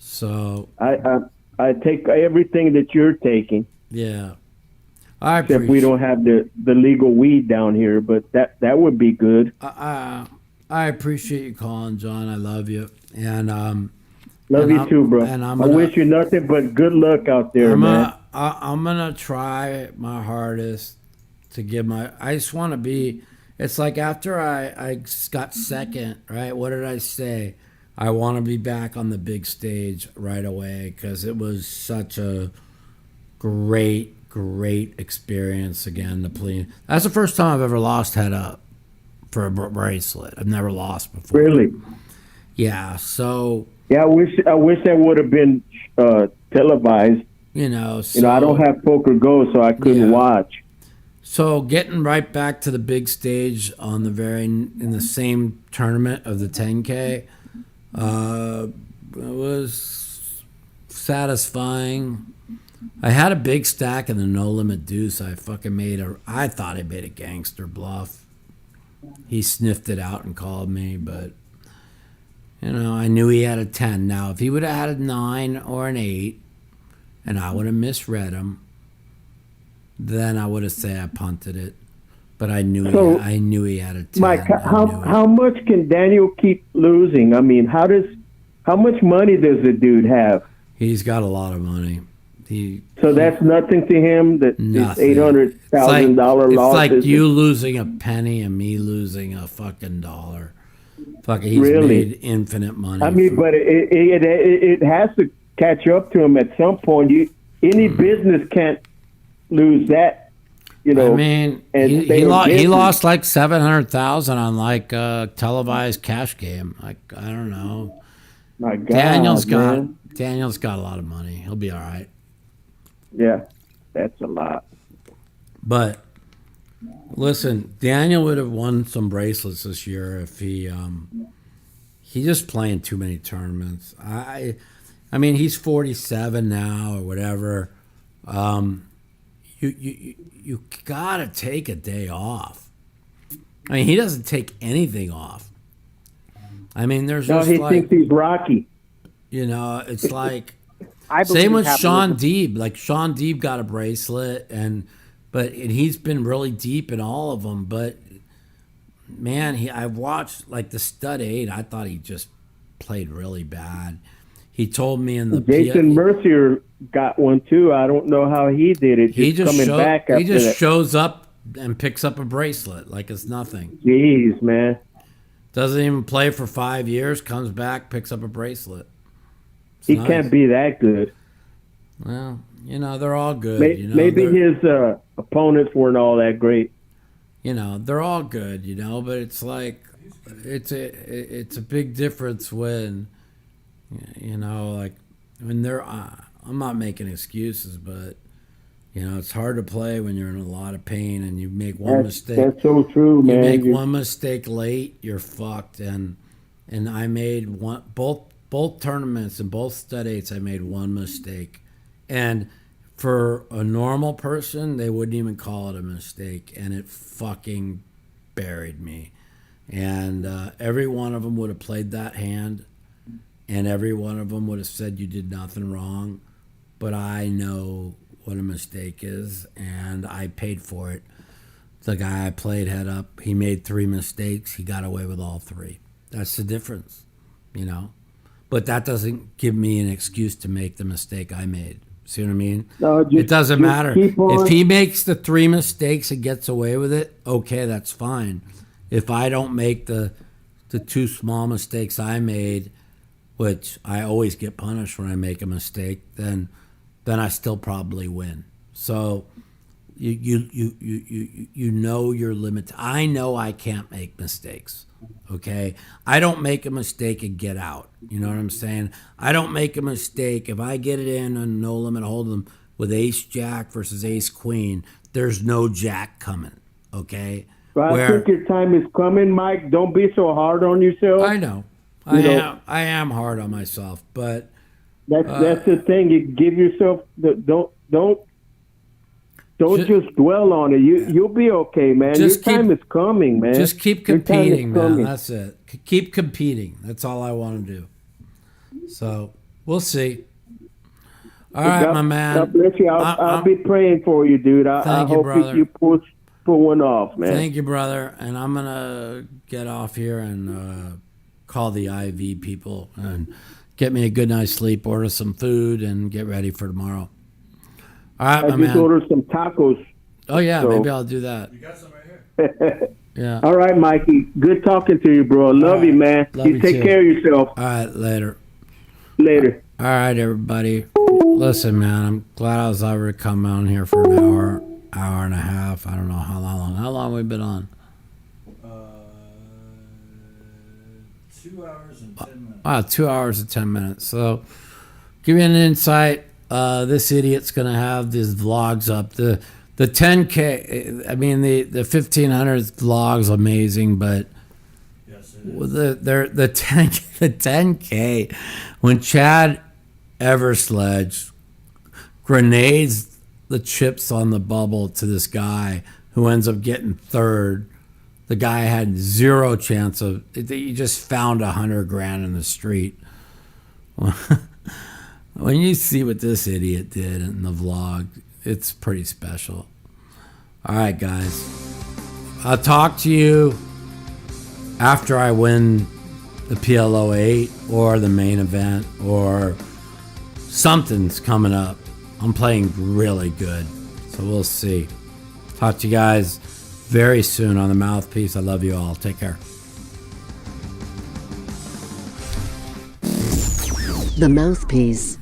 Speaker 2: So
Speaker 11: I take everything that you're taking.
Speaker 2: Yeah.
Speaker 11: Except we don't have the legal weed down here, but that would be good.
Speaker 2: I appreciate you calling, John. I love you. And
Speaker 11: love you too, bro. And I wish you nothing but good luck out there, man.
Speaker 2: I'm gonna try my hardest to give I just want to be. It's like after I got second, right? What did I say? I want to be back on the big stage right away because it was such a great experience again to play. That's the first time I've ever lost head up for a bracelet. I've never lost before.
Speaker 11: Really?
Speaker 2: Yeah. So.
Speaker 11: Yeah, I wish that would have been televised.
Speaker 2: I
Speaker 11: don't have Poker Go, so I couldn't watch.
Speaker 2: So getting right back to the big stage on in the same tournament of the 10K. It was satisfying. I had a big stack in the No Limit Deuce. I thought I made a gangster bluff. He sniffed it out and called me, but You know, I knew he had a 10. Now, if he would have had a 9 or an 8, and I would have misread him, then I would have said I punted it. But I knew he had a 10.
Speaker 11: Mike, how much can Daniel keep losing? I mean, how much money does the dude have?
Speaker 2: He's got a lot of money.
Speaker 11: So that's nothing to him. That $800,000 loss.
Speaker 2: It's like you losing a penny and me losing a fucking dollar. Fucking, he's made infinite money.
Speaker 11: I mean, but it has to catch up to him at some point. Any business can't lose that. You know.
Speaker 2: I mean, he lost like $700,000 on like a televised cash game. Like, I don't know.
Speaker 11: My God,
Speaker 2: Daniel's got a lot of money. He'll be all right.
Speaker 11: Yeah, that's a lot.
Speaker 2: But listen, Daniel would have won some bracelets this year if he just playing too many tournaments. I mean, he's 47 now or whatever. You gotta take a day off. I mean, he doesn't take anything off. I mean, there's
Speaker 11: he thinks he's Rocky.
Speaker 2: You know, it's like same with Sean Deeb. Like Sean Deeb got a bracelet, and he's been really deep in all of them. But man, I've watched like the stud 8. I thought he just played really bad. He told me in the
Speaker 11: Jason Mercier got one too. I don't know how he did it. He
Speaker 2: just shows up and picks up a bracelet like it's nothing.
Speaker 11: Jeez, man.
Speaker 2: Doesn't even play for 5 years. Comes back, picks up a bracelet.
Speaker 11: He can't be that good.
Speaker 2: Well, you know, they're all good.
Speaker 11: Maybe his opponents weren't all that great.
Speaker 2: You know, they're all good, you know, but it's like it's a big difference when, you know, like when they're I'm not making excuses, but you know, it's hard to play when you're in a lot of pain and you make one mistake.
Speaker 11: That's so true, man.
Speaker 2: You make one mistake late, you're fucked. And I made both tournaments and both stud 8s, I made one mistake. And for a normal person, they wouldn't even call it a mistake, and it fucking buried me. And every one of them would have played that hand, and every one of them would have said you did nothing wrong. But I know what a mistake is, and I paid for it. The guy I played head up, he made 3 mistakes. He got away with all 3. That's the difference, you know. But that doesn't give me an excuse to make the mistake I made. See what I mean?
Speaker 11: No,
Speaker 2: it doesn't matter. If he makes the 3 mistakes and gets away with it, okay, that's fine. If I don't make the 2 small mistakes I made, which I always get punished when I make a mistake, then I still probably win. So you know your limit. I know I can't make mistakes. Okay, I don't make a mistake and get out. You know what I'm saying? I don't make a mistake if I get it in on no limit hold'em with Ace Jack versus Ace Queen. There's no Jack coming. Okay.
Speaker 11: But I think your time is coming, Mike. Don't be so hard on yourself.
Speaker 2: I know. I am hard on myself, but
Speaker 11: that's the thing. You give yourself Don't just dwell on it. You'll be okay, man. Your time is coming, man.
Speaker 2: Just keep competing, man. That's it. Keep competing. That's all I want to do. So we'll see. All right, my man.
Speaker 11: God bless you. I'll be praying for you, dude. I hope you pull one off, man.
Speaker 2: Thank you, brother. And I'm gonna get off here and call the IV people and get me a good night's sleep, order some food, and get ready for tomorrow. All right, my man.
Speaker 11: I just ordered some tacos.
Speaker 2: Oh, yeah, maybe I'll do that.
Speaker 3: You got some right here.
Speaker 2: Yeah.
Speaker 11: All right, Mikey. Good talking to you, bro. Love you, man. You take care of yourself.
Speaker 2: All right, later.
Speaker 11: Later.
Speaker 2: All right, everybody. Listen, man, I'm glad I was able to come on here for an hour and a half. I don't know how long. How long have we been on?
Speaker 3: 2 hours and 10 minutes.
Speaker 2: 2 hours and 10 minutes. So, give you an insight. This idiot's gonna have these vlogs up. The 10K. I mean, the 1500 vlog's amazing, but
Speaker 3: yes,
Speaker 2: the 10K when Chad Eversledge grenades the chips on the bubble to this guy who ends up getting third. The guy had zero chance of. He just found $100,000 in the street. When you see what this idiot did in the vlog, it's pretty special. All right, guys. I'll talk to you after I win the PLO 8 or the main event or something's coming up. I'm playing really good, so we'll see. Talk to you guys very soon on the Mouthpiece. I love you all. Take care.
Speaker 4: The Mouthpiece.